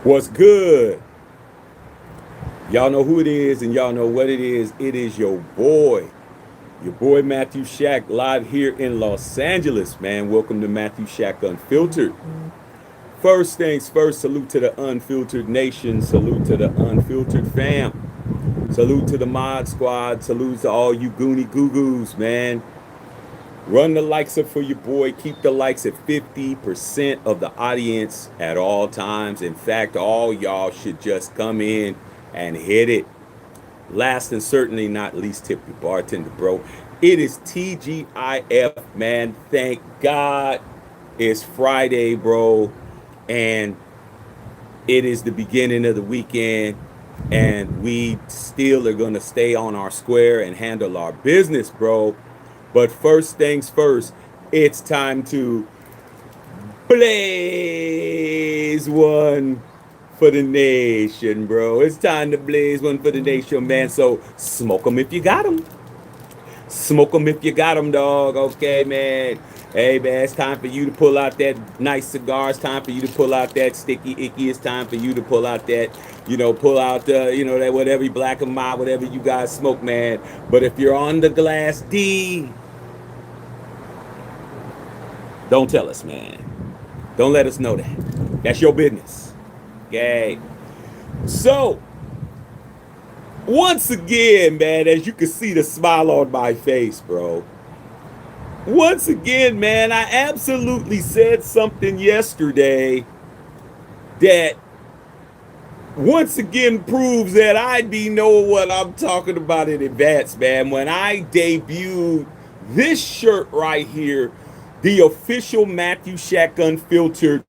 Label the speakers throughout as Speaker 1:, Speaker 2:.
Speaker 1: What's good? Y'all know who it is and y'all know what it is. It is your boy Matthew Shack, live here in Los Angeles, man. Welcome to Matthew Shack Unfiltered. First things first, salute to the unfiltered nation, salute to the unfiltered fam, salute to the mod squad, salute to all you goony goo goos, man. Run the likes up for your boy. Keep the likes at 50% of the audience at all times. In fact, all y'all should just come in and hit it. Last and certainly not least, tip your bartender, bro. It is TGIF, man. Thank God it's Friday, bro. And it is the beginning of the weekend. And we still are going to stay on our square and handle our business, bro. But first things first, it's time to blaze one for the nation, bro. It's time to blaze one for the nation, man. So smoke them if you got them. Smoke them if you got them, dog. Okay, man. Hey, man, it's time for you to pull out that nice cigar. It's time for you to pull out that sticky icky. It's time for you to pull out that, pull out the, that whatever black and mild, whatever you guys smoke, man. But if you're on the glass D, don't tell us, man. Don't let us know that. That's your business. Okay. So, once again, man, as you can see the smile on my face, bro. Once again, man, I absolutely said something yesterday that once again proves that I be know what I'm talking about in advance, man. When I debuted this shirt right here, the official Matthew Shack Unfiltered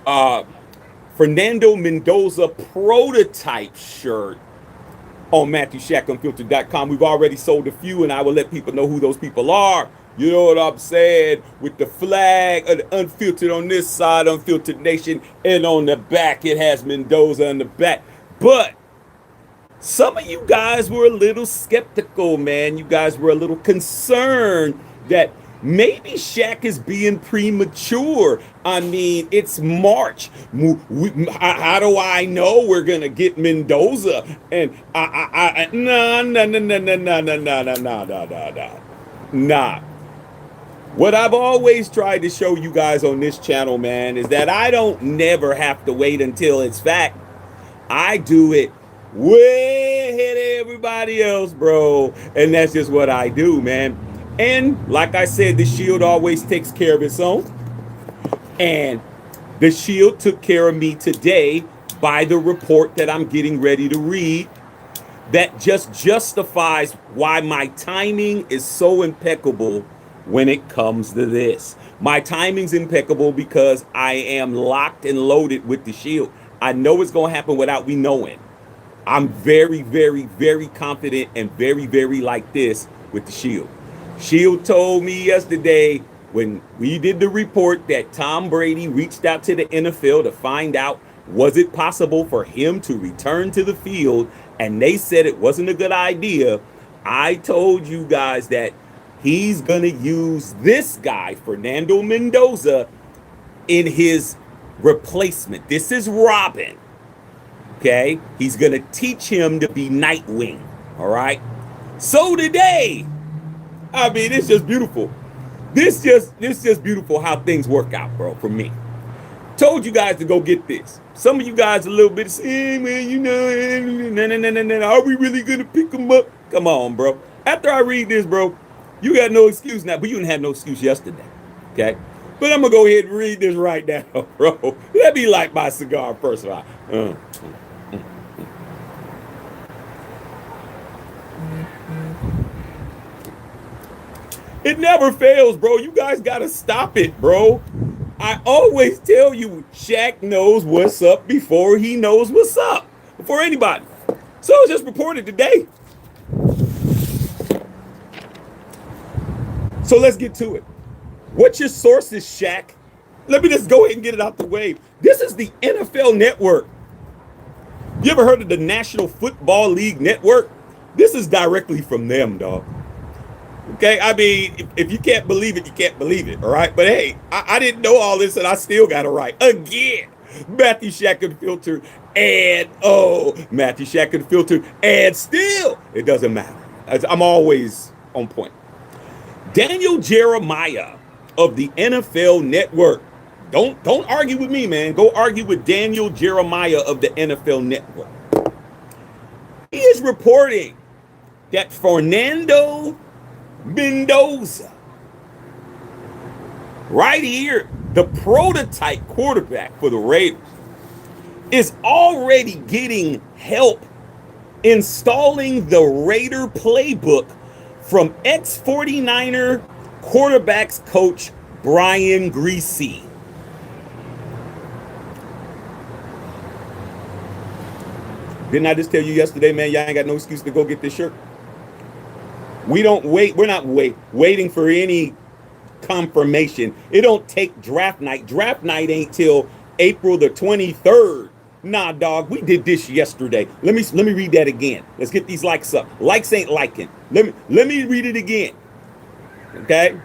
Speaker 1: Fernando Mendoza prototype shirt on MatthewShackUnfiltered.com. We've already sold a few, and I will let people know who those people are. You know what I'm saying? With the flag of the Unfiltered on this side, Unfiltered Nation, and on the back, it has Mendoza on the back. But some of you guys were a little skeptical, man. You guys were a little concerned that maybe Shaq is being premature. I mean, it's March. How do I know we're gonna get Mendoza? And no, no, no, no, no, no, no, no, no, no, no, no, nah. What I've always tried to show you guys on this channel, man, is that I don't never have to wait until it's fact. I do it way ahead of everybody else, bro. And that's just what I do, man. And like I said, the Shield always takes care of its own. And the Shield took care of me today by the report that I'm getting ready to read that just justifies why my timing is so impeccable when it comes to this. My timing's impeccable because I am locked and loaded with the Shield. I know it's going to happen without me knowing. I'm very, very, very confident and very, very like this with the Shield. Shield told me yesterday when we did the report that Tom Brady reached out to the NFL to find out was it possible for him to return to the field, and they said it wasn't a good idea. I told you guys that he's going to use this guy, Fernando Mendoza, in his replacement. This is Robin. Okay? He's going to teach him to be Nightwing. All right? So today, I mean, it's just beautiful. This just beautiful how things work out, bro, for me. Told you guys to go get this. Some of you guys a little bit saying, man, are we really going to pick them up? Come on, bro. After I read this, bro, you got no excuse now, but you didn't have no excuse yesterday, okay? But I'm going to go ahead and read this right now, bro. Let me light my cigar first. It never fails, bro. You guys got to stop it, bro. I always tell you, Shaq knows what's up before he knows what's up. Before anybody. So it's just reported today. So let's get to it. What's your sources, Shaq? Let me just go ahead and get it out the way. This is the NFL Network. You ever heard of the National Football League Network? This is directly from them, dog. Okay, I mean, if you can't believe it, you can't believe it, all right? But hey, I didn't know all this and I still got it right. Again, Matthew Shack Unfiltered, and Matthew Shack Unfiltered, and still, it doesn't matter. I'm always on point. Daniel Jeremiah of the NFL Network. Don't argue with me, man. Go argue with Daniel Jeremiah of the NFL Network. He is reporting that Fernando Mendoza, right here, the prototype quarterback for the Raiders, is already getting help installing the Raider playbook from ex-49er quarterbacks coach Brian Griese. Didn't I just tell you yesterday, man, y'all ain't got no excuse to go get this shirt? We don't wait. We're not waiting for any confirmation. It don't take draft night. Draft night ain't till April the 23rd. Nah, dog, we did this yesterday. Let me read that again. Let's get these likes up. Likes ain't liking. Let me read it again. Okay?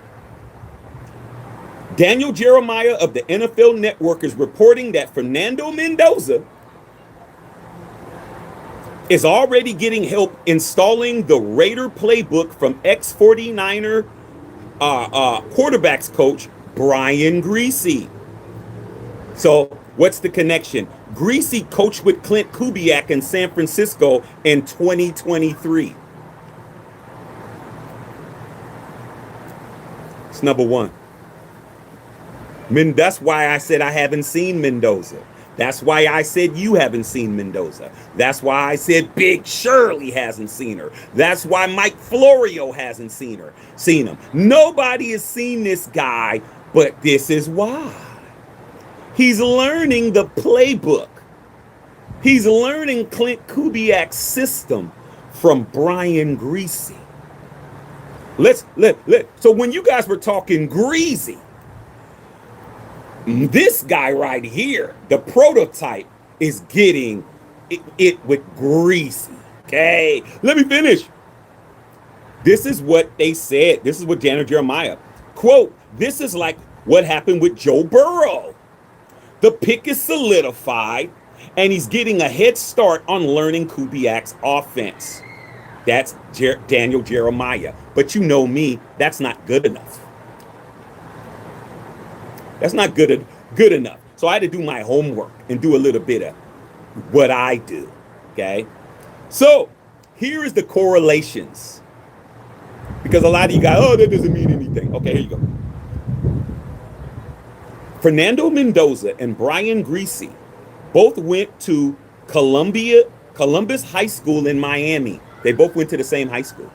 Speaker 1: Daniel Jeremiah of the NFL Network is reporting that Fernando Mendoza is already getting help installing the Raider playbook from ex-49er quarterbacks coach Brian Griese. So what's the connection? Griese coached with Clint Kubiak in San Francisco in 2023. It's number one. That's why I said I haven't seen Mendoza. That's why I said you haven't seen Mendoza. That's why I said Big Shirley hasn't seen her. That's why Mike Florio hasn't seen him. Nobody has seen this guy, but this is why. He's learning the playbook. He's learning Clint Kubiak's system from Brian Griese. So when you guys were talking Griese, this guy right here, the prototype, is getting it with Griese. Okay, let me finish. This is what they said. This is what Daniel Jeremiah, quote, this is like what happened with Joe Burrow. The pick is solidified, and he's getting a head start on learning Kubiak's offense. That's Daniel Jeremiah. But you know me, that's not good enough. That's not good enough. So I had to do my homework and do a little bit of what I do, okay? So here is the correlations. Because a lot of you guys, that doesn't mean anything. Okay, here you go. Fernando Mendoza and Brian Griese both went to Columbus High School in Miami. They both went to the same high school.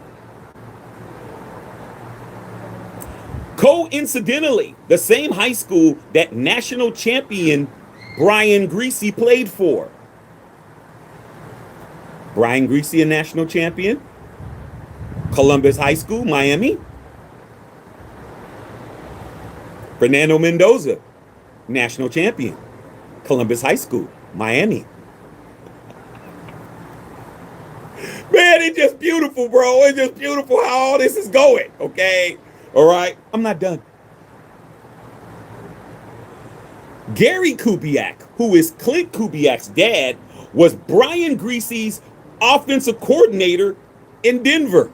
Speaker 1: Coincidentally, the same high school that national champion Brian Griese played for. Brian Griese, a national champion. Columbus High School, Miami. Fernando Mendoza, national champion. Columbus High School, Miami. Man, it's just beautiful, bro. It's just beautiful how all this is going, okay? All right, I'm not done. Gary Kubiak, who is Clint Kubiak's dad, was Brian Griese's offensive coordinator in Denver.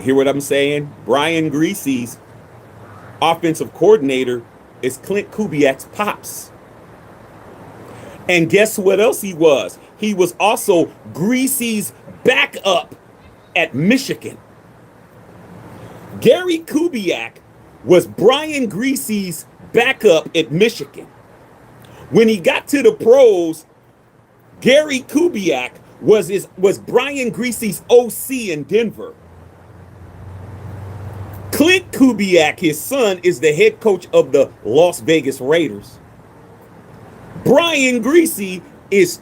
Speaker 1: Hear what I'm saying? Brian Griese's offensive coordinator is Clint Kubiak's pops. And guess what else he was? He was also Griese's backup at Michigan. Gary Kubiak was Brian Griese's backup at Michigan. When he got to the pros, Gary Kubiak was Brian Griese's OC in Denver. Clint Kubiak, his son, is the head coach of the Las Vegas Raiders. Brian Griese is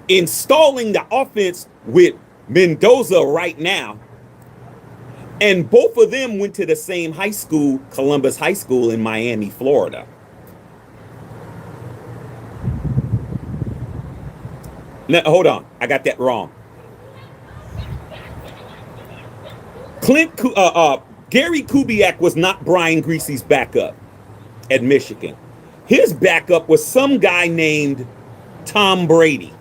Speaker 1: installing the offense with Mendoza right now. And both of them went to the same high school, Columbus High School in Miami, Florida. No, hold on. I got that wrong. Gary Kubiak was not Brian Greasy's backup at Michigan. His backup was some guy named Tom Brady.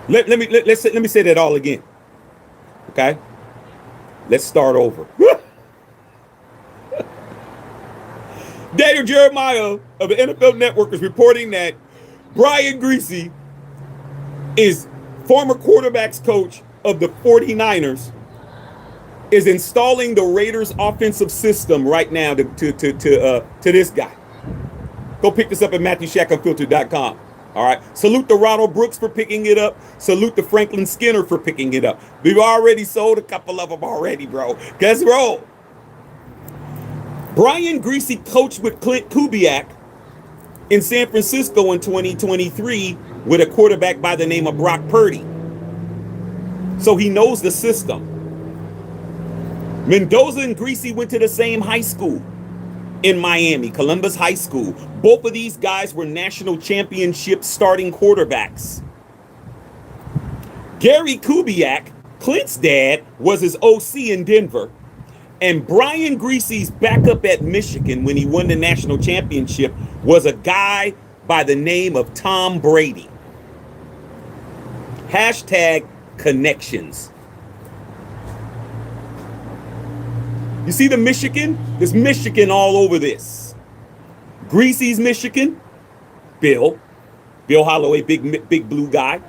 Speaker 1: Let me say that all again. Okay? Let's start over. Daniel Jeremiah of the NFL Network is reporting that Brian Greasy is former quarterbacks coach of the 49ers, is installing the Raiders offensive system right now to this guy. Go pick this up at MatthewShackUnfiltered.com. All right. Salute to Ronald Brooks for picking it up. Salute to Franklin Skinner for picking it up. We've already sold a couple of them already, bro. Guess roll. Brian Greasy coached with Clint Kubiak in San Francisco in 2023 with a quarterback by the name of Brock Purdy. So he knows the system. Mendoza and Greasy went to the same high school in Miami, Columbus High School. Both of these guys were national championship starting quarterbacks. Gary Kubiak, Clint's dad, was his OC in Denver. And Brian Greasy's backup at Michigan when he won the national championship was a guy by the name of Tom Brady. Hashtag connections. You see the Michigan? There's Michigan all over this. Greasy's Michigan. Bill Holloway, big blue guy.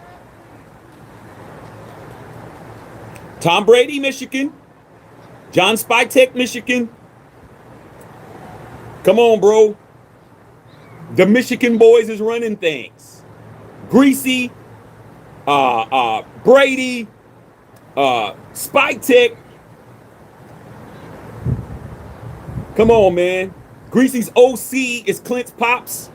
Speaker 1: Tom Brady, Michigan. John Spytek, Michigan. Come on, bro. The Michigan boys is running things. Greasy, Brady, Spytek. Come on, man. Greasy's OC is Clint's pops.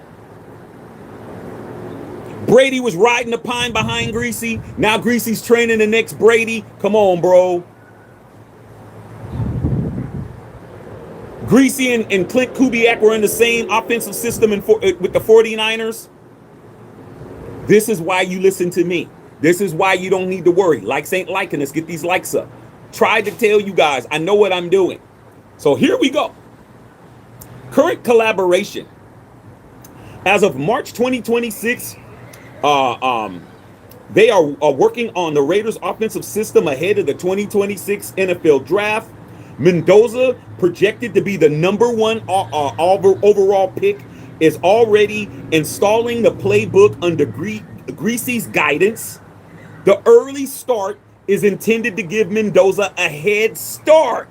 Speaker 1: Brady was riding the pine behind Greasy. Now Greasy's training the next Brady. Come on, bro. Greasy and Clint Kubiak were in the same offensive system with the 49ers. This is why you listen to me. This is why you don't need to worry. Likes ain't liking. Let's get these likes up. Tried to tell you guys, I know what I'm doing. So here we go. Current collaboration. As of March 2026, they are working on the Raiders offensive system ahead of the 2026 NFL draft. Mendoza, projected to be the #1 overall pick, is already installing the playbook under Greasy's guidance. The early start is intended to give Mendoza a head start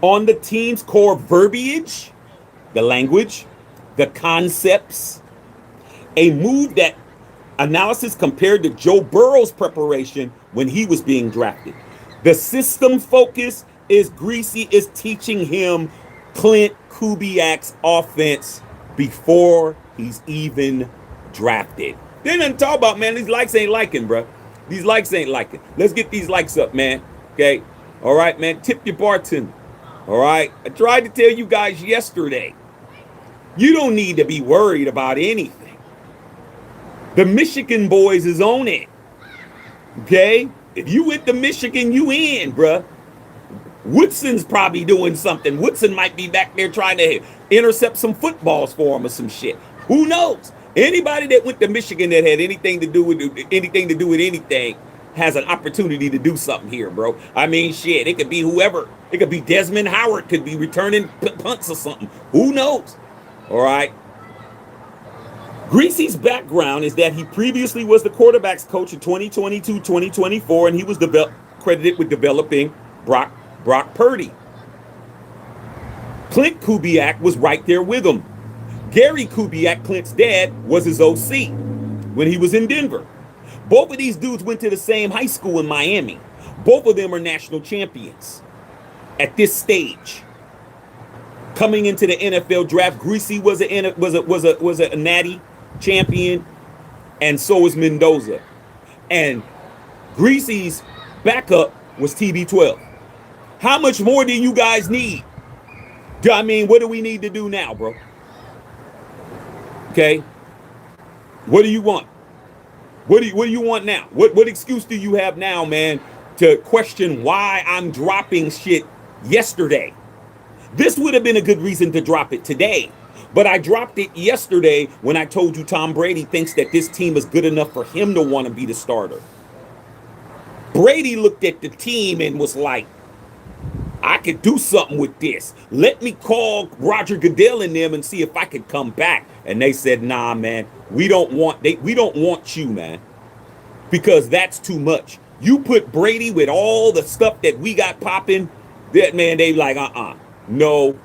Speaker 1: on the team's core verbiage, the language, the concepts, a move that analysis compared to Joe Burrow's preparation when he was being drafted. The system focus is Greasy is teaching him Clint Kubiak's offense before he's even drafted. They didn't talk about, man, these likes ain't liking, bro. These likes ain't liking. Let's get these likes up, man. Okay? All right, man. Tip your bartender. All right? I tried to tell you guys yesterday. You don't need to be worried about anything. The Michigan boys is on it. Okay? If you went to Michigan, you in, bruh. Woodson's probably doing something. Woodson might be back there trying to intercept some footballs for him or some shit. Who knows? Anybody that went to Michigan that had anything to do with anything has an opportunity to do something here, bro. I mean, shit, it could be whoever. It could be Desmond Howard could be returning punts or something. Who knows? All right. Greasy's background is that he previously was the quarterback's coach in 2022-2024, and he was credited with developing Brock Purdy. Clint Kubiak was right there with him. Gary Kubiak, Clint's dad, was his OC when he was in Denver. Both of these dudes went to the same high school in Miami. Both of them are national champions at this stage. Coming into the NFL draft, Greasy was a natty champion, and so was Mendoza. And Greasy's backup was TB12. How much more do you guys need? I mean, what do we need to do now, bro? Okay? What do you want? What do you want now? What excuse do you have now, man, to question why I'm dropping shit yesterday? This would have been a good reason to drop it today. But I dropped it yesterday when I told you Tom Brady thinks that this team is good enough for him to want to be the starter. Brady looked at the team and was like, I could do something with this. Let me call Roger Goodell and them and see if I could come back. And they said, nah, man, we don't want you, man, because that's too much. You put Brady with all the stuff that we got popping, that man, they like, no,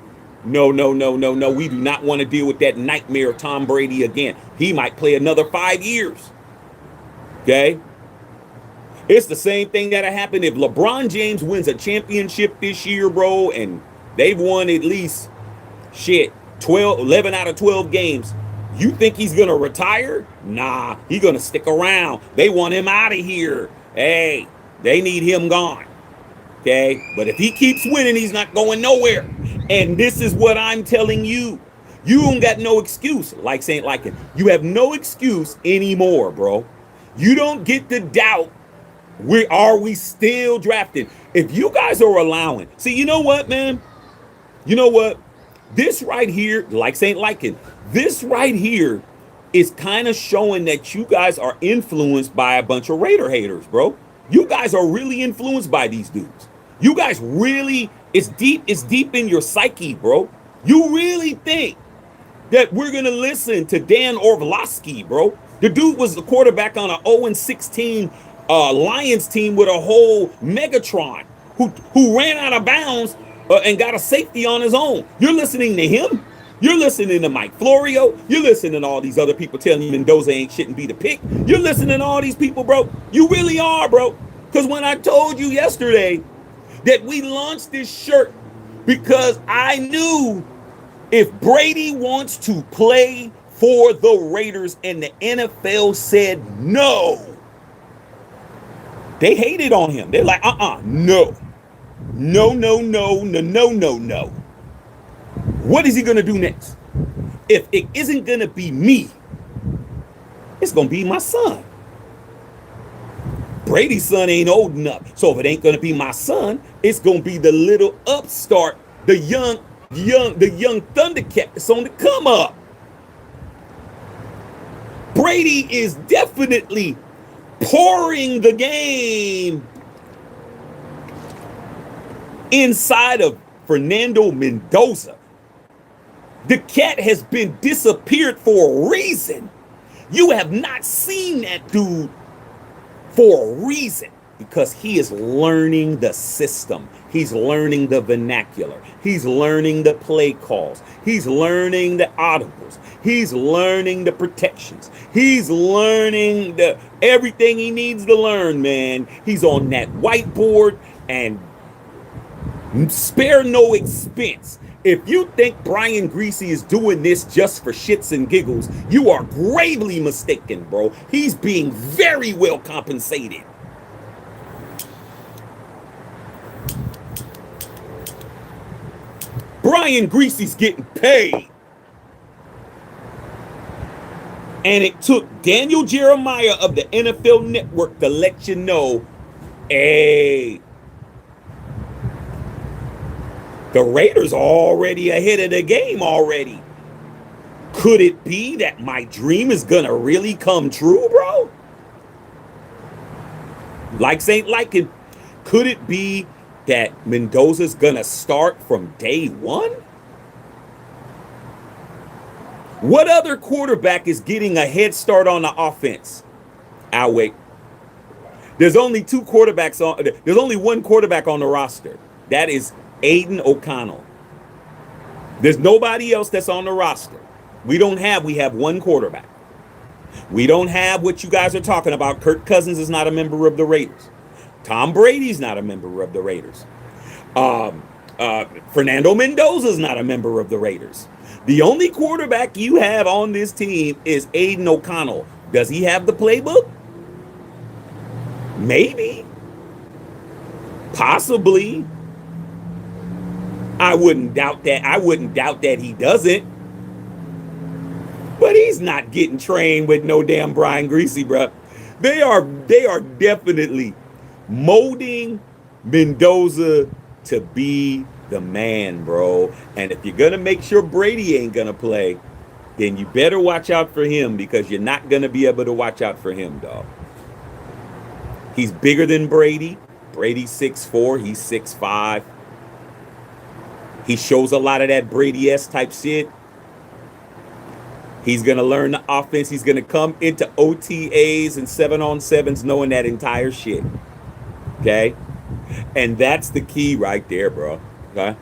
Speaker 1: no, no, no, no, no. We do not want to deal with that nightmare of Tom Brady again. He might play another 5 years. Okay? It's the same thing that'll happen if LeBron James wins a championship this year, bro, and they've won at least shit 11 out of 12 games. You think he's gonna retire? Nah, he's gonna stick around. They want him out of here. Hey, they need him gone. Okay? But if he keeps winning, he's not going nowhere. And this is what I'm telling you. You don't got no excuse, like Saint Lycan. You have no excuse anymore, bro. You don't get to doubt. Are we still drafting? If you guys are allowing, see, you know what, man? You know what? This right here, like Saint Lycan, this right here is kind of showing that you guys are influenced by a bunch of Raider haters, bro. You guys are really influenced by these dudes. You guys really, it's deep in your psyche, bro. You really think that we're gonna listen to Dan Orlovsky, bro? The dude was the quarterback on an 0-16 Lions team with a whole Megatron who ran out of bounds and got a safety on his own. You're listening to him? You're listening to Mike Florio? You're listening to all these other people telling you Mendoza ain't shouldn't be the pick? You're listening to all these people, bro? You really are, bro. Because when I told you yesterday that we launched this shirt because I knew if Brady wants to play for the Raiders and the NFL said no, they hated on him. They're like, no. No, no, no, no, no, no, no. What is he going to do next? If it isn't going to be me, it's going to be my son. Brady's son ain't old enough. So if it ain't going to be my son, it's going to be the little upstart, the young Thundercat that's on the come up. Brady is definitely pouring the game inside of Fernando Mendoza. The cat has been disappeared for a reason. You have not seen that dude for a reason, because he is learning the system. He's learning the vernacular. He's learning the play calls. He's learning the audibles. He's learning the protections. He's learning everything he needs to learn, man. He's on that whiteboard and spare no expense. If you think Brian Greasy is doing this just for shits and giggles, you are gravely mistaken, bro. He's being very well compensated. Brian Greasy's getting paid. And it took Daniel Jeremiah of the NFL Network to let you know, hey, the Raiders are already ahead of the game already. Could it be that my dream is gonna really come true, bro? Like Saint Lycan, could it be that Mendoza's gonna start from day one? What other quarterback is getting a head start on the offense? I'll wait. There's only there's only one quarterback on the roster. That is Aiden O'Connell. There's nobody else that's on the roster. We have one quarterback. We don't have what you guys are talking about. Kirk Cousins is not a member of the Raiders. Tom Brady's not a member of the Raiders. Fernando Mendoza is not a member of the Raiders. The only quarterback you have on this team is Aiden O'Connell. Does he have the playbook? Maybe. Possibly. I wouldn't doubt that. I wouldn't doubt that he doesn't. But he's He's not getting trained with no damn Brian Greasy, bro. They are definitely molding Mendoza to be the man, bro. And if you're gonna make sure Brady ain't gonna play, then you better watch out for him, because you're not gonna be able to watch out for him, dog. He's bigger than Brady. Brady's 6'4", he's 6'5". He shows a lot of that Brady-esque type shit. He's going to learn the offense. He's going to come into OTAs and 7-on-7s knowing that entire shit. Okay? And that's the key right there, bro. Okay?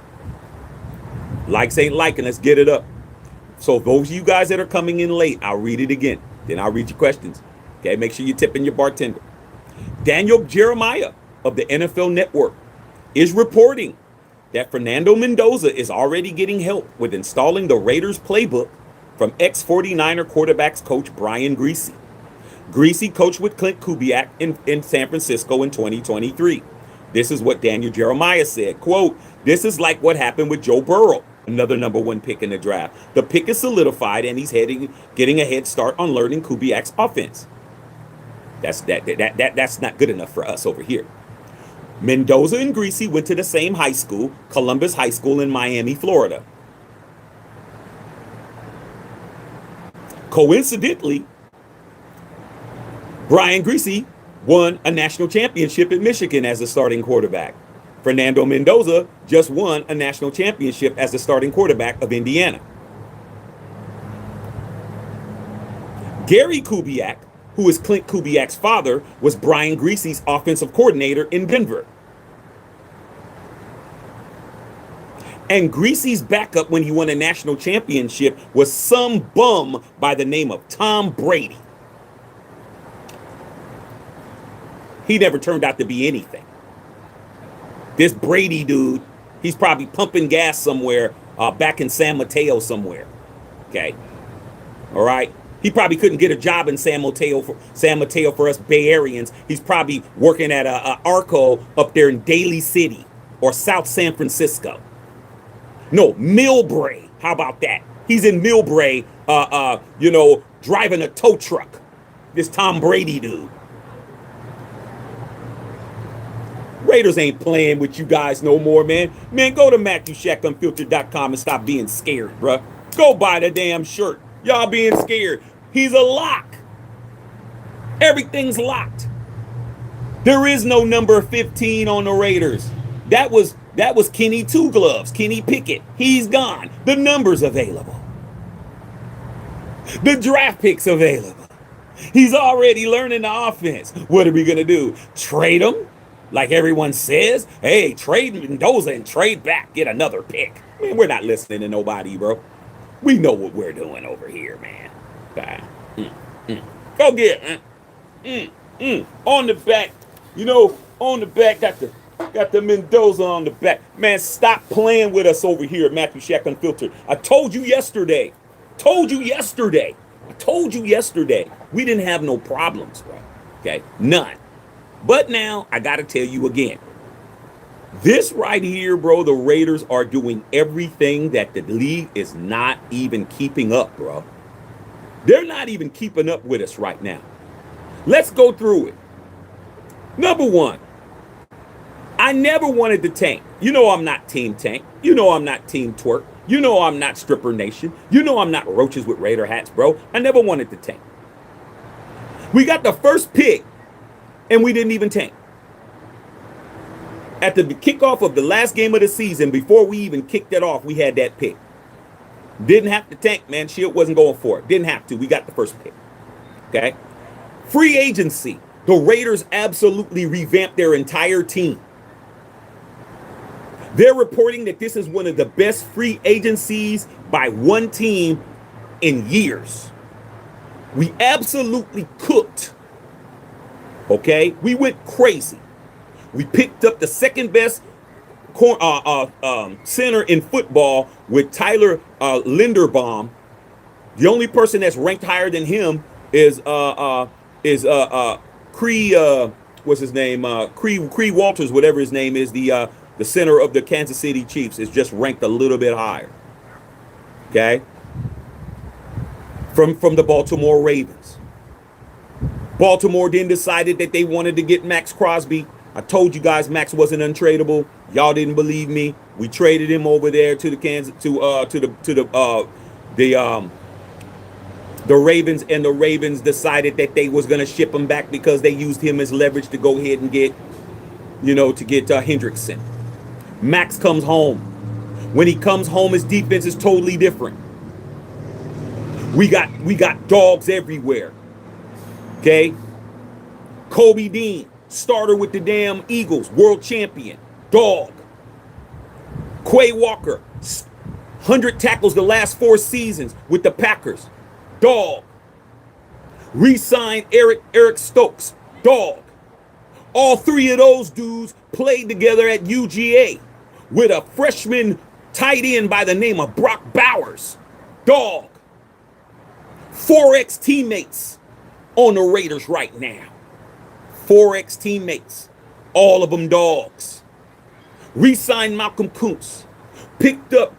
Speaker 1: Likes ain't liking. Let's get it up. So those of you guys that are coming in late, I'll read it again. Then I'll read your questions. Okay? Make sure you're tipping your bartender. Daniel Jeremiah of the NFL Network is reporting that Fernando Mendoza is already getting help with installing the Raiders playbook from ex-49er quarterbacks coach Brian Greasy. Greasy coached with Clint Kubiak in San Francisco in 2023. This is what Daniel Jeremiah said. Quote, "This is like what happened with Joe Burrow, another #1 pick in the draft. The pick is solidified and he's getting a head start on learning Kubiak's offense." That's not good enough for us over here. Mendoza and Greasy went to the same high school, Columbus High School in Miami, Florida. Coincidentally, Brian Greasy won a national championship at Michigan as a starting quarterback. Fernando Mendoza just won a national championship as the starting quarterback of Indiana. Gary Kubiak, who is Clint Kubiak's father, was Brian Greasy's offensive coordinator in Denver. And Greasy's backup when he won a national championship was some bum by the name of Tom Brady. He never turned out to be anything. This Brady dude, he's probably pumping gas somewhere back in San Mateo somewhere. Okay. All right. He probably couldn't get a job in San Mateo for us Bay Areans. He's probably working at a Arco up there in Daly City or South San Francisco. No, Millbrae. How about that? He's in Millbrae, driving a tow truck. This Tom Brady dude. Raiders ain't playing with you guys no more, man. Man, go to MatthewShackUnfiltered.com and stop being scared, bruh. Go buy the damn shirt. Y'all being scared. He's a lock. Everything's locked. There is no number 15 on the Raiders. That was Kenny Two Gloves, Kenny Pickett. He's gone. The number's available. The draft pick's available. He's already learning the offense. What are we going to do? Trade him? Like everyone says? Hey, trade Mendoza and trade back. Get another pick. Man, we're not listening to nobody, bro. We know what we're doing over here, man. Go get it. On the back. On the back, got the Mendoza on the back. Man, stop playing with us over here at Matthew Shack Unfiltered. I told you yesterday. We didn't have no problems, bro. Okay? None. But now, I got to tell you again. This right here, bro, the Raiders are doing everything that the league is not even keeping up, bro. They're not even keeping up with us right now. Let's go through it. Number one, I never wanted to tank. You know I'm not Team Tank. You know I'm not Team Twerk. You know I'm not Stripper Nation. You know I'm not Roaches with Raider hats, bro. I never wanted to tank. We got the first pick, and we didn't even tank. At the kickoff of the last game of the season, before we even kicked it off, we had that pick. Didn't have to tank, man. Shield wasn't going for it. Didn't have to. We got the first pick. Okay? Free agency. The Raiders absolutely revamped their entire team. They're reporting that this is one of the best free agencies by one team in years. We absolutely cooked. Okay? We went crazy. We picked up the second best center in football with Tyler Linderbaum. The only person that's ranked higher than him is Cree. What's his name? Cree Walters, whatever his name is. The center of the Kansas City Chiefs is just ranked a little bit higher. Okay. from the Baltimore Ravens. Baltimore then decided that they wanted to get Max Crosby. I told you guys Max wasn't untradeable. Y'all didn't believe me. We traded him over there to the the Ravens, and the Ravens decided that they was gonna ship him back because they used him as leverage to go ahead and get, Hendrickson. Max comes home. When he comes home, his defense is totally different. We got dogs everywhere. Okay? Kobe Dean, starter with the damn Eagles, world champion, dog. Quay Walker, 100 tackles the last 4 seasons with the Packers, dog. Re-signed Eric Stokes, dog. All 3 of those dudes played together at UGA with a freshman tight end by the name of Brock Bowers, dog. 4X teammates on the Raiders right now. 4X teammates, all of them dogs. Re-signed Malcolm Kuntz. Picked up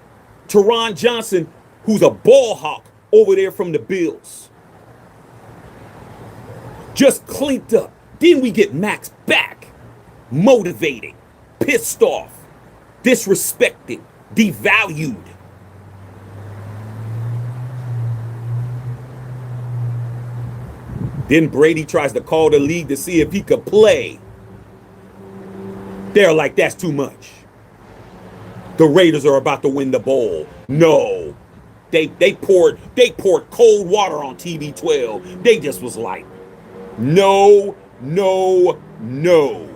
Speaker 1: Teron Johnson, who's a ball hawk over there from the Bills. Just clinked up. Then we get Max back. Motivated, pissed off, disrespected, devalued. Then Brady tries to call the league to see if he could play. They're like, that's too much. The Raiders are about to win the bowl. No. They poured cold water on TB12. They just was like, no, no, no.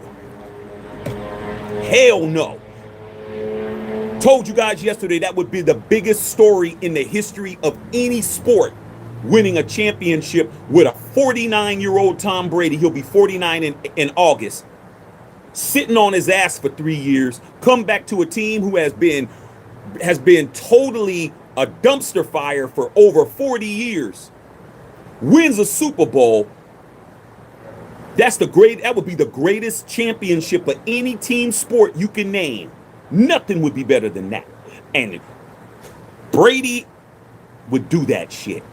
Speaker 1: Hell no. Told you guys yesterday that would be the biggest story in the history of any sport, winning a championship with a 49-year-old Tom Brady. He'll be 49 in August. Sitting on his ass for 3 years, come back to a team who has been totally a dumpster fire for over 40 years. Wins a Super Bowl. That would be the greatest championship of any team sport you can name. Nothing would be better than that. And Brady would do that shit.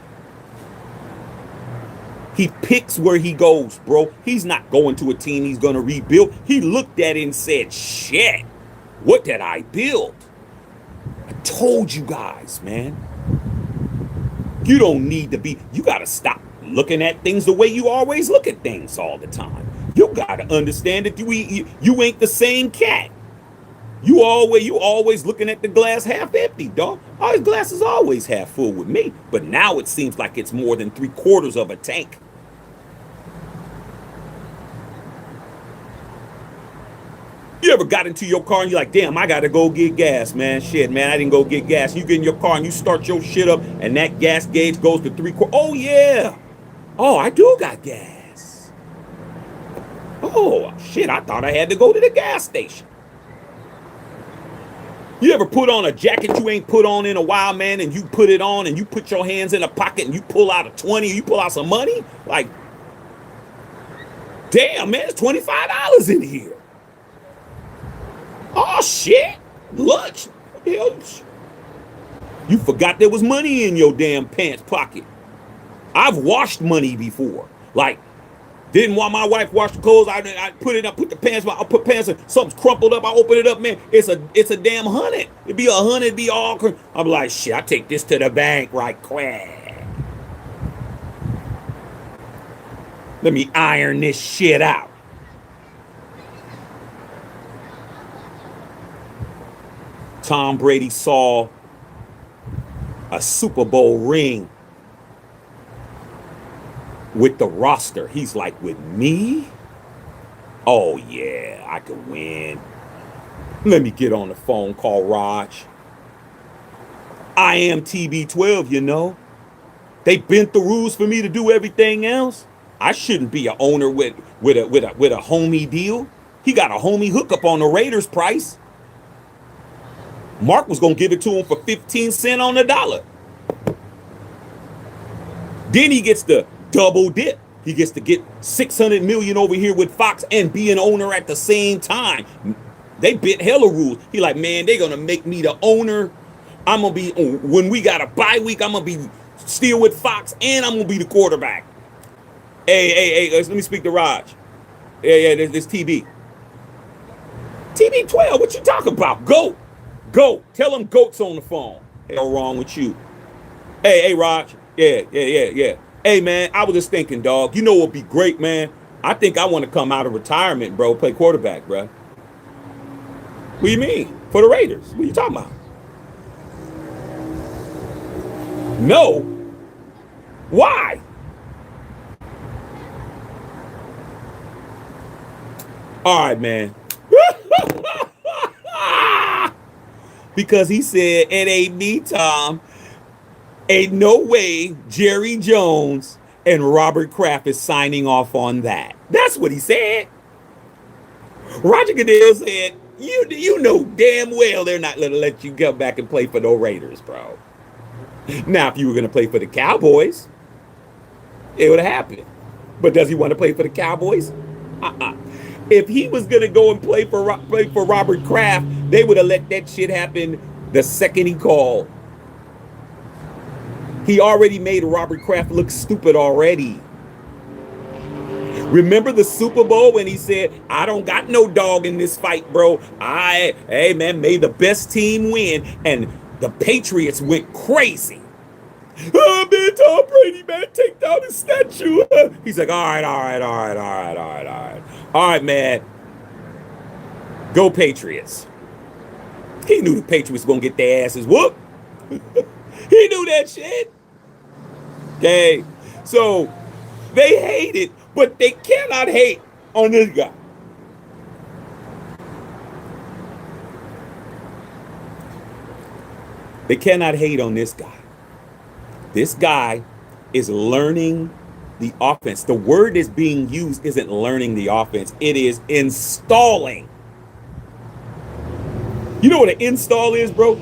Speaker 1: He picks where he goes, bro. He's not going to a team he's going to rebuild. He looked at it and said, shit, what did I build? I told you guys, man. You don't need to be, you got to stop looking at things the way you always look at things all the time. You got to understand that you ain't the same cat. You always looking at the glass half empty, dog. All his glass is always half full with me. But now it seems like it's more than 3/4 of a tank. You ever got into your car and you're like, damn, I gotta go get gas, man. Shit, man, I didn't go get gas. You get in your car and you start your shit up and that gas gauge goes to 3/4. Oh, yeah. Oh, I do got gas. Oh, shit, I thought I had to go to the gas station. You ever put on a jacket you ain't put on in a while, man, and you put it on and you put your hands in a pocket and you pull out a 20, you pull out some money? Like, damn, man, it's $25 in here. Oh, shit. Lunch. Hell, you forgot there was money in your damn pants pocket. I've washed money before. Like, didn't want my wife wash the clothes. I put it up, put the pants, I put pants in, something's crumpled up, I open it up, man. It's a damn 100. It'd be 100, it'd be all, I'm like, shit, I take this to the bank right quick. Let me iron this shit out. Tom Brady saw a Super Bowl ring with the roster. He's like, with me? Oh, yeah, I could win. Let me get on the phone, call Raj. I am TB12, you know. They bent the rules for me to do everything else. I shouldn't be an owner with a homie deal. He got a homie hookup on the Raiders price. Mark was going to give it to him for 15 cents on the dollar. Then he gets the double dip. He gets to get $600 million over here with Fox and be an owner at the same time. They bent hella rules. He like, man, they're going to make me the owner. I'm going to be, when we got a bye week, I'm going to be still with Fox, and I'm gonna be the quarterback. Hey, let me speak to Raj. Yeah, this TB. TB12, what you talking about? Goat. Goat. Tell him Goat's on the phone. Hell wrong with you. Hey, Raj. Yeah. Hey, man, I was just thinking, dog. You know what would be great, man? I think I want to come out of retirement, bro, play quarterback, bro. What do you mean? For the Raiders. What are you talking about? No. Why? All right, man. Because he said, it ain't me, Tom. Ain't no way Jerry Jones and Robert Kraft is signing off on that. That's what he said. Roger Goodell said, you know damn well they're not going to let you come back and play for no Raiders, bro. Now, if you were going to play for the Cowboys, it would have happened. But does he want to play for the Cowboys? If he was going to go and play for Robert Kraft, they would have let that shit happen the second he called. He already made Robert Kraft look stupid already. Remember the Super Bowl when he said, I don't got no dog in this fight, bro. Hey, man, may the best team win. And the Patriots went crazy. Oh, man, Tom Brady, man, take down his statue. He's like, all right. All right, man. Go Patriots. He knew the Patriots were going to get their asses whooped. He knew that shit. Okay. So they hate it, but they cannot hate on this guy. They cannot hate on this guy. This guy is learning the offense. The word that's being used isn't learning the offense. It is installing. You know what an install is, bro?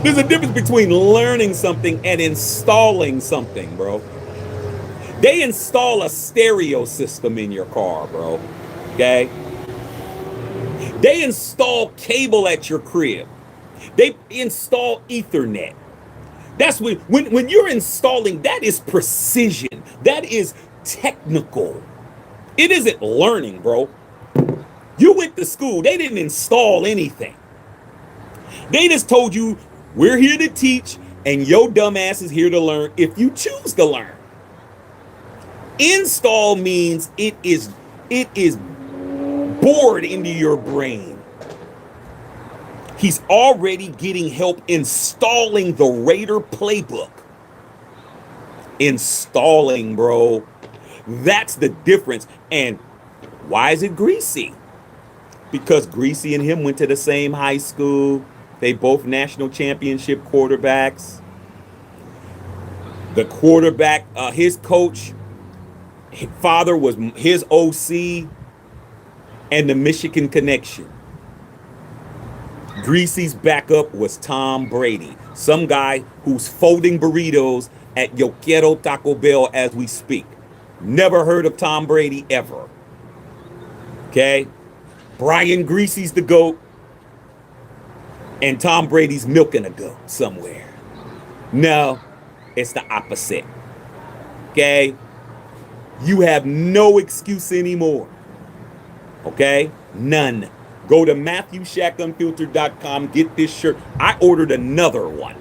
Speaker 1: There's a difference between learning something and installing something, bro. They install a stereo system in your car, bro. Okay? They install cable at your crib. They install Ethernet. That's when you're installing, that is precision. That is technical. It isn't learning, bro. You went to school. They didn't install anything. They just told you, we're here to teach, and your dumb ass is here to learn if you choose to learn. Install means it is bored into your brain. He's already getting help installing the Raider playbook. Installing, bro. That's the difference. And why is it Greasy? Because Greasy and him went to the same high school. They both national championship quarterbacks. The quarterback, his coach, his father was his OC, and the Michigan connection. Greasy's backup was Tom Brady, some guy who's folding burritos at Yo Quiero Taco Bell as we speak. Never heard of Tom Brady ever. Okay? Brian Greasy's the GOAT, and Tom Brady's milking a goat somewhere. No, it's the opposite. Okay? You have no excuse anymore. Okay? None. Go to MatthewShackUnfiltered.com, get this shirt. I ordered another one.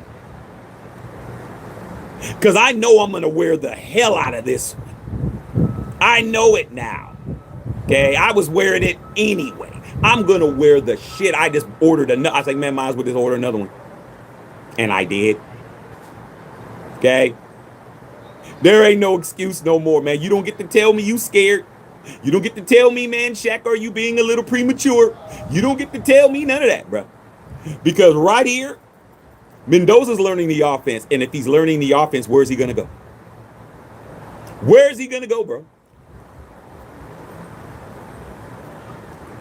Speaker 1: Because I know I'm going to wear the hell out of this one. I know it now. Okay? I was wearing it anyway. I'm going to wear the shit. I just ordered another. I was like, man, might as well just order another one. And I did. Okay? There ain't no excuse no more, man. You don't get to tell me you scared. You don't get to tell me, man, Shaq, are you being a little premature? You don't get to tell me none of that, bro. Because right here, Mendoza's learning the offense. And if he's learning the offense, where's he going to go? Where's he going to go, bro?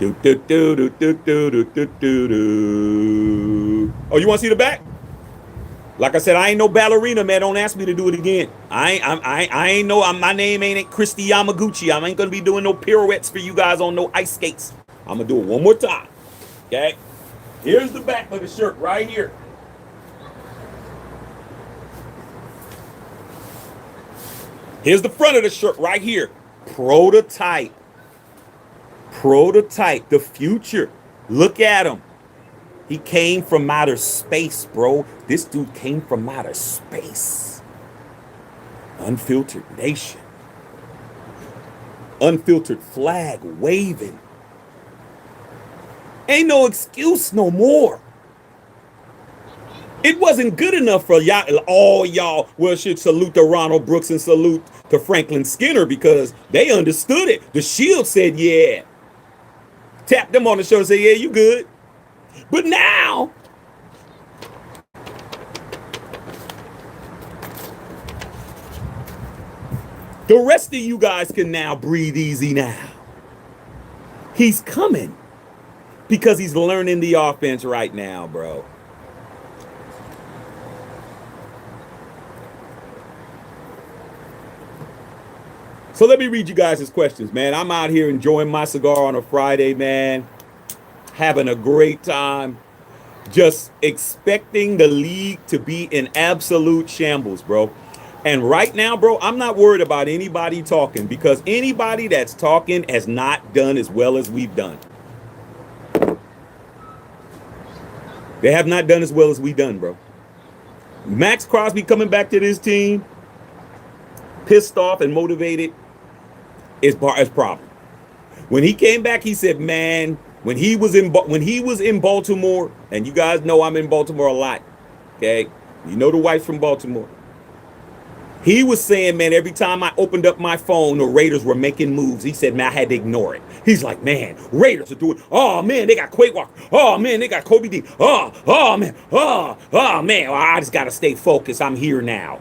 Speaker 1: Oh, you want to see the back? Like I said, I ain't no ballerina, man. Don't ask me to do it again. I ain't no. My name ain't Christy Yamaguchi. I ain't gonna be doing no pirouettes for you guys on no ice skates. I'm gonna do it one more time. Okay. Here's the back of the shirt right here. Here's the front of the shirt right here. Prototype. Prototype. The future. Look at him. He came from outer space, bro. This dude came from outer space. Unfiltered nation. Unfiltered flag waving. Ain't no excuse no more. It wasn't good enough for y'all, all y'all, well, should salute to Ronald Brooks and salute to Franklin Skinner because they understood it. The Shield said, yeah. Tapped them on the shoulder and said, yeah, you good. But now, the rest of you guys can now breathe easy now. He's coming because he's learning the offense right now, bro. So let me read you guys' questions, man. I'm out here enjoying my cigar on a Friday, man. Having a great time. Just expecting the league to be in absolute shambles, bro. And right now, bro, I'm not worried about anybody talking because anybody that's talking has not done as well as we've done. They have not done as well as we've done, bro. Max Crosby coming back to this team, pissed off and motivated, is problem. When he came back, he said, man, when he was in Baltimore, and you guys know I'm in Baltimore a lot, okay? You know the wife's from Baltimore. He was saying, man, every time I opened up my phone, the Raiders were making moves. He said, man, I had to ignore it. He's like, man, Raiders are doing, oh, man, they got Quake Walker. Oh, man, they got Kobe D. Oh, man, man, well, I just got to stay focused. I'm here now.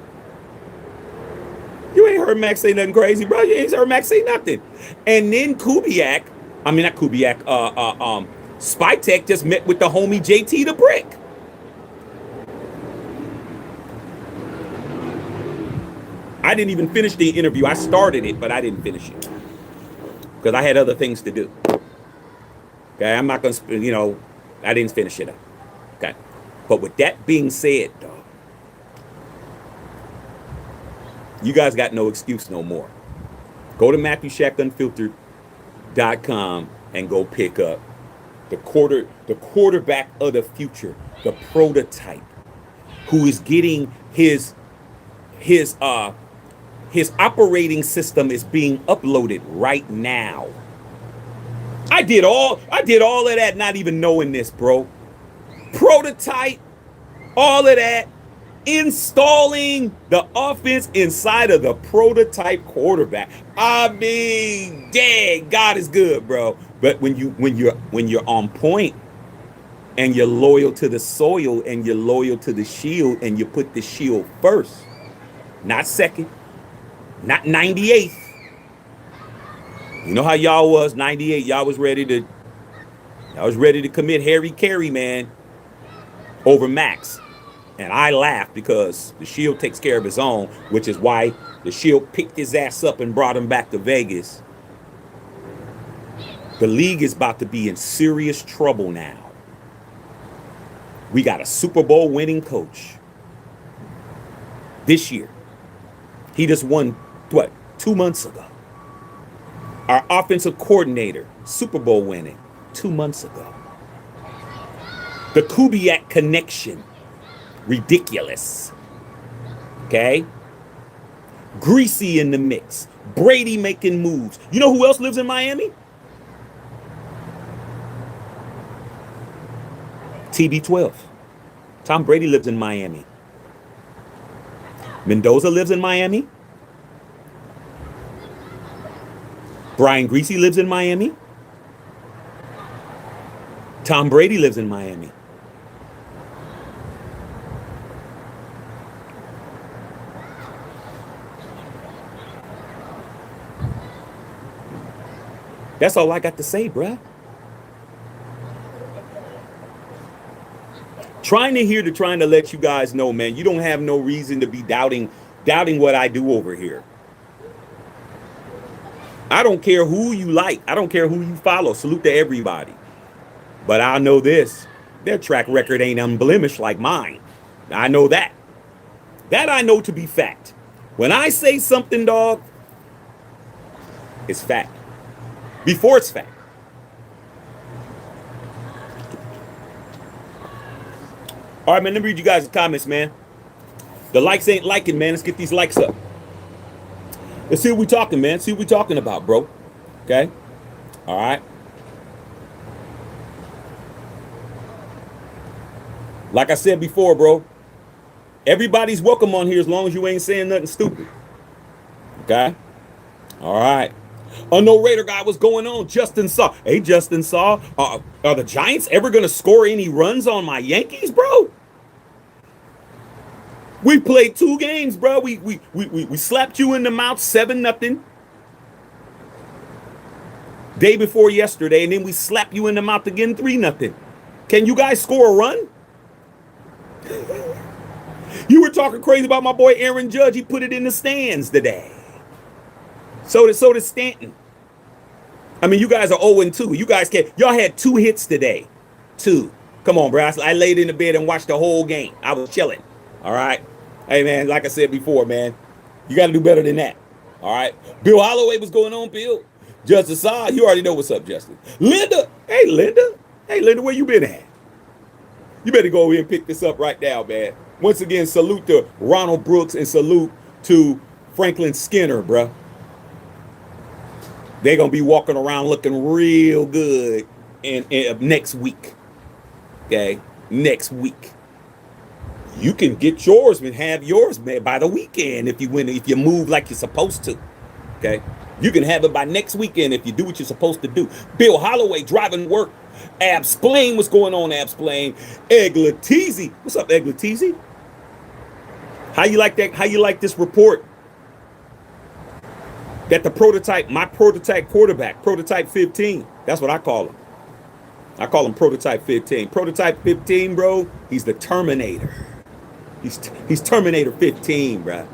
Speaker 1: You ain't heard Max say nothing crazy, bro. You ain't heard Max say nothing. And then Kubiak, Spytek just met with the homie JT the Brick. I didn't even finish the interview. I started it, but I didn't finish it because I had other things to do. Okay, I'm not going to, I didn't finish it up. Okay. But with that being said, dog, you guys got no excuse no more. Go to MatthewShackUnfiltered.com and go pick up the quarterback of the future, the prototype, who is getting his operating system is being uploaded right now. I did all of that not even knowing this, bro. Prototype, all of that. Installing the offense inside of the prototype quarterback. I mean, dang, God is good, bro. But when you're on point and you're loyal to the soil and you're loyal to the shield and you put the shield first, not second, not 98th. You know how y'all was 98. Y'all was ready to commit Harry Carey, man, over Max. And I laughed because the Shield takes care of his own, which is why the Shield picked his ass up and brought him back to Vegas. The league is about to be in serious trouble now. We got a Super Bowl winning coach this year. He just won, 2 months ago. Our offensive coordinator, Super Bowl winning, 2 months ago. The Kubiak connection. Ridiculous. Okay? Greasy in the mix. Brady making moves. You know who else lives in Miami? TB12. Tom Brady lives in Miami. Mendoza lives in Miami. Brian Greasy lives in Miami. Tom Brady lives in Miami. That's all I got to say, bruh. Trying to let you guys know, man, you don't have no reason to be doubting what I do over here. I don't care who you like. I don't care who you follow. Salute to everybody. But I know this. Their track record ain't unblemished like mine. I know that. That I know to be fact. When I say something, dog, it's fact. Before it's fact. All right, man, let me read you guys' comments, man. The likes ain't liking, man. Let's get these likes up. Let's see what we talking, man. See what we talking about, bro. Okay? All right. Like I said before, bro, everybody's welcome on here as long as you ain't saying nothing stupid. Okay? All right. Unknown Raider guy, what's going on? Justin Saw. Hey, Justin Saw. Are the Giants ever going to score any runs on my Yankees, bro? We played 2 games, bro. We slapped you in the mouth 7-0. Day before yesterday, and then we slap you in the mouth again 3-0. Can you guys score a run? You were talking crazy about my boy Aaron Judge. He put it in the stands today. So did Stanton. I mean, you guys are 0-2. You guys can't. Y'all had 2 hits today. 2. Come on, bro. I laid in the bed and watched the whole game. I was chilling. All right. Hey, man, like I said before, man, you got to do better than that. All right. Bill Holloway, what's going on, Bill? Justin Saw, you already know what's up, Justin. Linda. Hey, Linda. Hey, Linda, where you been at? You better go over here and pick this up right now, man. Once again, salute to Ronald Brooks and salute to Franklin Skinner, bruh. They're going to be walking around looking real good in next week. Okay? Next week. You can get yours and have yours, man, by the weekend if you move like you're supposed to. Okay? You can have it by next weekend if you do what you're supposed to do. Bill Holloway driving work. Absplain, what's going on, Absplain? Egg Latizi. What's up, Egg Latizi? How you like that? How you like this report? That the prototype, my prototype quarterback, prototype 15. That's what I call him. I call him prototype 15. Prototype 15, bro, he's the Terminator. He's Terminator 15, bro.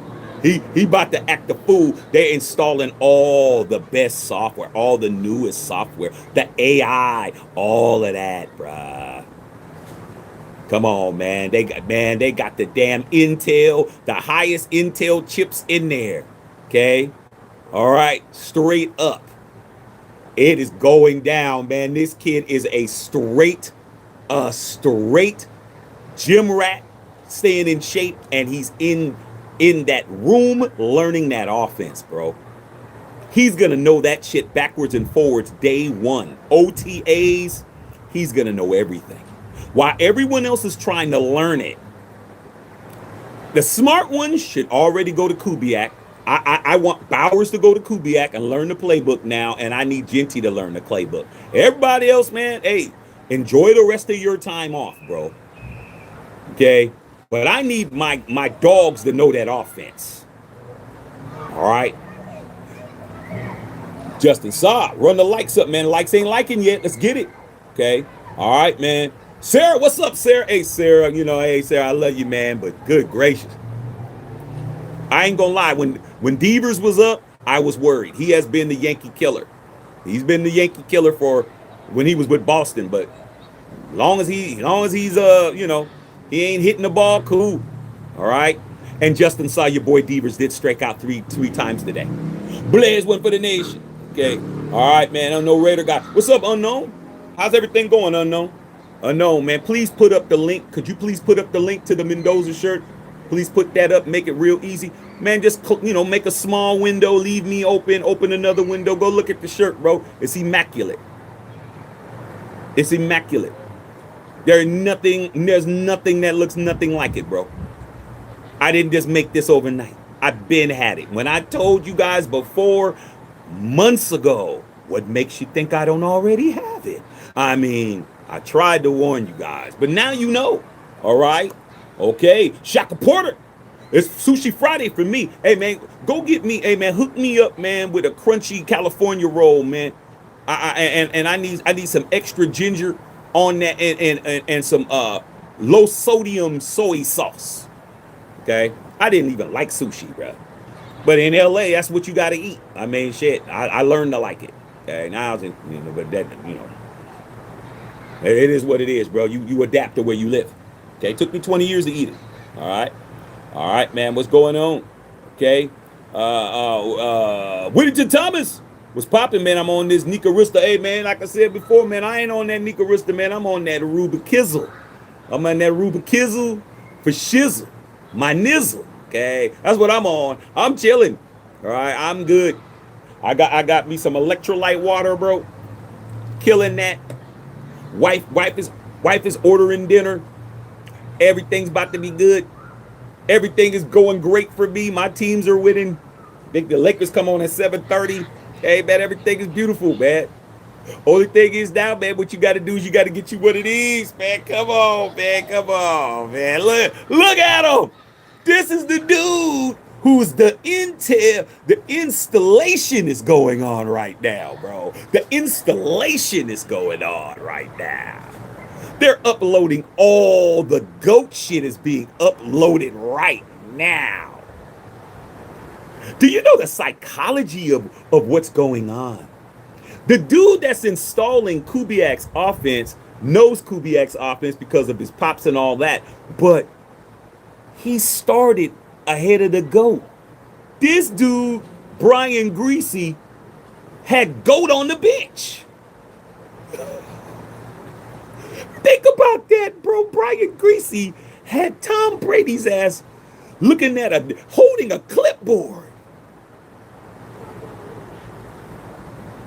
Speaker 1: He about to act the fool. They're installing all the best software, all the newest software, the AI, all of that, bruh. Come on, man. They got the damn Intel, the highest Intel chips in there. Okay? All right, straight up. It is going down, man. This kid is a straight gym rat, staying in shape, and he's in that room learning that offense, bro. He's going to know that shit backwards and forwards day one. OTAs, he's going to know everything. While everyone else is trying to learn it, the smart ones should already go to Kubiak. I want Bowers to go to Kubiak and learn the playbook now, and I need Genty to learn the playbook. Everybody else, man, hey, enjoy the rest of your time off, bro. Okay? But I need my dogs to know that offense. All right? Justin Saw, run the likes up, man. Likes ain't liking yet. Let's get it. Okay? All right, man. Sarah, what's up, Sarah? Hey, Sarah, hey, Sarah, I love you, man, but good gracious. I ain't gonna lie. When Devers was up, I was worried. He has been the Yankee killer. He's been the Yankee killer for when he was with Boston, but long as he's he ain't hitting the ball, cool. All right. And Justin Saw, your boy Devers did strike out three times today. Blaze went for the nation. Okay. All right, man. Unknown Raider guy. What's up, Unknown? How's everything going, Unknown? Unknown, man. Please put up the link. Could you please put up the link to the Mendoza shirt? Please put that up. Make it real easy. Man, just, make a small window. Leave me open another window. Go look at the shirt, bro. It's immaculate. It's immaculate. There's nothing that looks nothing like it, bro. I didn't just make this overnight. I've been had it. When I told you guys before, months ago, what makes you think I don't already have it? I mean, I tried to warn you guys, but now you know. All right? Okay. Shaka Porter. It's Sushi Friday for me. Hey, man, go get me. Hey, man, hook me up, man, with a crunchy California roll, man. I need some extra ginger on that and some low sodium soy sauce. Okay, I didn't even like sushi, bro. But in LA, that's what you got to eat. I mean, shit, I learned to like it. Okay, now but that it is what it is, bro. You adapt to where you live. Okay, it took me 20 years to eat it. All right, man. What's going on? Okay. Whittington Thomas was popping, man. I'm on this Nicarista. Hey, man, like I said before, man, I ain't on that Nicarista, man. I'm on that Ruba Kizzle. I'm on that Ruba Kizzle for shizzle. My nizzle. Okay. That's what I'm on. I'm chilling. All right. I'm good. I got me some electrolyte water, bro. Killing that. Wife is ordering dinner. Everything's about to be good. Everything is going great for me. My teams are winning. I think the Lakers come on at 7:30. Hey, man, everything is beautiful, man. Only thing is now, man, what you got to do is you got to get you one of these, man. Come on, man. Come on, man. Look at him. This is the dude who's the intel. The installation is going on right now, bro. The installation is going on right now. They're uploading all the GOAT shit is being uploaded right now. Do you know the psychology of what's going on? The dude that's installing Kubiak's offense knows Kubiak's offense because of his pops and all that, but he started ahead of the GOAT. This dude, Brian Greasy, had GOAT on the bench. Think about that, bro. Brian Greasy had Tom Brady's ass looking at holding a clipboard.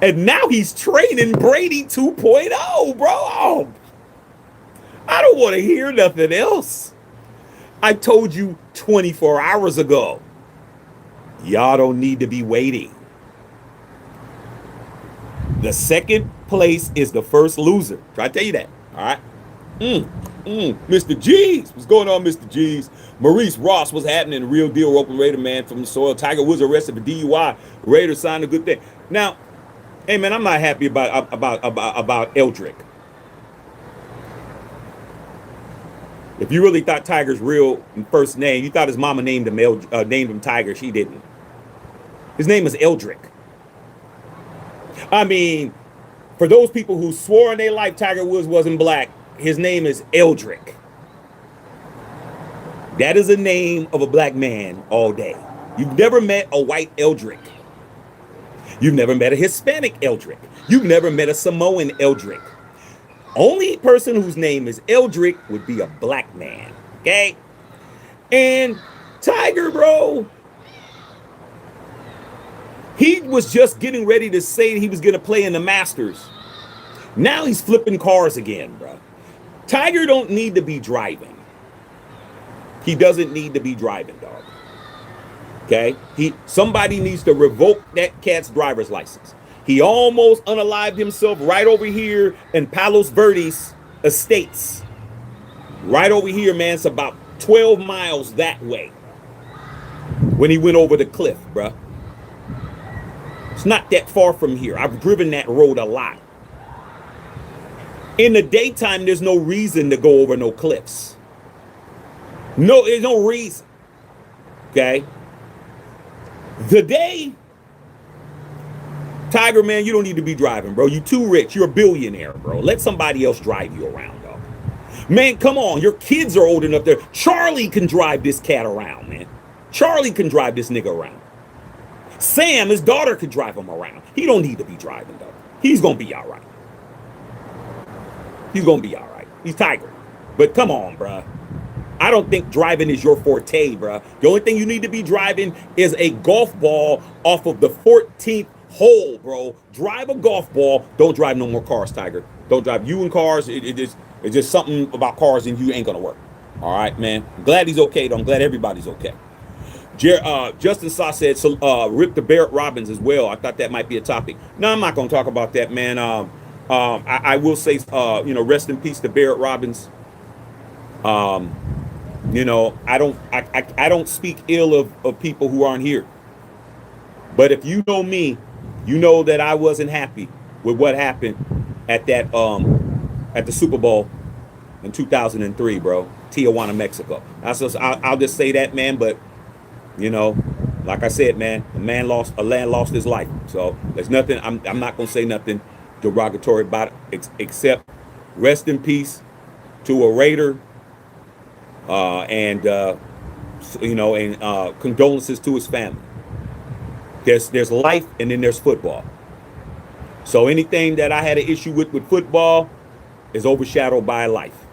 Speaker 1: And now he's training Brady 2.0, bro. Oh, I don't want to hear nothing else. I told you 24 hours ago. Y'all don't need to be waiting. The second place is the first loser. Try to tell you that. All right. Mr. G's. What's going on, Mr. G's? Maurice Ross, what's happening? Real deal, Oakland Raider man from the soil. Tiger Woods arrested for DUI. Raiders signed a good thing. Now, hey man, I'm not happy about Eldrick. If you really thought Tiger's real first name, you thought his mama named him Tiger. She didn't. His name is Eldrick. I mean, for those people who swore in their life Tiger Woods wasn't black, his name is Eldrick. That is a name of a black man all day. You've never met a white Eldrick. You've never met a Hispanic Eldrick. You've never met a Samoan Eldrick. Only person whose name is Eldrick would be a black man. Okay? And Tiger, bro, he was just getting ready to say he was going to play in the Masters. Now he's flipping cars again, bro. Tiger don't need to be driving. He doesn't need to be driving, dog. Okay? Somebody needs to revoke that cat's driver's license. He almost unalived himself right over here in Palos Verdes Estates. Right over here, man. It's about 12 miles that way. When he went over the cliff, bro. It's not that far from here. I've driven that road a lot. In the daytime, there's no reason to go over no cliffs. No, there's no reason. Okay? The day, Tiger, man, you don't need to be driving, bro. You too rich. You're a billionaire, bro. Let somebody else drive you around, dog. Man, come on. Your kids are old enough there. Charlie can drive this cat around, man. Charlie can drive this nigga around. Sam, his daughter, could drive him around. He don't need to be driving, though. He's going to be all right. He's going to be all right. He's Tiger. But come on, bruh. I don't think driving is your forte, bruh. The only thing you need to be driving is a golf ball off of the 14th hole, bro. Drive a golf ball. Don't drive no more cars, Tiger. Don't drive you in cars. It's just something about cars and you ain't going to work. All right, man. I'm glad he's okay, though. I'm glad everybody's okay. Justin Saw said, rip the Barrett Robbins as well. I thought that might be a topic. No, I'm not going to talk about that, man. I will say, rest in peace to Barrett Robbins. I don't speak ill of people who aren't here. But if you know me, you know that I wasn't happy with what happened at that at the Super Bowl in 2003, bro. Tijuana, Mexico. I'll just say that, man. But like I said, man, a man lost his life. So there's nothing. I'm not gonna say nothing derogatory about it, except rest in peace to a Raider, and you know, and condolences to his family. There's life, and then there's football. So anything that I had an issue with football is overshadowed by life.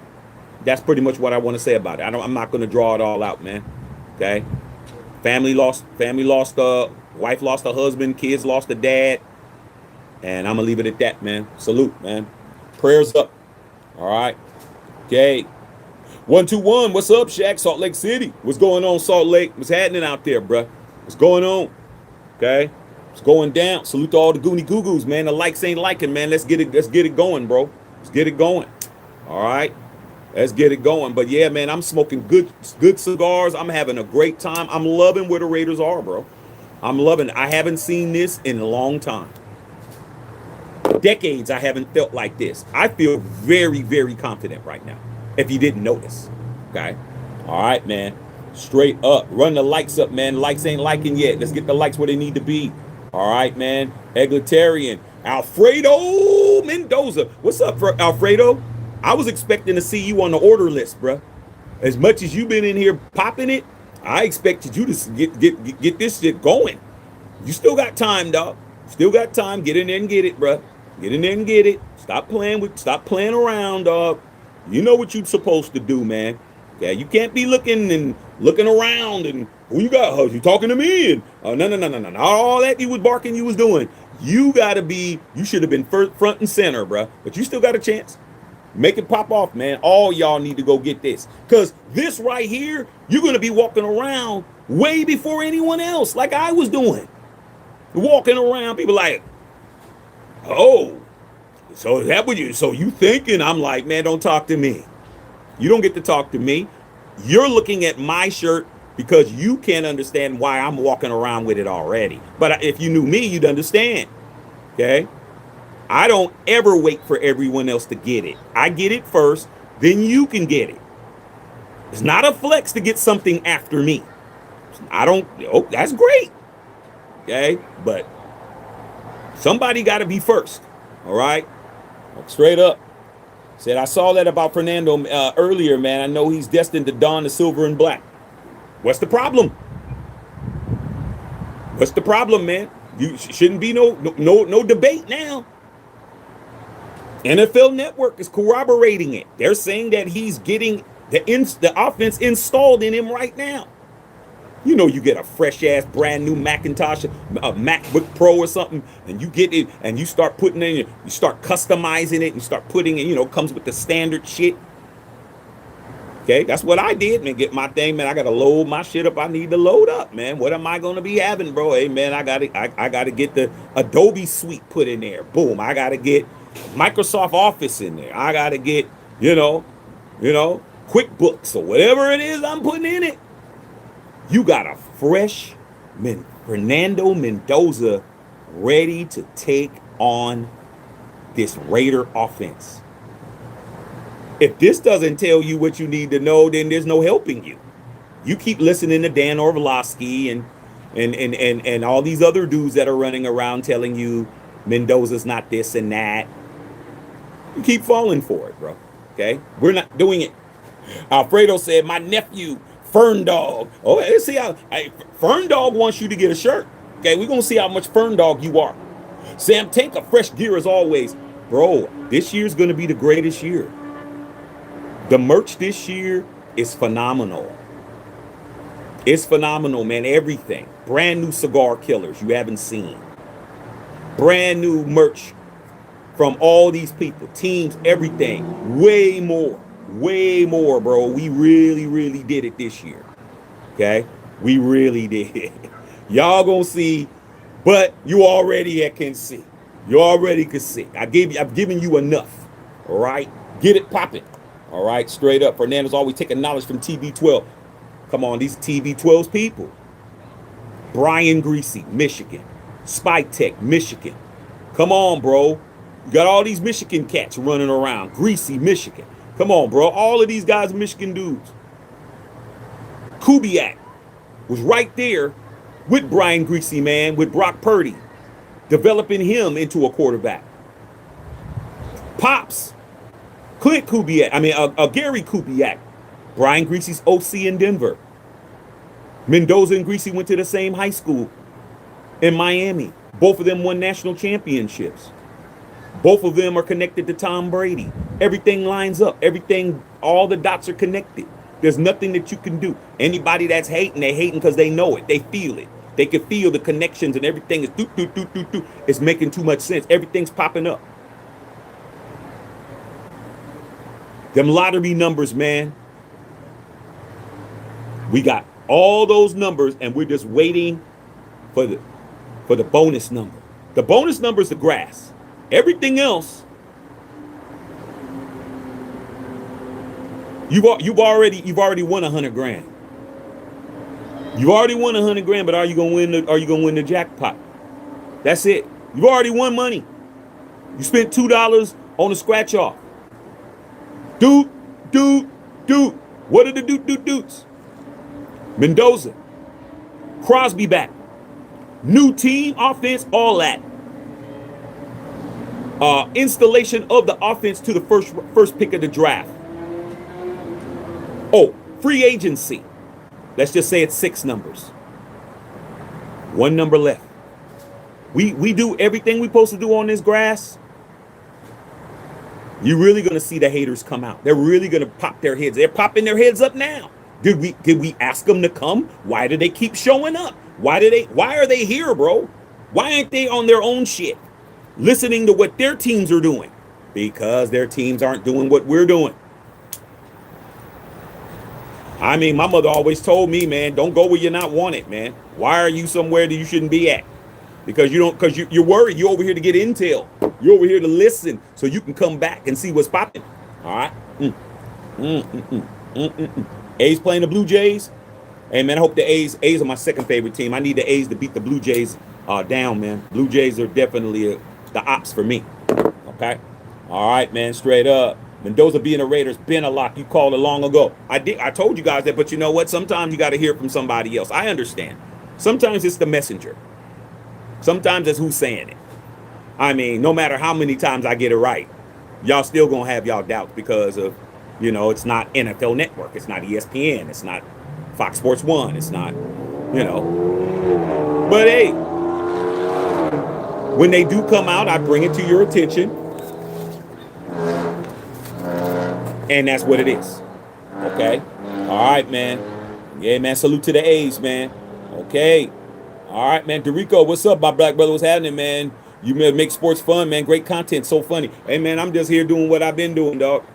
Speaker 1: That's pretty much what I want to say about it. I'm not going to draw it all out, man. Okay. Family lost wife lost a husband, kids lost a dad, and I'm gonna leave it at that, man. Salute, man. Prayers up. All right. Okay. 121. What's up, Shaq? Salt Lake City. What's going on, Salt Lake? What's happening out there, bruh? What's going on? Okay. It's going down. Salute to all the Goonie Goo Goos, man. The likes ain't liking, man. Let's get it going, bro. Let's get it going. All right. Let's get it going. But yeah, man, I'm smoking good cigars. I'm having a great time. I'm loving where the Raiders are, bro. I'm loving it. I haven't seen this in a long time. Decades I haven't felt like this. I feel very, very confident right now. If you didn't notice. Okay. All right, man. Straight up. Run the likes up, man. Likes ain't liking yet. Let's get the likes where they need to be. All right, man. Egalitarian. Alfredo Mendoza. What's up, Alfredo? I was expecting to see you on the order list, bruh. As much as you've been in here popping it, I expected you to get this shit going. You still got time, dog. Still got time. Get in there and get it, bruh. Get in there and get it. Stop playing around, dog. You know what you're supposed to do, man. Yeah, you can't be looking around and who you got? You talking to me? And no. All that you was barking, you was doing. You should have been front and center, bruh. But you still got a chance. Make it pop off, man. All y'all need to go get this. Because this right here, you're going to be walking around way before anyone else, like I was doing. Walking around, people like, oh, so is that what you thinking? I'm like, man, don't talk to me. You don't get to talk to me. You're looking at my shirt because you can't understand why I'm walking around with it already. But if you knew me, you'd understand. Okay? I don't ever wait for everyone else to get it. I get it first, then you can get it. It's not a flex to get something after me. That's great. Okay? But somebody got to be first. All right? Straight up. Said, I saw that about Fernando earlier, man. I know he's destined to don the silver and black. What's the problem? What's the problem, man? You shouldn't be no debate now. NFL Network is corroborating it. They're saying that he's getting the offense installed in him right now. You know, you get a fresh ass brand new Macintosh, a MacBook Pro or something, and you get it and you start putting in, you start customizing it, you start putting it, comes with the standard shit. Okay, that's what I did, man. Get my thing, man. I gotta load my shit up. I need to load up, man. What am I gonna be having, bro? Hey, man, I gotta get the Adobe suite put in there. Boom. I gotta get Microsoft Office in there. I gotta get, QuickBooks or whatever it is I'm putting in it. You got a fresh Fernando Mendoza ready to take on this Raider offense. If this doesn't tell you what you need to know, then there's no helping you. You keep listening to Dan Orlovsky and all these other dudes that are running around telling you Mendoza's not this and that. You keep falling for it, bro. Okay? We're not doing it. Alfredo said, my nephew, Fern Dog. Oh, let's see how Fern Dog wants you to get a shirt. Okay, we're gonna see how much Fern Dog you are. Sam Tanker, fresh gear as always. Bro, this year's gonna be the greatest year. The merch this year is phenomenal. It's phenomenal, man. Everything. Brand new cigar killers you haven't seen. Brand new merch from all these people, teams, everything. Way more, bro. We really, really did it this year. Okay? We really did. Y'all gonna see, but you already can see. You already can see. I've given you enough. All right? Get it popping. All right? Straight up. Fernando's always taking knowledge from TB12. Come on, these TB12's people. Brian Greasy, Michigan. Spike Tech, Michigan. Come on, bro. You got all these Michigan cats running around. Greasy, Michigan. Come on, bro. All of these guys are Michigan dudes. Kubiak was right there with Brian Greasy, man, with Brock Purdy, developing him into a quarterback. Pops, Gary Kubiak, Brian Greasy's OC in Denver. Mendoza and Greasy went to the same high school in Miami. Both of them won national championships. Both of them are connected to Tom Brady. Everything lines up. Everything, all the dots are connected. There's nothing that you can do. Anybody that's hating, they hating because they know it. They feel it. They can feel the connections and everything is doot, doot, doot, doot, doot. It's making too much sense. Everything's popping up. Them lottery numbers, man. We got all those numbers and we're just waiting for the bonus number. The bonus number is the grass. Everything else, you've already won 100 grand. You've already won 100 grand, but are you gonna win the jackpot? That's it. You've already won money. You spent $2 on a scratch off. Doot, doot, doot. What are the doot, doot, doots? Mendoza, Crosby back, new team, offense, all that. Installation of the offense to the first pick of the draft. Oh, free agency. Let's just say it's 6 numbers. 1 number left. We do everything we're supposed to do on this grass. You're really gonna see the haters come out. They're really gonna pop their heads. They're popping their heads up now. Did we ask them to come? Why do they keep showing up? Why are they here, bro? Why aren't they on their own shit? Listening to what their teams are doing? Because their teams aren't doing what we're doing. I mean, my mother always told me, man, don't go where you're not wanted, man. Why are you somewhere that you shouldn't be at? Because you're worried. You're over here to get intel. You're over here to listen so you can come back and see what's popping. All right. A's playing the Blue Jays. Hey, man, I hope the A's are my second favorite team. I need the A's to beat the Blue Jays down, man. Blue Jays are definitely the ops for me. Okay. All right, man. Straight up. Mendoza being a Raider's been a lock. You called it long ago. I told you guys that, but you know what? Sometimes you got to hear from somebody else. I understand. Sometimes it's the messenger. Sometimes it's who's saying it. I mean, no matter how many times I get it right, y'all still going to have y'all doubts because of, it's not NFL Network. It's not ESPN. It's not Fox Sports 1. It's not, But hey, when they do come out, I bring it to your attention. And that's what it is. Okay? All right, man. Yeah, man. Salute to the A's, man. Okay. All right, man. Dorico, what's up, my black brother? What's happening, man? You make sports fun, man. Great content. So funny. Hey, man, I'm just here doing what I've been doing, dog.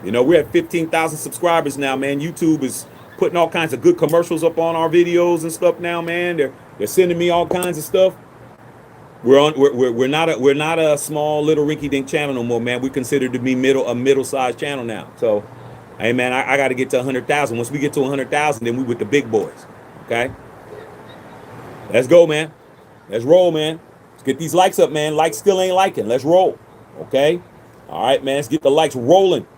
Speaker 1: We're at 15,000 subscribers now, man. YouTube is putting all kinds of good commercials up on our videos and stuff now, man. They're sending me all kinds of stuff. We're not a small little rinky-dink channel no more, man. We're considered to be a middle-sized channel now. So, hey, man, I got to get to 100,000. Once we get to 100,000, then we with the big boys. Okay? Let's go, man. Let's roll, man. Let's get these likes up, man. Likes still ain't liking. Let's roll. Okay? All right, man. Let's get the likes rolling.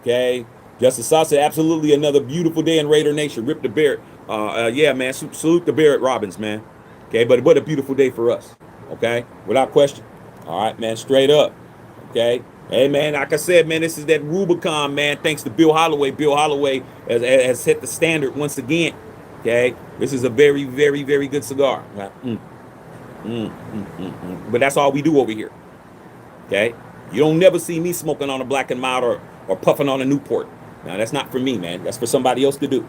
Speaker 1: Okay? Justice Sauce, absolutely another beautiful day in Raider Nation. Rip the Barrett. Yeah, man. Salute the Barrett Robbins, man. Okay? But what a beautiful day for us. Okay, without question. All right, man, straight up. Okay, hey, man, like I said, man, this is that Rubicon, man. Thanks to Bill Holloway. Bill Holloway has set the standard once again. Okay, this is a very, very, very good cigar. But that's all we do over here. Okay, you don't never see me smoking on a Black and Mild or puffing on a Newport. Now that's not for me, man. That's for somebody else to do.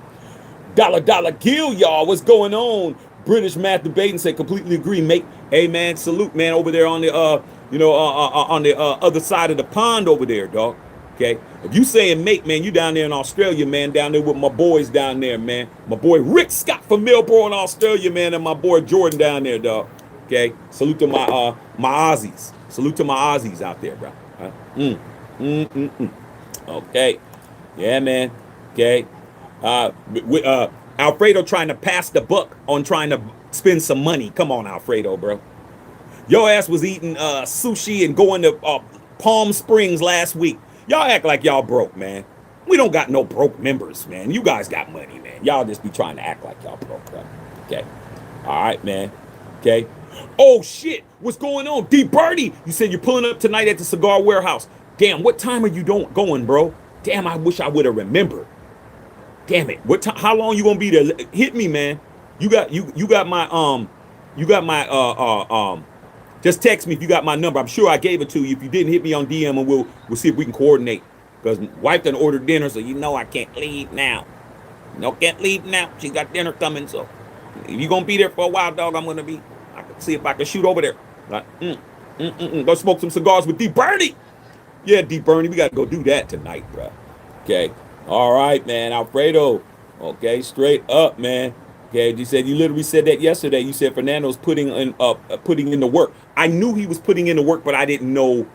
Speaker 1: Dollar Gill, y'all. What's going on? British Math Debating say completely agree, mate. Hey, man, salute, man, over there on the on the other side of the pond over there, dog. Okay, if you saying mate, man, you down there in Australia, man, down there with my boys down there, man. My boy Rick Scott from Melbourne, Australia, man, and my boy Jordan down there, dog. Okay, salute to my Aussies. Salute to my Aussies out there, bro. Okay, yeah, man. Okay, Alfredo trying to pass the buck on trying to spend some money. Come on, Alfredo, bro. Your ass was eating sushi and going to Palm Springs last week. Y'all act like y'all broke, man. We don't got no broke members, man. You guys got money, man. Y'all just be trying to act like y'all broke, bro. Okay. All right, man. Okay. Oh, shit. What's going on? D. Birdie, you said you're pulling up tonight at the Cigar Warehouse. Damn, what time are you going, bro? Damn, I wish I would have remembered. Damn it. What time? How long you gonna be there? Hit me, man. You got my you got my just text me if you got my number. I'm sure I gave it to you. If you didn't, hit me on DM and we'll see if we can coordinate. Because wife done ordered dinner, so you know I can't leave now. No, can't leave now. She got dinner coming, so if you gonna be there for a while, dog, I'm gonna be. I can see if I can shoot over there. Like, go smoke some cigars with D Bernie. Yeah, D Bernie, we gotta go do that tonight, bro. Okay. All right, man. Alfredo. Okay, straight up, man. Okay, you said you literally said that yesterday. You said Fernando's putting in the work. I knew he was putting in the work, but I didn't know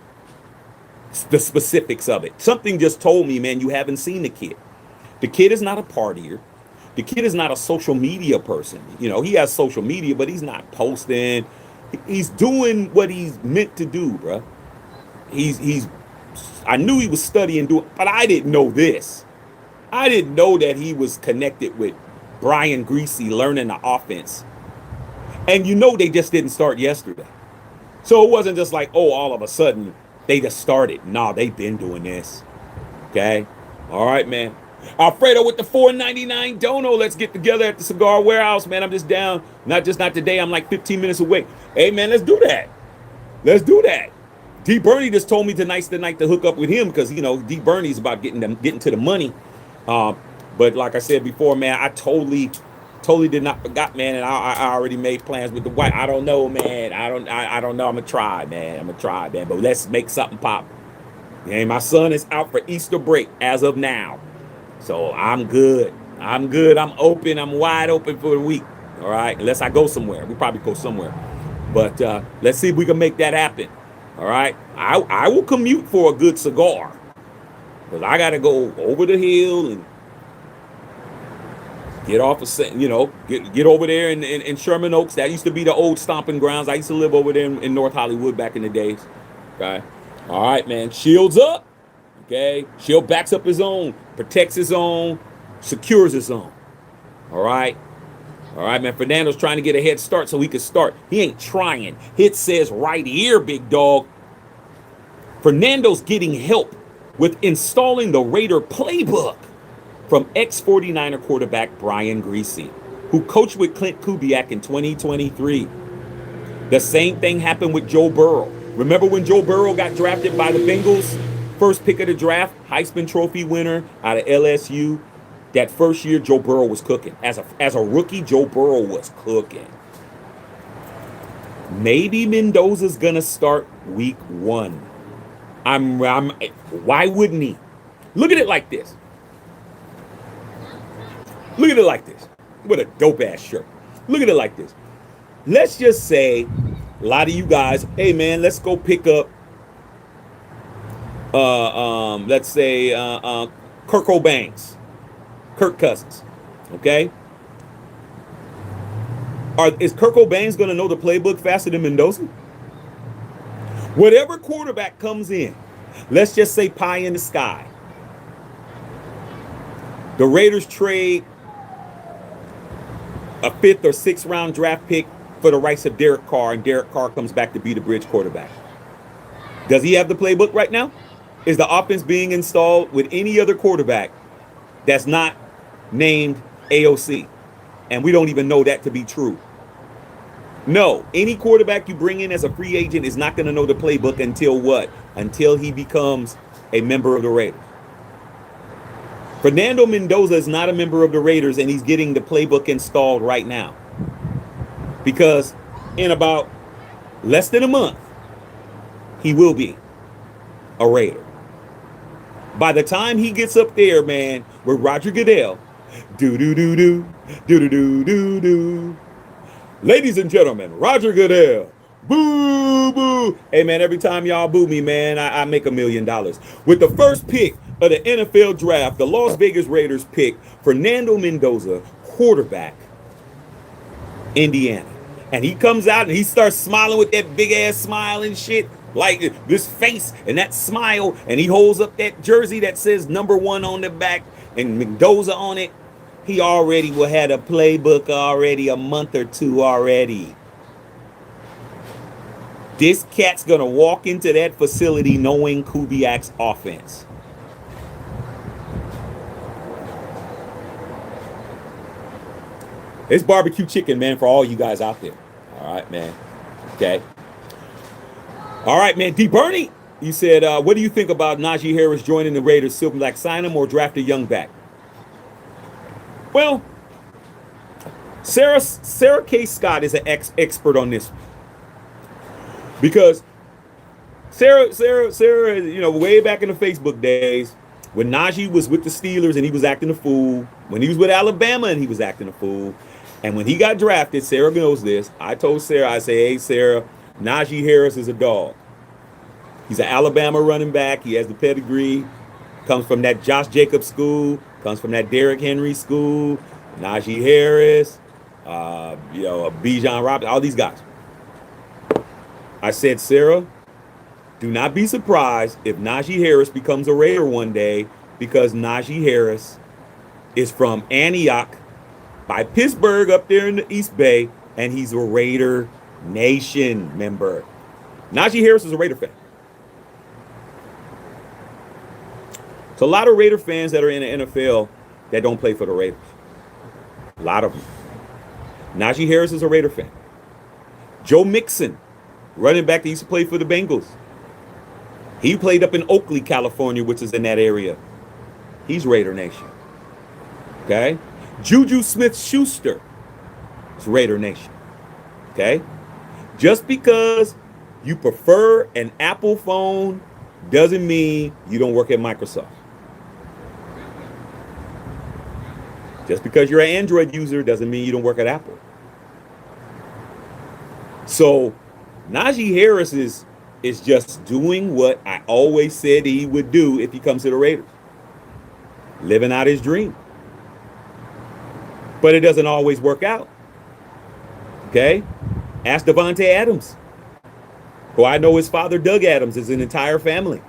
Speaker 1: the specifics of it. Something just told me, man, you haven't seen the kid. The kid is not a partier. The kid is not a social media person. You know, he has social media, but he's not posting. He's doing what he's meant to do, bro. He's I knew he was studying, but I didn't know this. I didn't know that he was connected with Brian Greasy learning the offense. And you know they just didn't start yesterday. So it wasn't just like, oh, all of a sudden they just started. Nah, they've been doing this. Okay? All right, man. Alfredo with the $4.99 dono. Let's get together at the Cigar Warehouse, man. I'm just down. Not today. I'm like 15 minutes away. Hey, man, let's do that. Let's do that. D Bernie just told me tonight's the night to hook up with him because, you know, D Bernie's about getting to the money. But like I said before, man, I totally did not forgot, man, and I already made plans with the wife. I don't know, man. I don't know. I'm gonna try, man. But let's make something pop. And my son is out for Easter break as of now, so I'm good. I'm open. I'm wide open for the week. All right, unless I go somewhere. We probably go somewhere, but let's see if we can make that happen. All right, I will commute for a good cigar because I got to go over the hill and get off of, you know, get over there in Sherman Oaks. That used to be the old stomping grounds. I used to live over there in North Hollywood back in the days. Okay. All right, man. Shields up. Okay. Shield backs up his own, protects his own, secures his own. All right. All right, man. Fernando's trying to get a head start so he can start. He ain't trying. Hit says right here, big dog. Fernando's getting help with installing the Raider playbook from ex-49er quarterback Brian Greasy, who coached with Clint Kubiak in 2023. The same thing happened with Joe Burrow. Remember when Joe Burrow got drafted by the Bengals? First pick of the draft, Heisman Trophy winner out of LSU. That first year, Joe Burrow was cooking. As a rookie, Joe Burrow was cooking. Maybe Mendoza's gonna start week 1. Why wouldn't he? Look at it like this. Look at it like this. What a dope ass shirt. Look at it like this. Let's just say a lot of you guys, hey man, let's go pick up let's say Kirk O'Banks, Kirk Cousins. Okay? Is Kirk O'Banks gonna know the playbook faster than Mendoza? Whatever quarterback comes in, let's just say pie in the sky. The Raiders trade a 5th or 6th round draft pick for the rights of Derek Carr, and Derek Carr comes back to be the bridge quarterback. Does he have the playbook right now? Is the offense being installed with any other quarterback that's not named AOC? And we don't even know that to be true. No, any quarterback you bring in as a free agent is not going to know the playbook until what? Until he becomes a member of the Raiders. Fernando Mendoza is not a member of the Raiders, and he's getting the playbook installed right now. Because in about less than a month, he will be a Raider. By the time he gets up there, man, with Roger Goodell, do-do-do-do, do-do-do-do-do. Ladies and gentlemen, Roger Goodell. Boo, boo. Hey, man, every time y'all boo me, man, I make $1 million. With the first pick of the NFL draft, the Las Vegas Raiders pick Fernando Mendoza, quarterback, Indiana. And he comes out and he starts smiling with that big-ass smile and shit, like this face and that smile, and he holds up that jersey that says number 1 on the back and Mendoza on it. He already will have a playbook already a month or 2 already. This cat's going to walk into that facility knowing Kubiak's offense. It's barbecue chicken, man, for all you guys out there. All right, man. Okay. All right, man. D. Bernie, you said, what do you think about Najee Harris joining the Raiders? Silver Black, sign him or draft a young back? Well, Sarah K. Scott is an expert on this because Sarah, you know, way back in the Facebook days, when Najee was with the Steelers and he was acting a fool, when he was with Alabama and he was acting a fool, and when he got drafted, Sarah knows this. I told Sarah, I say, hey, Sarah, Najee Harris is a dog. He's an Alabama running back. He has the pedigree. Comes from that Josh Jacobs school. Comes from that Derrick Henry school. Najee Harris, Bijan Robinson, all these guys. I said, Sarah, do not be surprised if Najee Harris becomes a Raider one day because Najee Harris is from Antioch by Pittsburgh up there in the East Bay, and he's a Raider Nation member. Najee Harris is a Raider fan. So a lot of Raider fans that are in the NFL that don't play for the Raiders. A lot of them. Najee Harris is a Raider fan. Joe Mixon, running back that used to play for the Bengals. He played up in Oakley, California, which is in that area. He's Raider Nation. Okay? Juju Smith-Schuster is Raider Nation. Okay? Just because you prefer an Apple phone doesn't mean you don't work at Microsoft. Just because you're an Android user doesn't mean you don't work at Apple. So Najee Harris is just doing what I always said he would do if he comes to the Raiders. Living out his dream. But it doesn't always work out. Okay? Ask Devontae Adams, who I know his father, Doug Adams, is an entire family.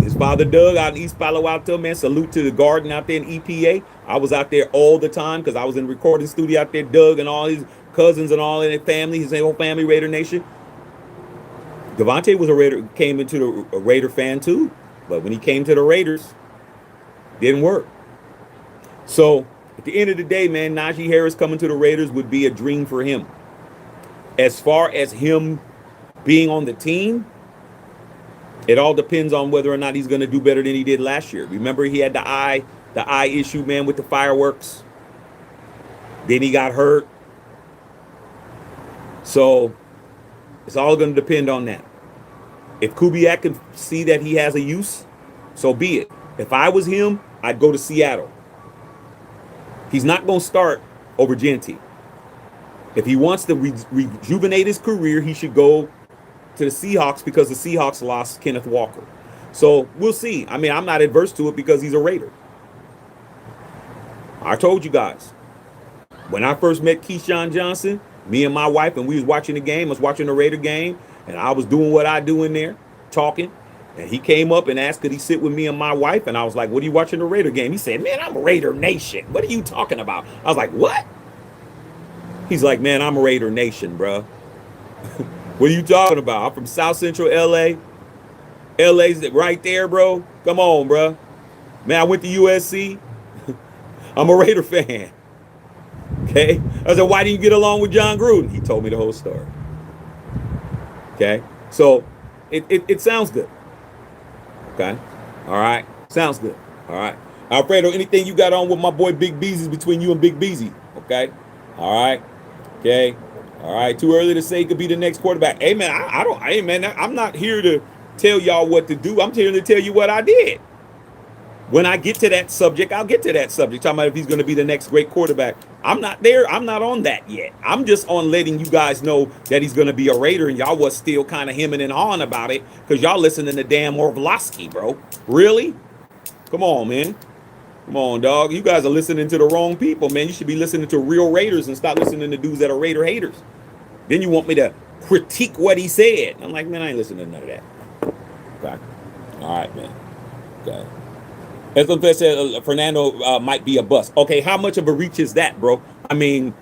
Speaker 1: His father, Doug, out in East Palo Alto, man, salute to the garden out there in EPA. I was out there all the time because I was in the recording studio out there, Doug and all his cousins and all in his family, his whole family, Raider Nation. Devontae was a Raider, came into a Raider fan too, but when he came to the Raiders, didn't work. So at the end of the day, man, Najee Harris coming to the Raiders would be a dream for him. As far as him being on the team, it all depends on whether or not he's going to do better than he did last year. Remember, he had the eye issue, man, with the fireworks. Then he got hurt. So it's all going to depend on that. If Kubiak can see that he has a use, so be it. If I was him, I'd go to Seattle. He's not going to start over Genty. If he wants to rejuvenate his career, he should go to the Seahawks because the Seahawks lost Kenneth Walker. So we'll see. I mean, I'm not adverse to it because he's a Raider. I told you guys, when I first met Keyshawn Johnson, me and my wife, and we was watching the game, I was watching the Raider game, and I was doing what I do in there, talking. And he came up and asked, could he sit with me and my wife? And I was like, what are you watching the Raider game? He said, man, I'm a Raider Nation. What are you talking about? I was like, what? He's like, man, I'm a Raider Nation, bro. What are you talking about? I'm from South Central LA. LA's right there, bro. Come on, bro. Man, I went to USC. I'm a Raider fan. Okay? I said, why didn't you get along with John Gruden? He told me the whole story. Okay? So it sounds good. Okay? All right? Sounds good. All right? Alfredo, anything you got on with my boy Big Beezy between you and Big Beezy? Okay? All right? Okay? All right, too early to say he could be the next quarterback. Hey, man, I'm not here to tell y'all what to do. I'm here to tell you what I did. When I get to that subject, I'll get to that subject. Talking about if he's going to be the next great quarterback. I'm not there. I'm not on that yet. I'm just on letting you guys know that he's going to be a Raider, and y'all was still kind of hemming and hawing about it because y'all listening to damn Orlovsky, bro. Really? Come on, man. Come on, dog. You guys are listening to the wrong people, man. You should be listening to real Raiders and stop listening to dudes that are Raider haters. Then you want me to critique what he said. I'm like, man, I ain't listening to none of that. Okay. All right, man. Okay. As I said, Fernando might be a bust. Okay, how much of a reach is that, bro? I mean,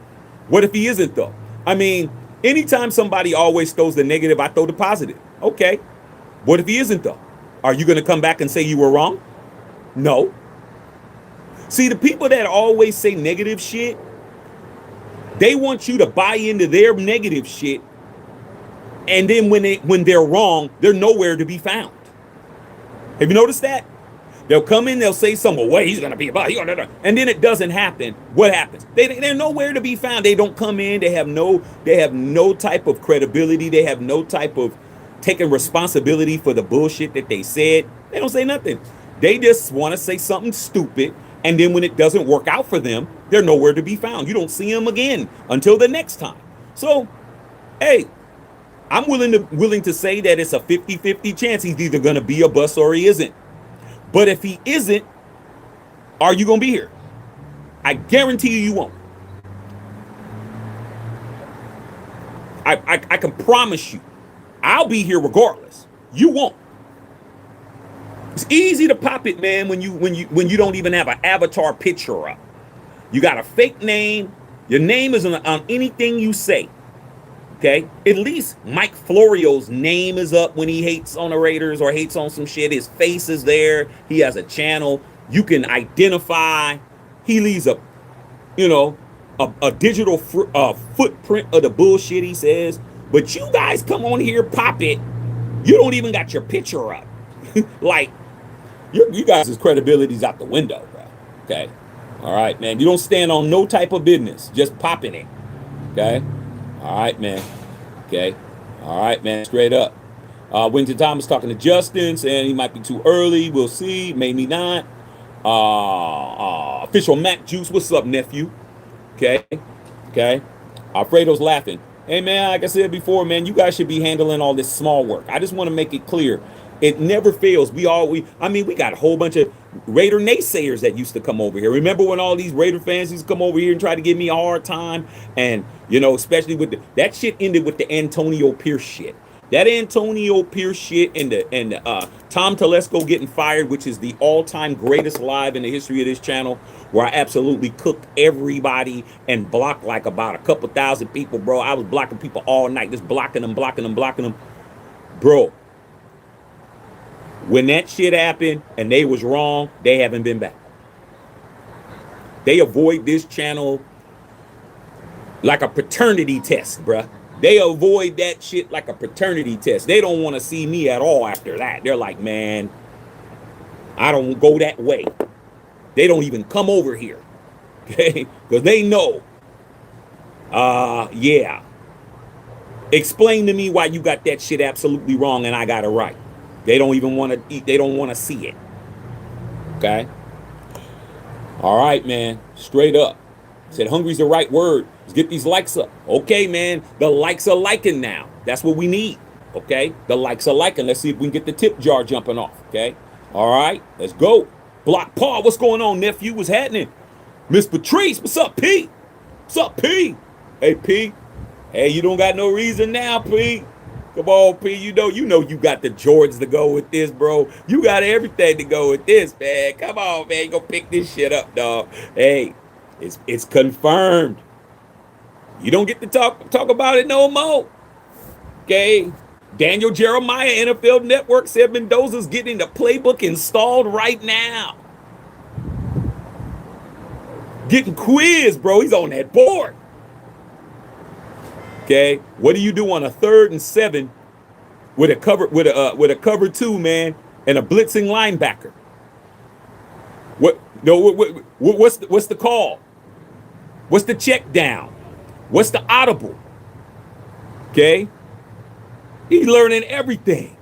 Speaker 1: what if he isn't, though? I mean, anytime somebody always throws the negative, I throw the positive. Okay. What if he isn't, though? Are you going to come back and say you were wrong? No. See, the people that always say negative shit, They want you to buy into their negative shit, and then when they're wrong, they're nowhere to be found. Have you noticed that? They'll come in, they'll say something, well, he's gonna be about, and then it doesn't happen. What happens? They're nowhere to be found. They don't come in. They have no type of credibility. They have no type of taking responsibility for the bullshit that they said. They don't say nothing. They just want to say something stupid, and then when it doesn't work out for them, they're nowhere to be found. You don't see them again until the next time. So, hey, I'm willing to say that it's a 50-50 chance he's either going to be a bust or he isn't. But if he isn't, are you going to be here? I guarantee you won't. I can promise you, I'll be here regardless. You won't. It's easy to pop it, man, when you don't even have an avatar picture up. You got a fake name. Your name is on anything you say. Okay? At least Mike Florio's name is up when he hates on the Raiders or hates on some shit. His face is there. He has a channel. You can identify. He leaves a digital footprint of the bullshit he says. But you guys come on here, pop it. You don't even got your picture up. Like, you guys' credibility's out the window, bro. Okay? All right, man. You don't stand on no type of business. Just popping it. Okay? All right, man. Okay. All right, man. Straight up. Winter Thomas talking to Justin, saying he might be too early. We'll see. Maybe not. Official Mac Juice. What's up, nephew? Okay. Okay. Alfredo's laughing. Hey, man, like I said before, man, you guys should be handling all this small work. I just want to make it clear. It never fails. We got a whole bunch of Raider naysayers that used to come over here. Remember when all these Raider fans used to come over here and try to give me a hard time? And, especially with that shit ended with the Antonio Pierce shit. That Antonio Pierce shit and Tom Telesco getting fired, which is the all-time greatest live in the history of this channel, where I absolutely cooked everybody and blocked like about a couple thousand people, bro. I was blocking people all night, just blocking them. Bro. When that shit happened and they was wrong, they haven't been back. They avoid this channel like a paternity test, bruh. They avoid that shit like a paternity test. They don't want to see me at all after that. They're like, man, I don't go that way. They don't even come over here. Okay? Because they know. Yeah. Explain to me why you got that shit absolutely wrong and I got it right. They don't even want to eat. They don't want to see it. Okay? All right, man. Straight up. Said hungry's the right word. Let's get these likes up. Okay, man. The likes are liking now. That's what we need. Okay? The likes are liking. Let's see if we can get the tip jar jumping off. Okay? All right. Let's go. Block Paul. What's going on, nephew? What's happening? Miss Patrice. What's up, P? What's up, P? Hey, P. Hey, you don't got no reason now, P. Come on, P. You know you got the Jordans to go with this, bro. You got everything to go with this, man. Come on, man. You gonna pick this shit up, dog. Hey, it's confirmed. You don't get to talk about it no more. Okay. Daniel Jeremiah, NFL Network, said Mendoza's getting the playbook installed right now. Getting quizzed, bro. He's on that board. Okay, what do you do on a 3rd and 7 with a cover 2, man, and a blitzing linebacker? What's the call? What's the check down? What's the audible? Okay, he's learning everything.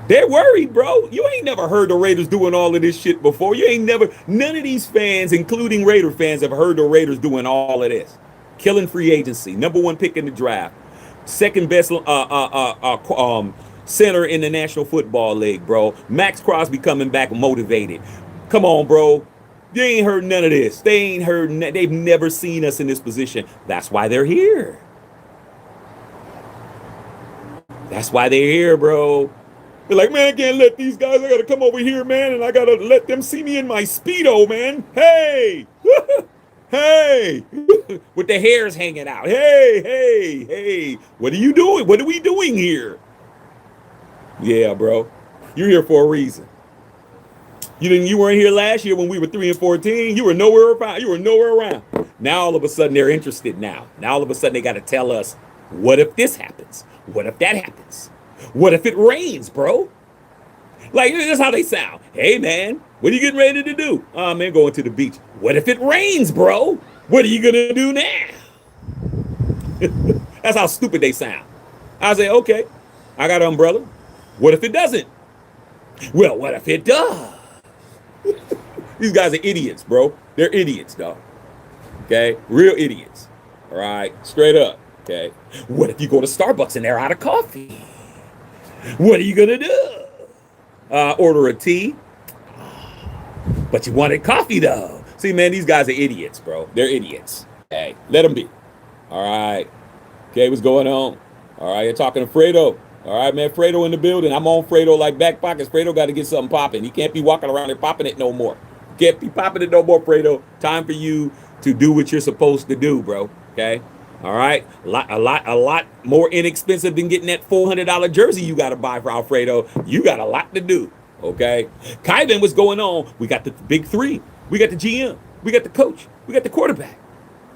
Speaker 1: They're worried, bro. You ain't never heard the Raiders doing all of this shit before. None of these fans, including Raider fans, have heard the Raiders doing all of this. Killing free agency, #1 pick in the draft, 2nd best center in the National Football League, bro. Max Crosby coming back motivated. Come on, bro. You ain't heard none of this. They've never seen us in this position. That's why they're here. That's why they're here, bro. They're like, man, I can't let these guys, I gotta come over here, man, and I gotta let them see me in my Speedo, man. Hey! Hey, with the hairs hanging out. Hey, what are you doing? What are we doing here? Yeah, bro, you're here for a reason. You weren't here last year when we were 3-14. You were nowhere around. Now all of a sudden they're interested now. Now all of a sudden they got to tell us, what if this happens? What if that happens? What if it rains, bro? Like, that's how they sound. Hey, man, what are you getting ready to do? Oh, man, going to the beach. What if it rains, bro? What are you going to do now? That's how stupid they sound. I say, okay, I got an umbrella. What if it doesn't? Well, what if it does? These guys are idiots, bro. They're idiots, dog. Okay? Real idiots. All right? Straight up. Okay? What if you go to Starbucks and they're out of coffee? What are you going to do? Order a tea? But you wanted coffee, though. See, man, these guys are idiots, bro. They're idiots. Hey, let them be. All right. Okay, what's going on? All right, you're talking to Fredo. All right, man, Fredo in the building. I'm on Fredo like back pockets. Fredo got to get something popping. He can't be walking around there popping it no more. Can't be popping it no more, Fredo. Time for you to do what you're supposed to do, bro. Okay? All right? A lot more inexpensive than getting that $400 jersey you got to buy for Alfredo. You got a lot to do. Okay? Kyvan, what's going on? We got the big three. We got the GM. We got the coach. We got the quarterback.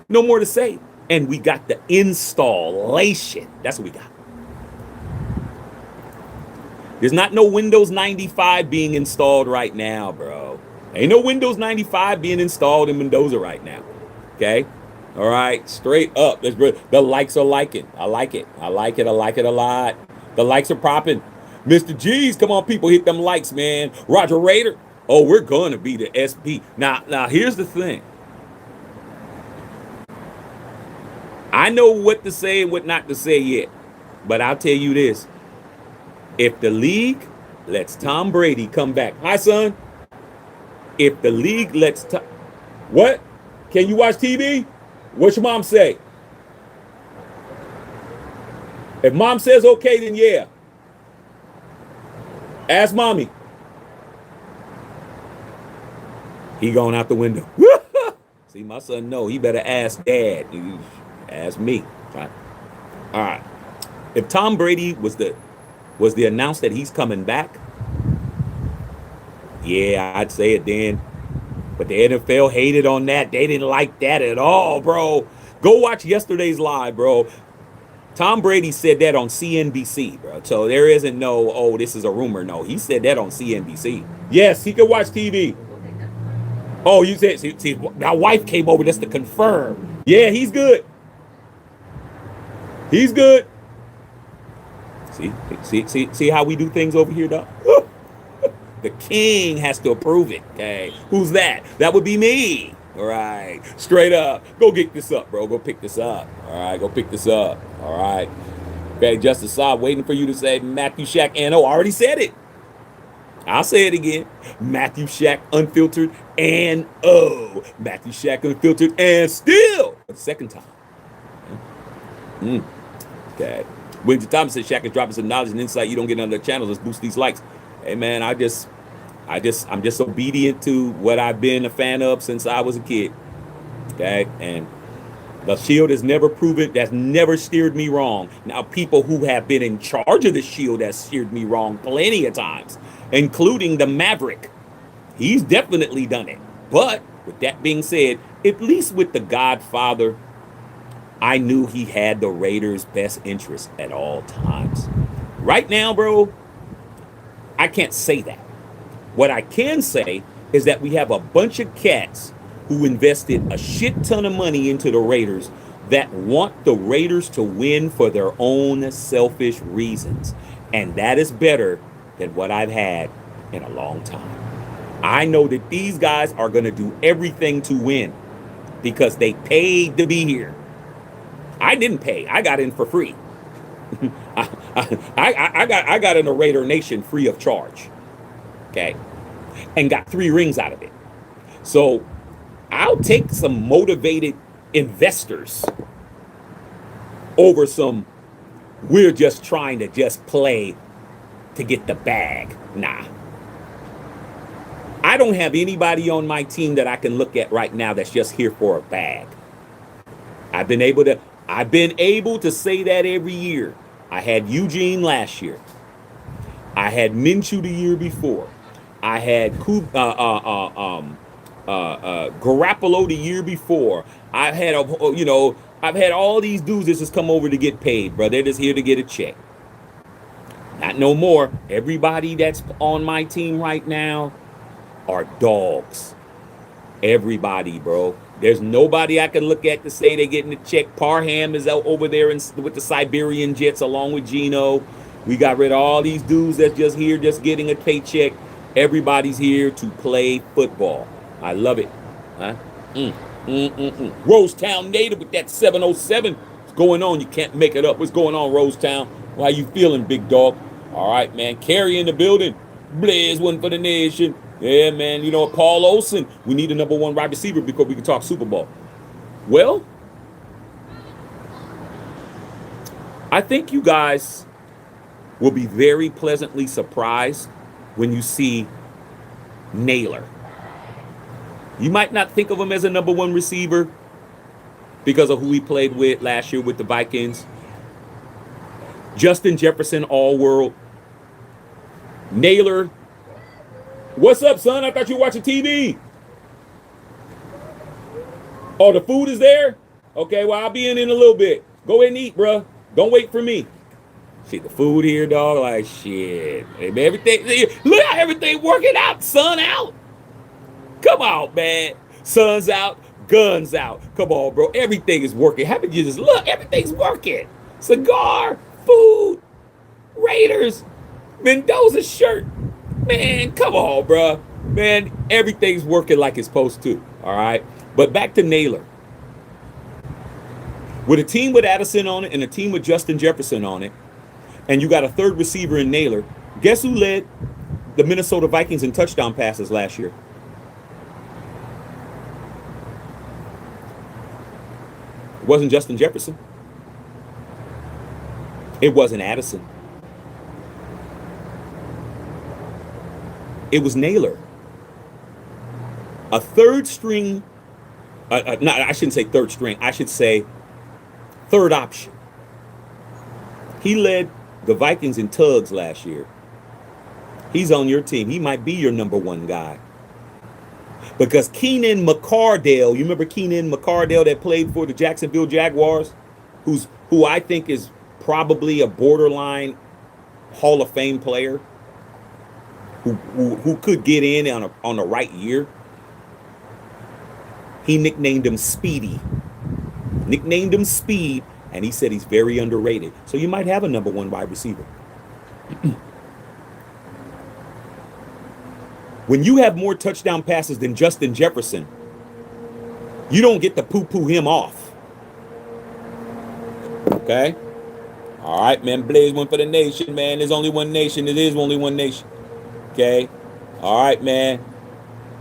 Speaker 1: No more to say. And we got the installation. That's what we got. There's not no Windows 95 being installed right now, bro. Ain't no Windows 95 being installed in Mendoza right now. Okay? All right? Straight up. The likes are liking. I like it. I like it. I like it a lot. The likes are popping. Mr. G's, come on, people. Hit them likes, man. Roger Raider. Oh, we're going to be the SP. Now, here's the thing. I know what to say and what not to say yet. But I'll tell you this. If the league lets Tom Brady come back. Hi, son. If the league lets what? Can you watch TV? What's your mom say? If mom says okay, then yeah. Ask mommy. He going out the window. See, my son know. He better ask dad. Ask me. All right. If Tom Brady was the announced that he's coming back, yeah, I'd say it then. But the NFL hated on that. They didn't like that at all, bro. Go watch yesterday's live, bro. Tom Brady said that on CNBC, bro. So there isn't no, oh, this is a rumor. No, he said that on CNBC. Yes, he could watch TV. Oh, you said, see, my wife came over just to confirm. Yeah, he's good. He's good. See how we do things over here, dog? The king has to approve it, okay? Who's that? That would be me. All right. Straight up. Go get this up, bro. Go pick this up. All right. Go pick this up. All right. Okay, Justice Saab waiting for you to say Matthew Shack N.O. Already said it. I'll say it again. Matthew Shack Unfiltered and O. Matthew Shack Unfiltered and still. For the second time. Okay. Winter Thomas says Shaq is dropping some knowledge and insight you don't get on other channels. Let's boost these likes. Hey man, I'm just obedient to what I've been a fan of since I was a kid. Okay, and the Shield has never proven, that's never steered me wrong. Now, people who have been in charge of the Shield have steered me wrong plenty of times, including the Maverick. He's definitely done it. But with that being said, at least with the Godfather, I knew he had the Raiders' best interest at all times. Right now, bro, I can't say that. What I can say is that we have a bunch of cats who invested a shit ton of money into the Raiders that want the Raiders to win for their own selfish reasons. And that is better than what I've had in a long time. I know that these guys are going to do everything to win because they paid to be here. I didn't pay. I got in for free. I got in a Raider Nation free of charge. Okay. And got 3 rings out of it. So I'll take some motivated investors over some, we're just trying to just play to get the bag. Nah. I don't have anybody on my team that I can look at right now that's just here for a bag. I've been able to say that every year. I had Eugene last year. I had Minshew the year before. I had Garoppolo the year before. I've had I've had all these dudes that just come over to get paid, bro. They're just here to get a check. Not no more. Everybody that's on my team right now are dogs. Everybody, bro. There's nobody I can look at to say they're getting a check. Parham is out over there with the Siberian Jets along with Gino. We got rid of all these dudes that's just here just getting a paycheck. Everybody's here to play football. I love it. Huh? Rosetown native with that 707. What's going on? You can't make it up. What's going on, Rosetown? How you feeling, big dog? All right, man. Carry in the building. Blaze one for the nation. Yeah, man. You know what? Paul Olsen. We need a number one wide receiver because we can talk Super Bowl. Well, I think you guys will be very pleasantly surprised when you see Naylor. You might not think of him as a number one receiver because of who he played with last year with the Vikings. Justin Jefferson, all-world. Naylor. What's up, son? I thought you were watching TV. Oh, the food is there? Okay, well, I'll be in a little bit. Go ahead and eat, bro. Don't wait for me. See the food here, dog. Like, shit. Hey, man, everything. Look how everything working out. Sun out. Come on, man. Sun's out. Guns out. Come on, bro. Everything is working. Haven't you just look? Everything's working. Cigar, food, Raiders, Mendoza shirt. Man, come on, bro. Man, everything's working like it's supposed to. All right. But back to Naylor. With a team with Addison on it and a team with Justin Jefferson on it, and you got a third receiver in Naylor, guess who led the Minnesota Vikings in touchdown passes last year? It wasn't Justin Jefferson. It wasn't Addison. It was Naylor. A third string, I shouldn't say third string, I should say third option. He led the Vikings in tugs last year. He's on your team. He might be your number one guy. Because Keenan McCardell, you remember Keenan McCardell that played for the Jacksonville Jaguars, who I think is probably a borderline Hall of Fame player, who could get in on the right year. He nicknamed him Speedy. Nicknamed him Speed, and he said he's very underrated. So you might have a number one wide receiver. When you have more touchdown passes than Justin Jefferson, you don't get to poo-poo him off. Okay? All right, man. Blaze one for the nation, man. There's only one nation. It is only one nation. Okay? All right, man.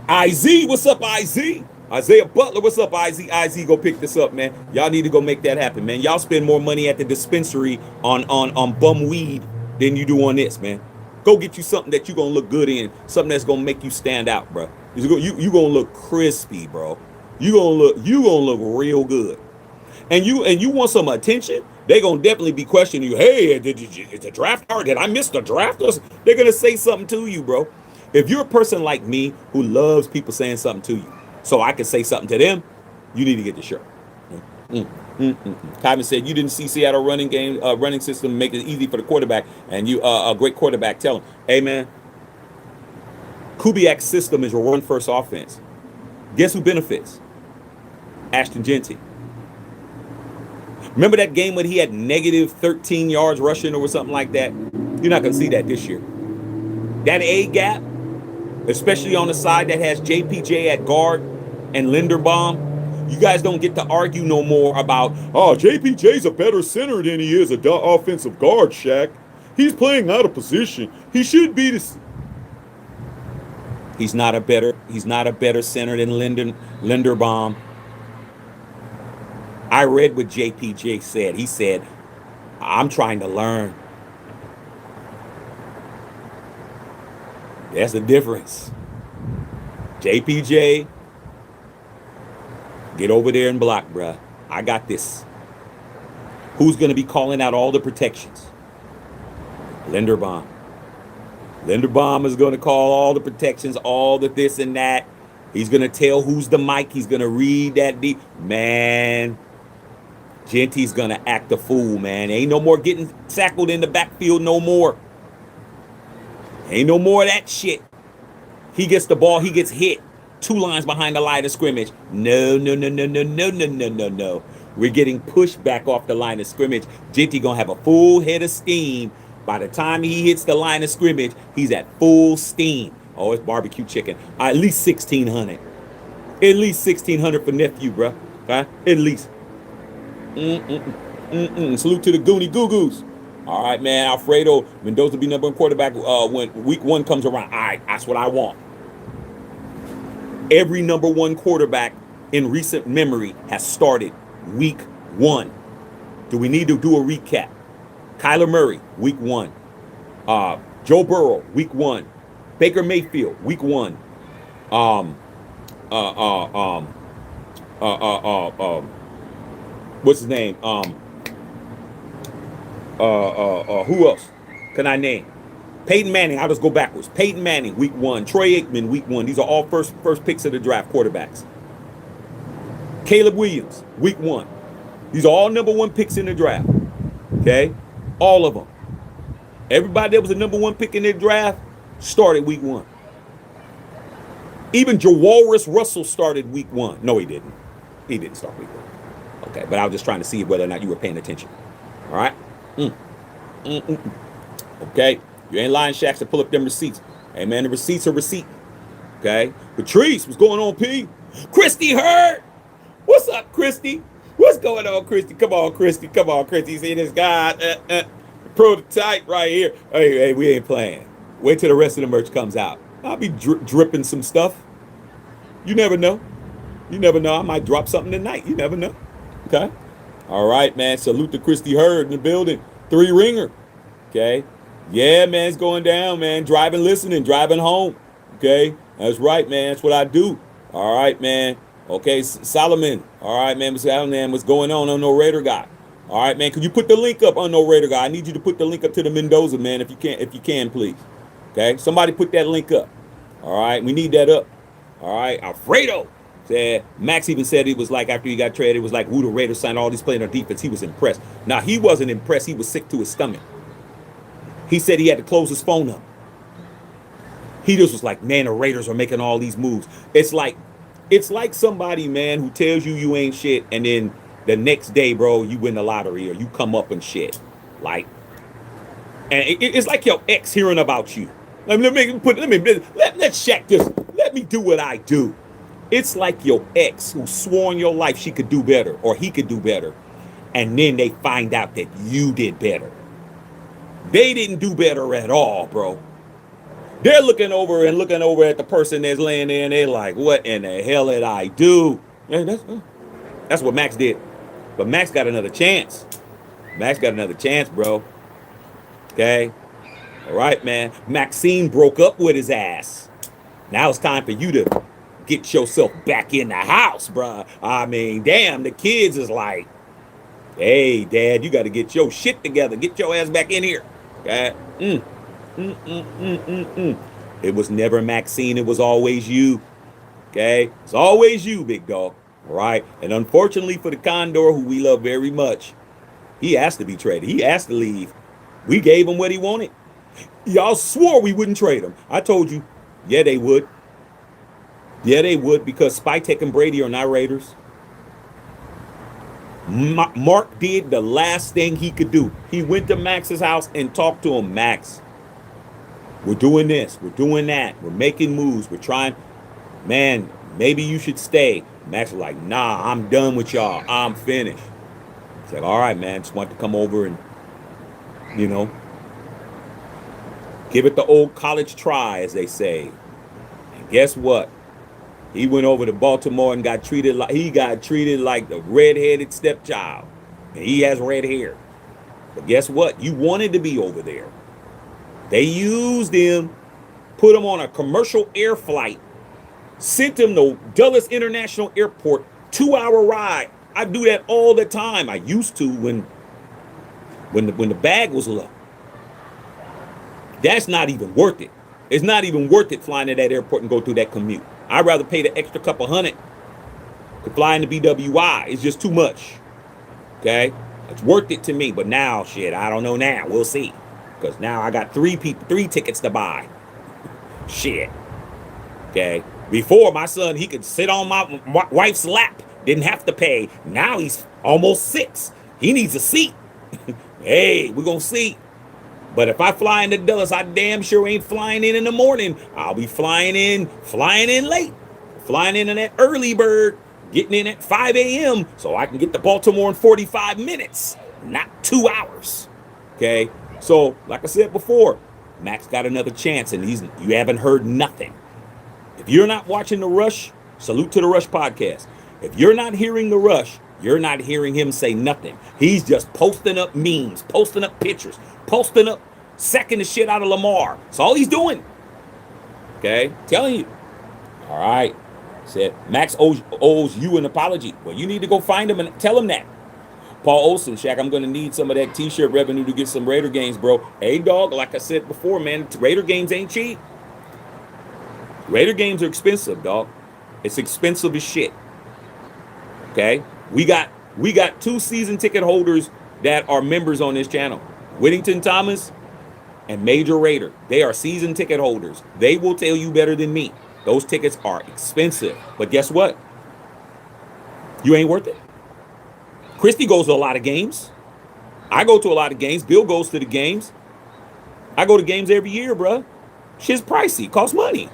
Speaker 1: IZ, what's up, IZ? Isaiah Butler, what's up, IZ? IZ, go pick this up, man. Y'all need to go make that happen, man. Y'all spend more money at the dispensary on bum weed than you do on this, man. Go get you something that you're going to look good in, something that's going to make you stand out, bro. You going to look crispy, bro. You going to look real good. And you want some attention, they're going to definitely be questioning you. Hey, is the draft hard? Did I miss the draft? They're going to say something to you, bro. If you're a person like me who loves people saying something to you, so I can say something to them, you need to get the shirt. Kyman said you didn't see Seattle running system make it easy for the quarterback, and you a great quarterback. Tell him, hey man, Kubiak's system is a run first offense. Guess who benefits? Ashton Genty. Remember that game when he had negative 13 yards rushing or something like that? You're not going to see that this year. That A gap, especially on the side that has JPJ at guard and Linderbaum, you guys don't get to argue no more about, oh, JPJ's a better center than he is a offensive guard, Shaq. He's playing out of position. He should be this. He's not a better center than Linderbaum. I read what JPJ said. He said, I'm trying to learn. That's the difference. JPJ, get over there and block, bruh. I got this. Who's going to be calling out all the protections? Linderbaum. Linderbaum is going to call all the protections, all the this and that. He's going to tell who's the mic. He's going to read that deep. Man, Genty's going to act a fool, man. Ain't no more getting tackled in the backfield no more. Ain't no more of that shit. He gets the ball. He gets hit. 2 lines behind the line of scrimmage. No, no, no, no, no, no, no, no, no, no. We're getting pushed back off the line of scrimmage. Genty going to have a full head of steam. By the time he hits the line of scrimmage, he's at full steam. Oh, it's barbecue chicken. At least 1,600. At least 1,600 for nephew, bro. Okay? At least. Salute to the Goonie Goo-Goos. All right, man. Alfredo Mendoza be number 1 quarterback when week 1 comes around. All right, that's what I want. Every number 1 quarterback in recent memory has started week 1. Do we need to do a recap? Kyler Murray, week 1. Joe Burrow, week 1. Baker Mayfield, week 1. What's his name? Who else can I name? Peyton Manning. I'll just go backwards. Peyton Manning, week 1. Troy Aikman, week 1. These are all first picks of the draft quarterbacks. Caleb Williams, week 1. These are all number 1 picks in the draft. Okay? All of them. Everybody that was a number 1 pick in their draft started week 1. Even Jawalrus Russell started week 1. No, he didn't. He didn't start week 1. Okay, but I was just trying to see whether or not you were paying attention. All right? Okay? You ain't lying, Shaqs, to pull up them receipts. Hey, man, the receipts are receipt. Okay? Patrice, what's going on, P? Christy Hurd! What's up, Christy? What's going on, Christy? Come on, Christy. Come on, Christy. See this guy? Prototype right here. Hey, we ain't playing. Wait till the rest of the merch comes out. I'll be dripping some stuff. You never know. You never know. I might drop something tonight. You never know. Okay? All right, man. Salute to Christy Hurd in the building. 3-ringer. Okay? Yeah, man. It's going down, man. Driving, listening. Driving home. Okay? That's right, man. That's what I do. All right, man. Okay, Solomon. All right, man. What's going on No Raider Guy? All right, man. Could you put the link up on No Raider Guy? I need you to put the link up to the Mendoza, man, if you can, please. Okay? Somebody put that link up. All right? We need that up. All right? Alfredo said, Max even said it was like after he got traded, it was like, who the Raiders signed all these players on defense. He was impressed. Now, he wasn't impressed. He was sick to his stomach. He said he had to close his phone up. He just was like, man, the Raiders are making all these moves. It's like somebody, man, who tells you ain't shit, and then the next day, bro, you win the lottery or you come up and shit. Like, and it's like your ex hearing about you. Let Shaq just let me do what I do. It's like your ex who swore in your life she could do better or he could do better, and then they find out that you did better. They didn't do better at all, bro. They're looking over at the person that's laying there, and they're like, what in the hell did I do? And that's what Max did. But Max got another chance. Max got another chance, bro. Okay? All right, man. Maxine broke up with his ass. Now it's time for you to get yourself back in the house, bro. I mean, damn, the kids is like, hey, Dad, you got to get your shit together. Get your ass back in here. Okay? It was never Maxine. It was always you. Okay? It's always you, big dog. All right? And unfortunately for the Condor, who we love very much, he asked to be traded. He asked to leave. We gave him what he wanted. Y'all swore we wouldn't trade him. I told you, yeah, they would. Yeah, they would, because Spytek and Brady are not Raiders. Mark did the last thing he could do. He went to Max's house and talked to him. Max, we're doing this. We're doing that. We're making moves. We're trying. Man, maybe you should stay. Max was like, nah, I'm done with y'all. I'm finished. He's like, all right, man. Just want to come over and, give it the old college try, as they say. And guess what? He went over to Baltimore and got treated like the redheaded stepchild. And he has red hair. But guess what? You wanted to be over there. They used him, put him on a commercial air flight, sent him to Dulles International Airport, 2-hour ride. I do that all the time. I used to when the bag was low. That's not even worth it. It's not even worth it flying to that airport and go through that commute. I'd rather pay the extra couple hundred to fly in the BWI. It's just too much. Okay? It's worth it to me. But now, shit, I don't know now. We'll see. Because now I got three tickets to buy. Shit. Okay? Before, my son, he could sit on my wife's lap. Didn't have to pay. Now he's almost 6. He needs a seat. Hey, we're going to see. But if I fly into Dallas, I damn sure ain't flying in the morning. I'll be flying in late. Flying in that early bird, getting in at 5 a.m. so I can get to Baltimore in 45 minutes, not 2 hours. Okay? So, like I said before, Max got another chance, and you haven't heard nothing. If you're not watching The Rush, salute to The Rush podcast. If you're not hearing The Rush, you're not hearing him say nothing. He's just posting up memes, posting up pictures, posting up, sacking the shit out of Lamar. That's all he's doing. Okay? Telling you. All right. Said, Max owes you an apology. Well, you need to go find him and tell him that. Paul Olson, Shaq, I'm going to need some of that t-shirt revenue to get some Raider games, bro. Hey, dog, like I said before, man, Raider games ain't cheap. Raider games are expensive, dog. It's expensive as shit. Okay? We got 2 season ticket holders that are members on this channel. Whittington Thomas and Major Raider. They are season ticket holders. They will tell you better than me. Those tickets are expensive. But guess what? You ain't worth it. Christy goes to a lot of games. I go to a lot of games. Bill goes to the games. I go to games every year, bro. Shit's pricey. Costs money.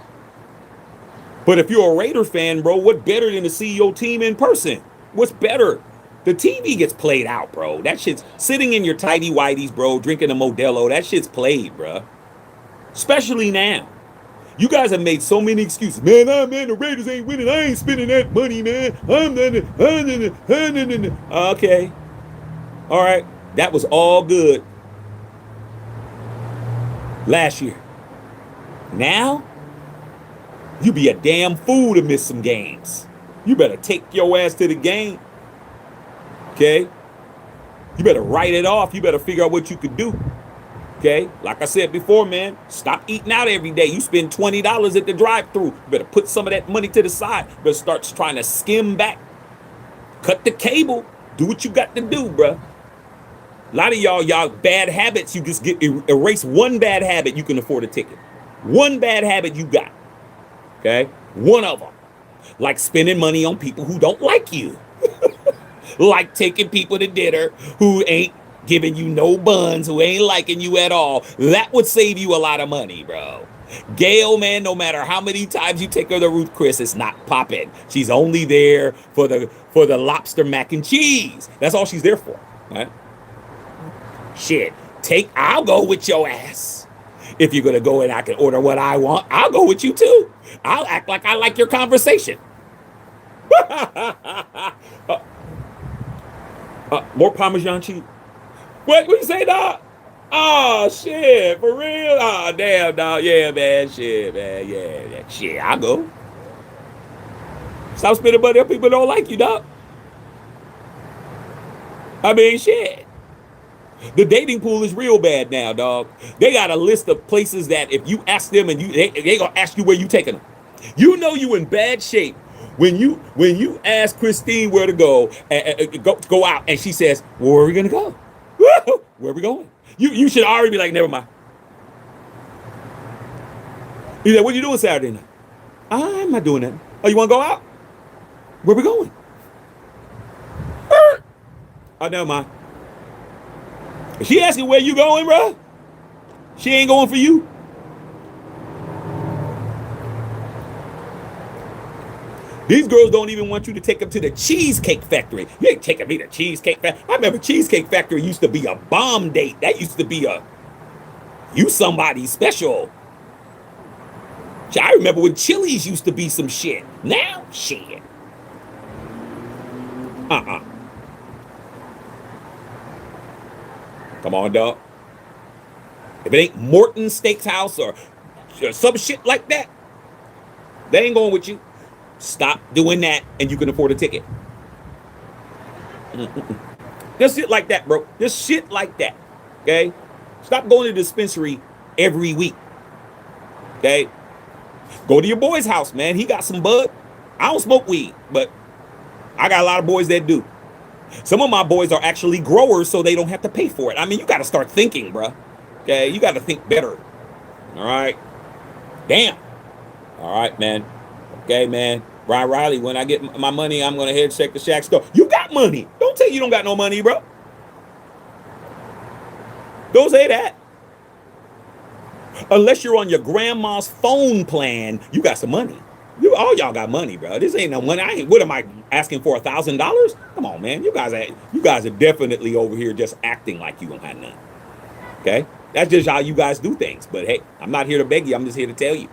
Speaker 1: But if you're a Raider fan, bro, what better than to see your team in person? What's better? The TV gets played out, bro. That shit's sitting in your tidy whities, bro, drinking a Modelo. That shit's played, bro. Especially now. You guys have made so many excuses. Man, the Raiders ain't winning. I ain't spending that money, man. Okay. All right. That was all good last year. Now, you be a damn fool to miss some games. You better take your ass to the game. Okay? You better write it off. You better figure out what you could do. Okay? Like I said before, man, stop eating out every day. You spend $20 at the drive-thru. You better put some of that money to the side. You better start trying to skim back. Cut the cable. Do what you got to do, bruh. A lot of y'all bad habits, you just erase one bad habit, you can afford a ticket. One bad habit you got. Okay? One of them. Like spending money on people who don't like you. Like taking people to dinner who ain't giving you no buns, who ain't liking you at all. That would save you a lot of money, bro. Gail, man, no matter how many times you take her to Ruth Chris, it's not popping. She's only there for the lobster mac and cheese. That's all she's there for. Right? Shit. I'll go with your ass. If you're gonna go and I can order what I want, I'll go with you too. I'll act like I like your conversation. More Parmesan cheese. What you say, dog? Oh, shit, for real? Oh, damn, dog. Yeah, man, shit, man. Yeah. Shit, I'll go. Stop spending money on people who don't like you, dog. I mean, shit. The dating pool is real bad now, dog. They got a list of places that if you ask them and they gonna ask you where you taking them. You know you in bad shape when you ask Christine where to go go out and she says, well, where are we gonna go? Where are we going? You should already be like, never mind. He's like, what you doing Saturday night? I'm not doing that. Oh, you want to go out? Where we going? Oh, never mind. If she asking where you going, bro, she ain't going for you. These girls don't even want you to take them to the Cheesecake Factory. You ain't taking me to Cheesecake Factory. I remember Cheesecake Factory used to be a bomb date. That used to be you somebody special. I remember when Chili's used to be some shit. Now, shit. Come on, dog. If it ain't Morton's Steakhouse or some shit like that, they ain't going with you. Stop doing that and you can afford a ticket. Just shit like that, bro. Just shit like that. Okay? Stop going to the dispensary every week. Okay? Go to your boy's house, man. He got some bud. I don't smoke weed, but I got a lot of boys that do. Some of my boys are actually growers, so they don't have to pay for it. I mean, you got to start thinking, bruh. Okay, you got to think better. All right. Damn. All right, man. Okay, man. Brian Riley, when I get my money, I'm going to head check the Shack store. You got money. Don't tell you don't got no money, bro. Don't say that. Unless you're on your grandma's phone plan, you got some money. All y'all got money, bro. This ain't no money. What am I asking for, $1,000? Come on, man. You guys are definitely over here just acting like you don't have none. Okay? That's just how you guys do things. But hey, I'm not here to beg you. I'm just here to tell you.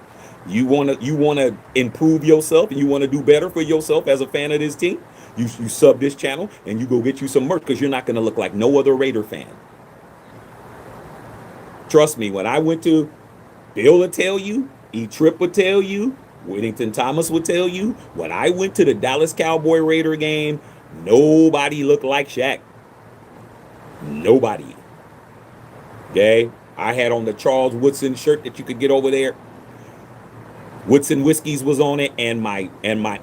Speaker 1: You wanna improve yourself and you wanna do better for yourself as a fan of this team. You sub this channel and you go get you some merch because you're not gonna look like no other Raider fan. Trust me, when I went to, Bill would tell you, E-Trip would tell you, Whittington Thomas would tell you, when I went to the Dallas Cowboy Raider game, nobody looked like Shaq. Nobody. Okay? I had on the Charles Woodson shirt that you could get over there. Woodson Whiskies was on it, and my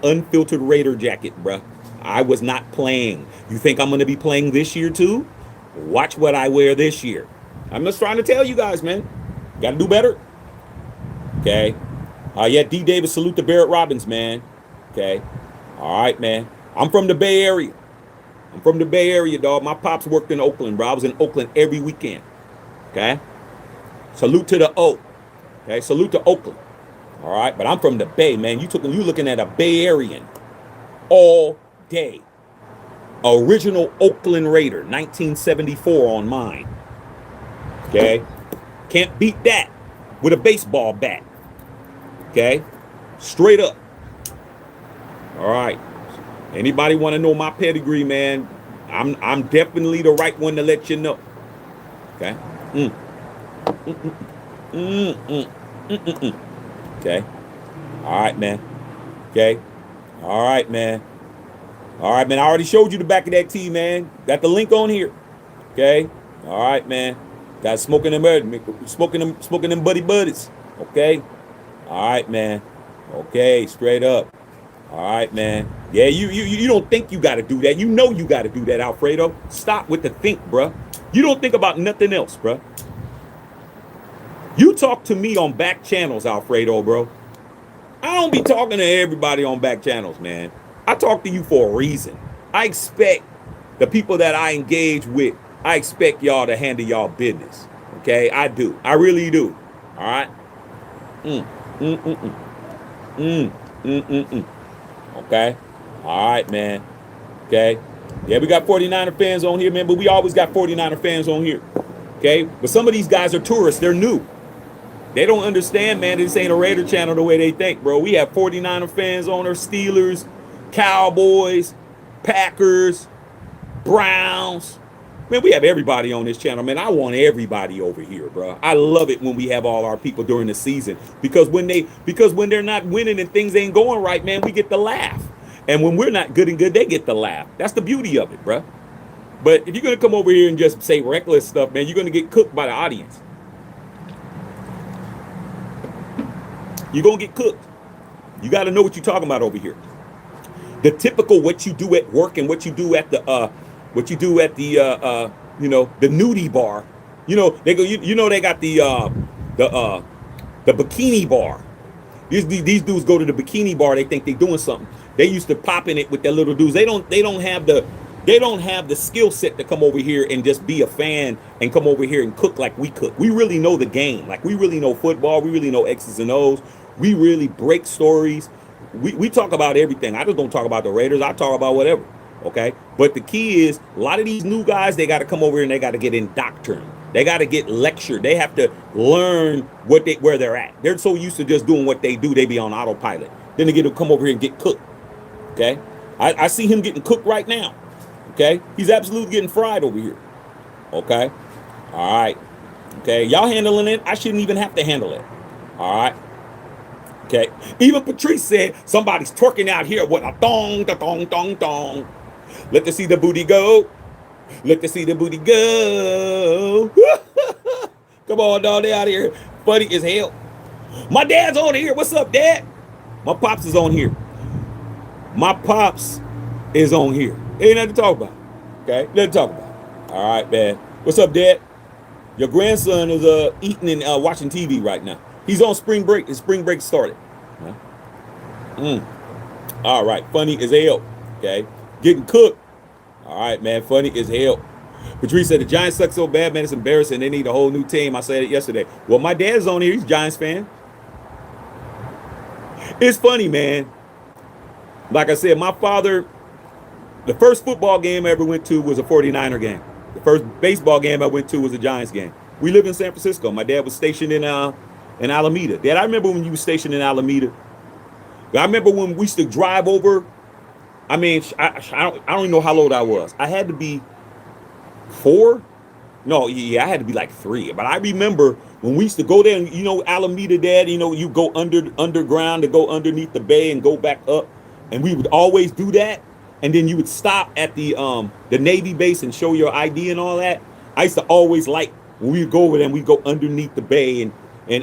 Speaker 1: unfiltered Raider jacket, bruh. I was not playing. You think I'm going to be playing this year too? Watch what I wear this year. I'm just trying to tell you guys, man. Got to do better. Okay? Yeah, D. Davis, salute to Barrett Robbins, man. Okay? All right, man. I'm from the Bay Area. Dog. My pops worked in Oakland, bro. I was in Oakland every weekend. Okay? Salute to the O. Okay? Salute to Oakland. All right? But I'm from the Bay, man. You looking at a Bay Arean all day. Original Oakland Raider, 1974 on mine. Okay? Can't beat that with a baseball bat. Okay? Straight up. All right. Anybody want to know my pedigree, man? I'm definitely the right one to let you know. Okay? Okay? All right, man. Okay? All right, man. All right, man. I already showed you the back of that tee, man. Got the link on here. Okay? All right, man. Got smoking them buddy buddies. Okay? All right, man. Okay, straight up. All right, man. Yeah, you don't think you got to do that. You know you got to do that, Alfredo. Stop with the think, bruh. You don't think about nothing else, bruh. You talk to me on back channels, Alfredo, bro. I don't be talking to everybody on back channels, man. I talk to you for a reason. I expect the people that I engage with, I expect y'all to handle y'all business. Okay? I do. I really do. All right? Okay? All right, man. Okay? Yeah, we got 49er fans on here, man, but we always got 49er fans on here. Okay? But some of these guys are tourists. They're new. They don't understand, man. This ain't a Raider channel the way they think, bro. We have 49er fans on our Steelers, Cowboys, Packers, Browns. Man, we have everybody on this channel, man. I want everybody over here, bro. I love it when we have all our people during the season because when they're not winning and things ain't going right, man, we get the laugh. And when we're not good and good, they get the laugh. That's the beauty of it, bro. But if you're gonna come over here and just say reckless stuff, man, you're gonna get cooked by the audience. You're gonna get cooked. You got to know what you're talking about over here. The typical what you do at work and what you do at the the nudie bar. You know they go. You know they got the bikini bar. These dudes go to the bikini bar. They think they're doing something. They used to pop in it with their little dudes. They don't have the skill set to come over here and just be a fan and come over here and cook like we cook. We really know the game. Like we really know football. We really know X's and O's. We really break stories. We talk about everything. I just don't talk about the Raiders. I talk about whatever. Okay? But the key is a lot of these new guys, they got to come over here and they got to get indoctrinated. They got to get lectured. They have to learn where they're at. They're so used to just doing what they do, they be on autopilot. Then they get to come over here and get cooked. Okay? I see him getting cooked right now. Okay? He's absolutely getting fried over here. Okay? All right. Okay? Y'all handling it. I shouldn't even have to handle it. All right? Okay? Even Patrice said somebody's twerking out here with a thong, da thong, thong, thong. Let us see the booty go. Let us see the booty go. Come on, dog. They out here. Funny as hell. My dad's on here. What's up, Dad? My pops is on here. My pops is on here. Ain't nothing to talk about. Okay? Nothing to talk about. All right, man. What's up, Dad? Your grandson is eating and watching TV right now. He's on spring break. His spring break started. All right. Funny as hell. Okay? Getting cooked. All right, man. Funny as hell. Patrice said the Giants suck so bad, man. It's embarrassing. They need a whole new team. I said it yesterday. Well, my dad's on here. He's a Giants fan. It's funny, man. Like I said, my father, the first football game I ever went to was a 49er game. The first baseball game I went to was a Giants game. We live in San Francisco. My dad was stationed in Alameda. Dad, I remember when you were stationed in Alameda. I remember when we used to drive over. I mean, I don't even know how old I was. I had to be 4. No, yeah, I had to be like 3. But I remember when we used to go there, and Alameda, Dad, you go underground to go underneath the bay and go back up. And we would always do that. And then you would stop at the Navy base and show your ID and all that. I used to always like when we would go over there and we'd go underneath the bay and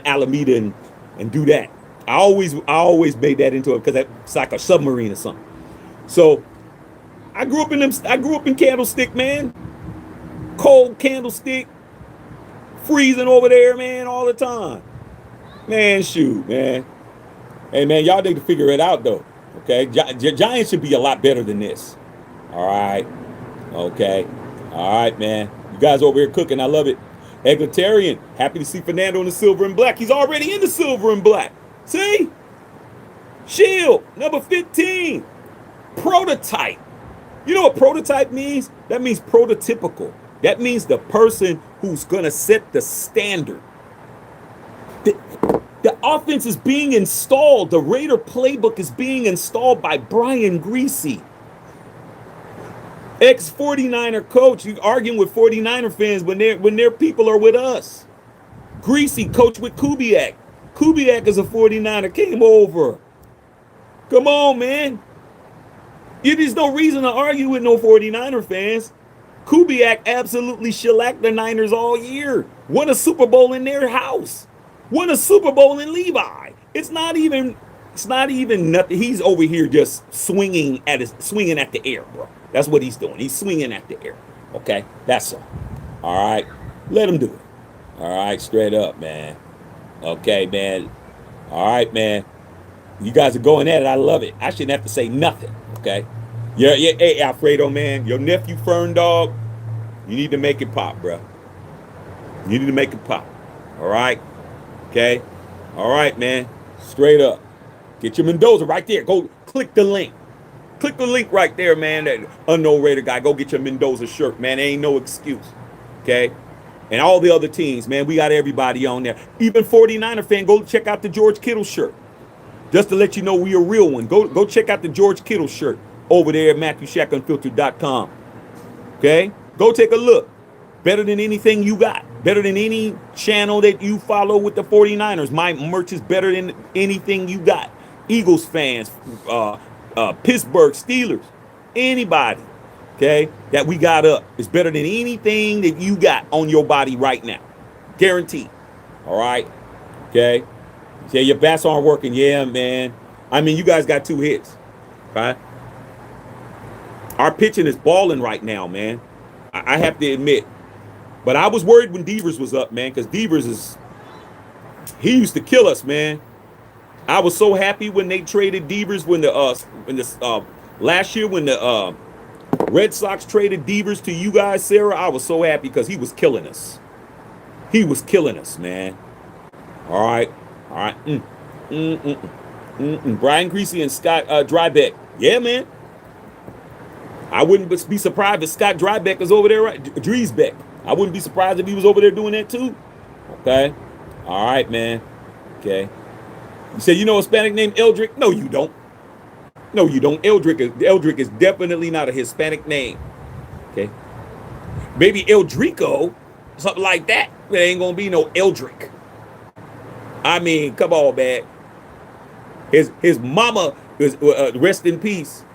Speaker 1: Alameda and do that. I always made that into it because it's like a submarine or something. So I grew up in Candlestick, man. Cold Candlestick, freezing over there, man, all the time. Man, shoot, man. Hey, man, y'all need to figure it out, though. Okay? Giants should be a lot better than this. All right? Okay? All right, man. You guys over here cooking. I love it. Egalitarian, happy to see Fernando in the silver and black. He's already in the silver and black. See? Shield, number 15. Prototype. You know what prototype means? That means prototypical. That means the person who's going to set the standard. The offense is being installed. The Raider playbook is being installed by Brian Griese. Ex-49er coach. You arguing with 49er fans when their people are with us. Griese coached with Kubiak. Kubiak is a 49er. Came over. Come on, man. There's no reason to argue with no 49er fans. Kubiak absolutely shellacked the Niners all year. Won a Super Bowl in their house. Won a Super Bowl in Levi. It's not even nothing. He's over here just swinging at the air, bro. That's what he's doing. He's swinging at the air. Okay, that's all. All right, let him do it. All right, straight up, man. Okay, man. All right, man. You guys are going at it. I love it. I shouldn't have to say nothing. Okay. Yeah. Hey, Alfredo, man. Your nephew Fern Dog. You need to make it pop, bro. You need to make it pop. All right. Okay. All right, man. Straight up. Get your Mendoza right there. Go click the link. Click the link right there, man. That unknown Raider guy. Go get your Mendoza shirt, man. There ain't no excuse. Okay. And all the other teams, man. We got everybody on there. Even 49er fan, go check out the George Kittle shirt. Just to let you know we a real one. Go check out the George Kittle shirt over there at MatthewShackUnfiltered.com. Okay? Go take a look. Better than anything you got. Better than any channel that you follow with the 49ers. My merch is better than anything you got. Eagles fans, Pittsburgh Steelers, anybody, okay, that we got up is better than anything that you got on your body right now. Guaranteed. All right? Okay? Yeah, your bats aren't working. Yeah, man. I mean, you guys got 2 hits. Right? Our pitching is balling right now, man. I have to admit. But I was worried when Devers was up, man, because Devers he used to kill us, man. I was so happy when they traded Devers last year when the Red Sox traded Devers to you guys, Sarah. I was so happy because he was killing us. He was killing us, man. All right. All right. Brian Griese and Scott Drybeck. Yeah, man. I wouldn't be surprised if Scott Drybeck is over there, right? Driesbeck. I wouldn't be surprised if he was over there doing that too. Okay. All right, man. Okay. You say you know a Hispanic named Eldrick? No, you don't. No, you don't. Eldrick is definitely not a Hispanic name. Okay. Maybe Eldrico, something like that. There ain't gonna be no Eldrick. I mean, come on, man. His mama is rest in peace.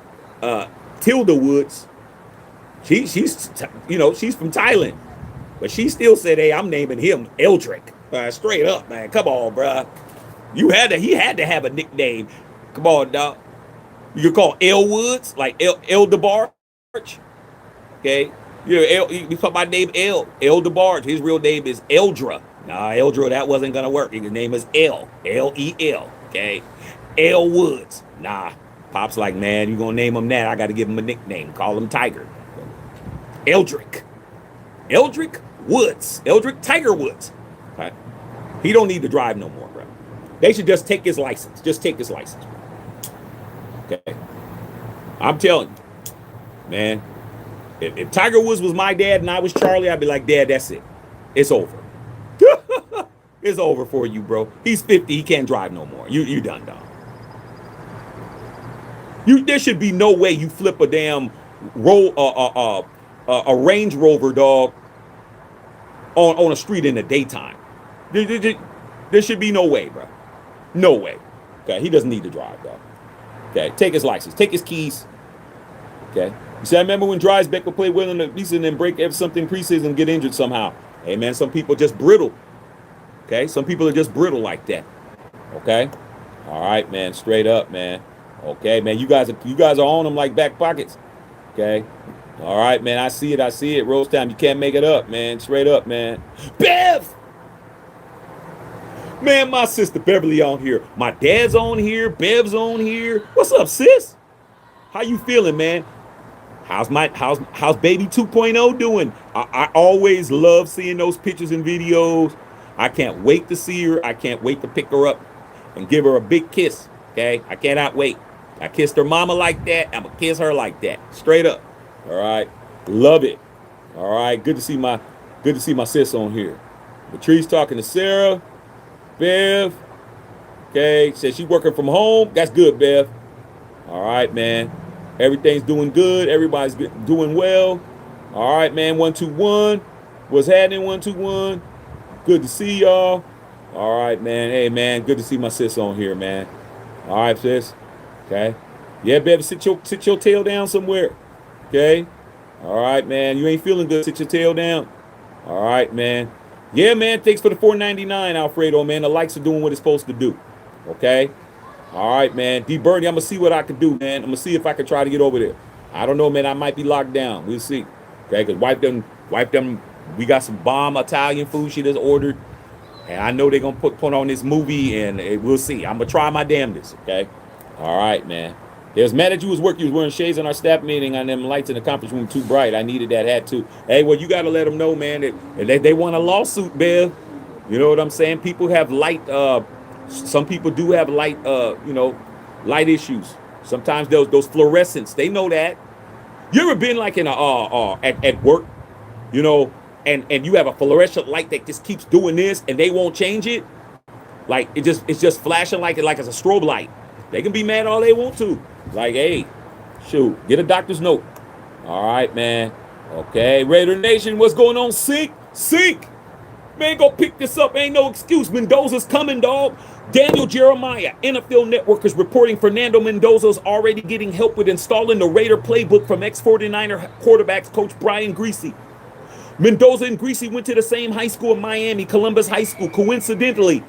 Speaker 1: Tilda Woods. She's from Thailand, but she still said, "Hey, I'm naming him Eldrick." Straight up, man. Come on, bruh. He had to have a nickname. Come on, dog. You could call L Woods, like El DeBarge. Okay. We call my name El DeBarge. His real name is Eldra. Nah, Eldra, that wasn't gonna work. His name is L-E-L. Okay. L Woods. Nah. Pop's like, man, you gonna name him that? I gotta give him a nickname. Call him Tiger. Eldrick Woods. Eldrick Tiger Woods. Right? He don't need to drive no more, bro. They should just take his license. Just take his license. Okay. I'm telling you, man. If Tiger Woods was my dad and I was Charlie, I'd be like, Dad, that's it. It's over. It's over for you, bro. He's 50. He can't drive no more. You done, dog. There should be no way you flip a damn a Range Rover, dog, on a street in the daytime. There should be no way, bro. No way. Okay, he doesn't need to drive, dog. Okay, take his license. Take his keys. Okay. You see, I remember when Dreisbeck would play well in the preseason and break something preseason and get injured somehow. Hey, man, some people just brittle. Okay, some people are just brittle like that. Okay, all right, man, straight up, man. Okay, man, you guys are on them like back pockets. Okay, all right, man, I see it. Rose time, you can't make it up, man. Straight up, man. Bev, man, my sister Beverly on here. My dad's on here. Bev's on here. What's up, sis? How you feeling, man? How's baby 2.0 doing? I always love seeing those pictures and videos. I can't wait to see her. I can't wait to pick her up and give her a big kiss. Okay, I cannot wait. I kissed her mama like that. I'm gonna kiss her like that, straight up. All right, love it. All right, good to see my sis on here. Patrice talking to Sarah. Bev, okay, says she's working from home. That's good, Bev. All right, man. Everything's doing good. Everybody's doing well. All right, man. 121. What's happening? 121. Good to see y'all. All right, man. Hey, man. Good to see my sis on here, man. All right, sis. Okay. Yeah, baby. Sit your tail down somewhere. Okay. All right, man. You ain't feeling good. Sit your tail down. All right, man. Yeah, man. Thanks for the $4.99, Alfredo, man. The likes are doing what it's supposed to do. Okay. All right, man. D. Bernie, I'm going to see what I can do, man. I'm going to see if I can try to get over there. I don't know, man. I might be locked down. We'll see. Okay, because wife them. We got some bomb Italian food she just ordered. And I know they're going to put on this movie, and we'll see. I'm going to try my damnedest, okay? All right, man. There's Matt at you was working. He was wearing shades in our staff meeting, and them lights in the conference room too bright. I needed that hat, too. Hey, well, you got to let them know, man, that they want a lawsuit, Bev. You know what I'm saying? People have light... some people do have light light issues. Sometimes those fluorescents, they know that. You ever been like in at work, and you have a fluorescent light that just keeps doing this and they won't change it? Like it's just flashing like it's a strobe light. They can be mad all they want to. Like, hey, shoot, get a doctor's note. All right, man. Okay, Raider Nation, what's going on? Sync. Man, go pick this up. Ain't no excuse. Mendoza's coming, dog. Daniel Jeremiah, NFL Network, is reporting Fernando Mendoza's already getting help with installing the Raider playbook from ex-49er quarterbacks coach Brian Griese. Mendoza and Griese went to the same high school in Miami, Columbus High School. Coincidentally,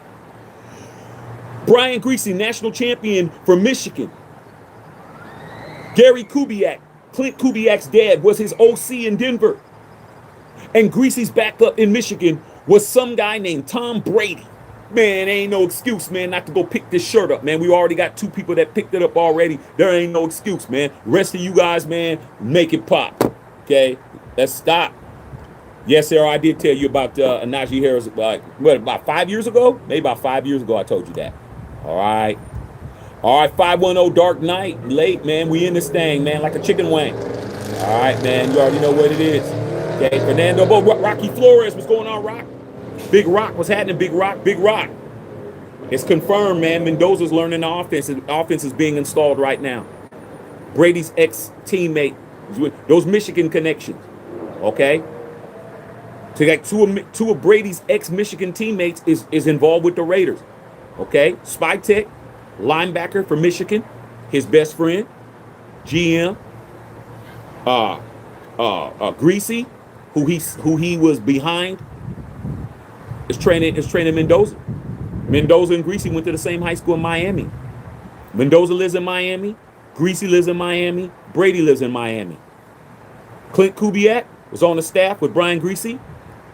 Speaker 1: Brian Griese, national champion for Michigan. Gary Kubiak, Clint Kubiak's dad, was his OC in Denver. And Griese's backup in Michigan was some guy named Tom Brady. Man, ain't no excuse, man, not to go pick this shirt up, man. We already got 2 people that picked it up already. There ain't no excuse, man. Rest of you guys, man, make it pop. Okay, let's stop. Yes, sir, I did tell you about Najee Harris about 5 years ago? Maybe about 5 years ago I told you that. All right. 510 Dark Knight. Late, man. We in this thing, man, like a chicken wing. All right, man. You already know what it is. Okay, Fernando, Rocky Flores, what's going on, Rock? Big Rock, what's happening, Big Rock? Big Rock. It's confirmed, man. Mendoza's learning the offense. The offense is being installed right now. Brady's ex-teammate, those Michigan connections, okay? So got two of Brady's ex-Michigan teammates is involved with the Raiders, okay? Spy Tech, linebacker for Michigan, his best friend, GM, Griese, who he was behind, is training Mendoza. Mendoza and Greasy went to the same high school in Miami. Mendoza lives in Miami. Greasy lives in Miami. Brady lives in Miami. Clint Kubiak was on the staff with Brian Greasy.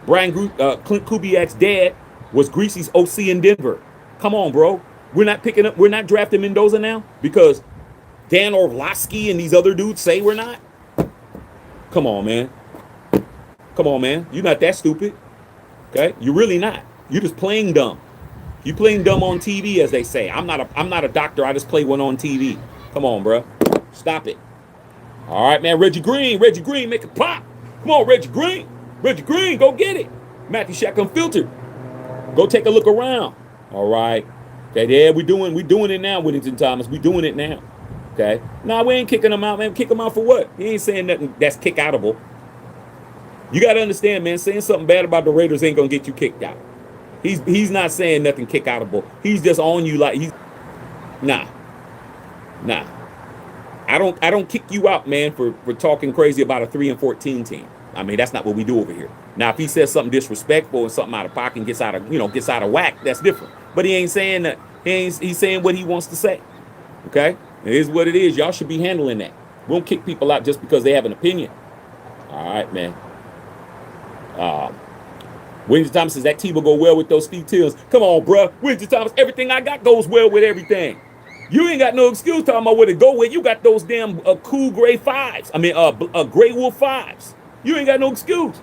Speaker 1: Clint Kubiak's dad was Greasy's OC in Denver. Come on, bro. We're not drafting Mendoza now because Dan Orlovsky and these other dudes say we're not. Come on, man. Come on, man. You're not that stupid. Okay? You're really not. You're just playing dumb. You playing dumb on TV, as they say. I'm not a doctor. I just play one on TV. Come on, bro. Stop it. All right, man. Reggie Green, make it pop. Come on, Reggie Green, go get it. Matthew Shack Unfiltered. Go take a look around. All right. Okay, yeah, we doing it now, Whittington Thomas. We doing it now. Okay. Nah, we ain't kicking him out, man. Kick him out for what? He ain't saying nothing that's kick outable. You got to understand, man. Saying something bad about the Raiders ain't gonna get you kicked out. He's not saying nothing kick outable. He's just on you like he's nah. I don't kick you out, man, for talking crazy about a 3-14 team. I mean, that's not what we do over here. Now, if he says something disrespectful and something out of pocket and gets out of whack, that's different. But he ain't saying that. He's saying what he wants to say. Okay? It is what it is. Y'all should be handling that. We don't kick people out just because they have an opinion. All right, man. Whittington Thomas says that team will go well with those Steve Tills. Come on, bruh. Whittington Thomas, everything I got goes well with everything. You ain't got no excuse talking about what it go with. You got those damn cool gray fives. I mean, gray wolf fives. You ain't got no excuse.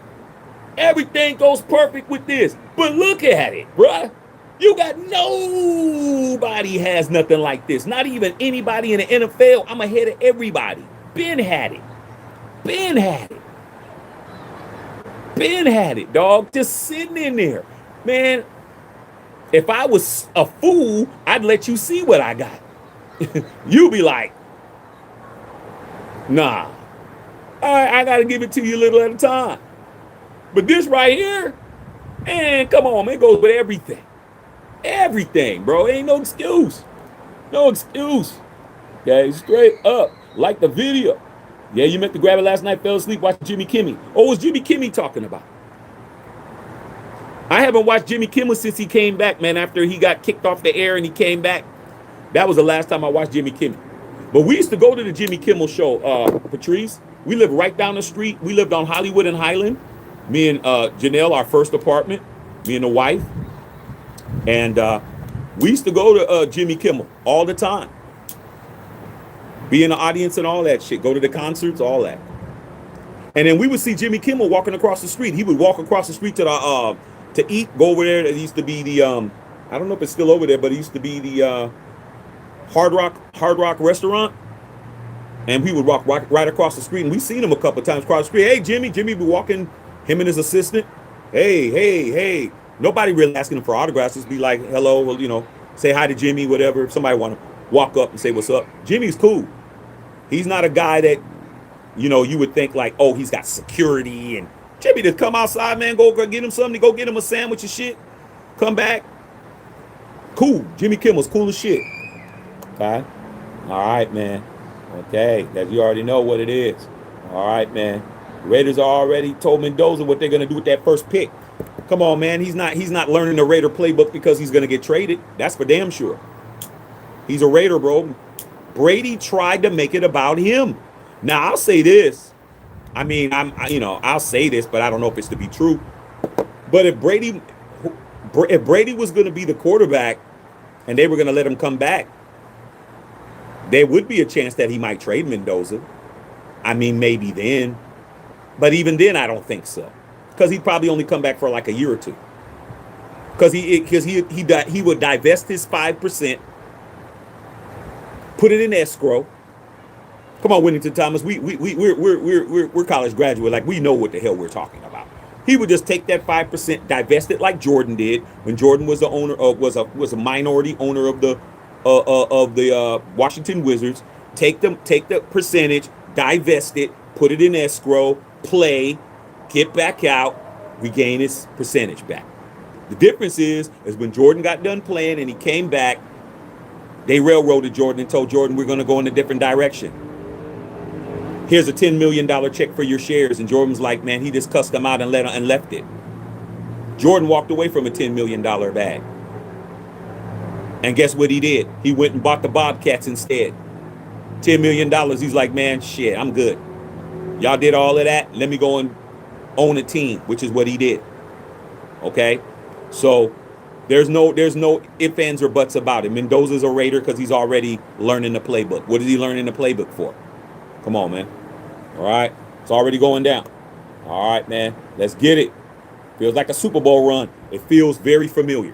Speaker 1: Everything goes perfect with this. But look at it, bruh. You got nobody has nothing like this. Not even anybody in the NFL. I'm ahead of everybody. Ben had it. Ben had it, dog. Just sitting in there. Man, if I was a fool, I'd let you see what I got. You be like, nah. All right, I got to give it to you a little at a time. But this right here, man, come on, man. It goes with everything. Everything, bro. Ain't no excuse. No excuse. Okay, straight up. Like the video. Yeah, you meant to grab it last night, fell asleep, watching Jimmy Kimmel. Oh, what's Jimmy Kimmel talking about? I haven't watched Jimmy Kimmel since he came back, man, after he got kicked off the air and he came back. That was the last time I watched Jimmy Kimmel. But we used to go to the Jimmy Kimmel show, Patrice. We lived right down the street. We lived on Hollywood and Highland. Me and Janelle, our first apartment, me and the wife. And we used to go to Jimmy Kimmel all the time. Be in the audience and all that shit. Go to the concerts, all that. And then we would see Jimmy Kimmel walking across the street. He would walk across the street to the to eat. Go over there. It used to be the I don't know if it's still over there, but it used to be the Hard Rock restaurant. And we would walk right across the street. And we seen him a couple of times across the street. Hey, Jimmy be walking, him and his assistant. Hey. Nobody really asking him for autographs. Just be like, hello, say hi to Jimmy, whatever. If somebody want to walk up and say what's up. Jimmy's cool. He's not a guy that, you would think like, oh, he's got security. And Jimmy just come outside, man, go get him something, go get him a sandwich and shit. Come back. Cool. Jimmy Kimmel's cool as shit. Okay. All right, man. Okay. That you already know what it is. All right, man. The Raiders already told Mendoza what they're going to do with that first pick. Come on, man. He's not learning the Raider playbook because he's going to get traded. That's for damn sure. He's a Raider, bro. Brady tried to make it about him. Now, I'll say this. I mean, I'll say this, but I don't know if it's to be true. But if Brady was going to be the quarterback and they were going to let him come back, there would be a chance that he might trade Mendoza. I mean, maybe then. But even then, I don't think so. Because he'd probably only come back for like a year or two. Because he would divest his 5%, put it in escrow. Come on, Whittington Thomas. We're college graduate. Like, we know what the hell we're talking about. He would just take that 5%, divest it like Jordan did when Jordan was the owner of was a minority owner of the Washington Wizards. Take the percentage, divest it, put it in escrow, play, get back out, regain his percentage back. The difference is when Jordan got done playing and he came back, they railroaded Jordan and told Jordan, we're going to go in a different direction. Here's a $10 million check for your shares. And Jordan was like, man, he just cussed them out and left it. Jordan walked away from a $10 million bag. And guess what he did? He went and bought the Bobcats instead. $10 million. He's like, man, shit, I'm good. Y'all did all of that. Let me go and own a team, which is what he did. Okay, so there's no ifs, ands, or buts about it. Mendoza's a Raider because he's already learning the playbook. What is he learning the playbook for? Come on, man. All right, it's already going down. All right, man, let's get it. Feels like a Super Bowl run. It feels very familiar.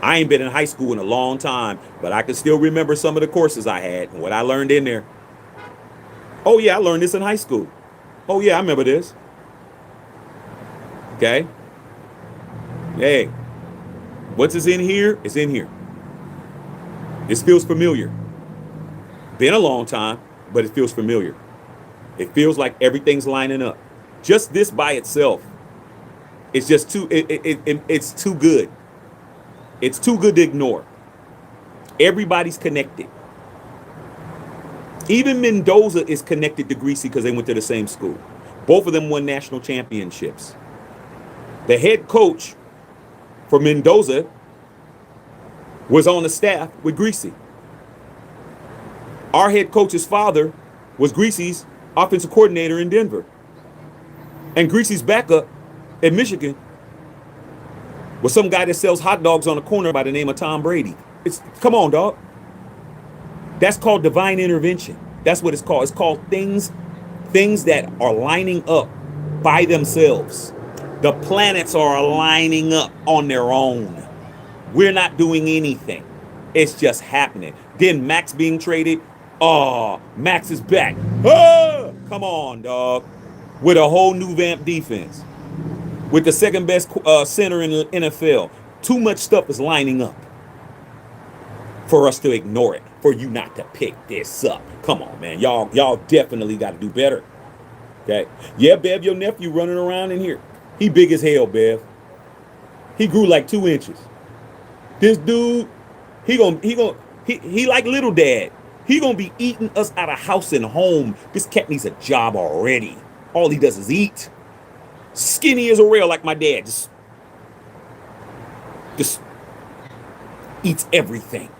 Speaker 1: I ain't been in high school in a long time, but I can still remember some of the courses I had and what I learned in there. Oh yeah, I learned this in high school. Oh yeah, I remember this. Okay. Hey, what's is in here? It's in here. This feels familiar. Been a long time, but it feels familiar. It feels like everything's lining up. Just this by itself, it's just too. It's too good. It's too good to ignore. Everybody's connected. Even Mendoza is connected to Greasy because they went to the same school. Both of them won national championships. The head coach for Mendoza was on the staff with Greasy. Our head coach's father was Greasy's offensive coordinator in Denver. And Greasy's backup in Michigan was some guy that sells hot dogs on the corner by the name of Tom Brady. Come on, dog. That's called divine intervention. That's what it's called. It's called things that are lining up by themselves. The planets are aligning up on their own. We're not doing anything. It's just happening. Then Max being traded. Oh, Max is back. Ah, come on, dog. With a whole new vamp defense. With the second best center in the NFL. Too much stuff is lining up for us to ignore it. For you not to pick this up. Come on, man. Y'all definitely got to do better. Okay. Yeah, Bev, your nephew running around in here. He big as hell, Bev. He grew like 2 inches. This dude, he like little dad. He gonna be eating us out of house and home. This cat needs a job already. All he does is eat. Skinny as a rail like my dad. Just eats everything.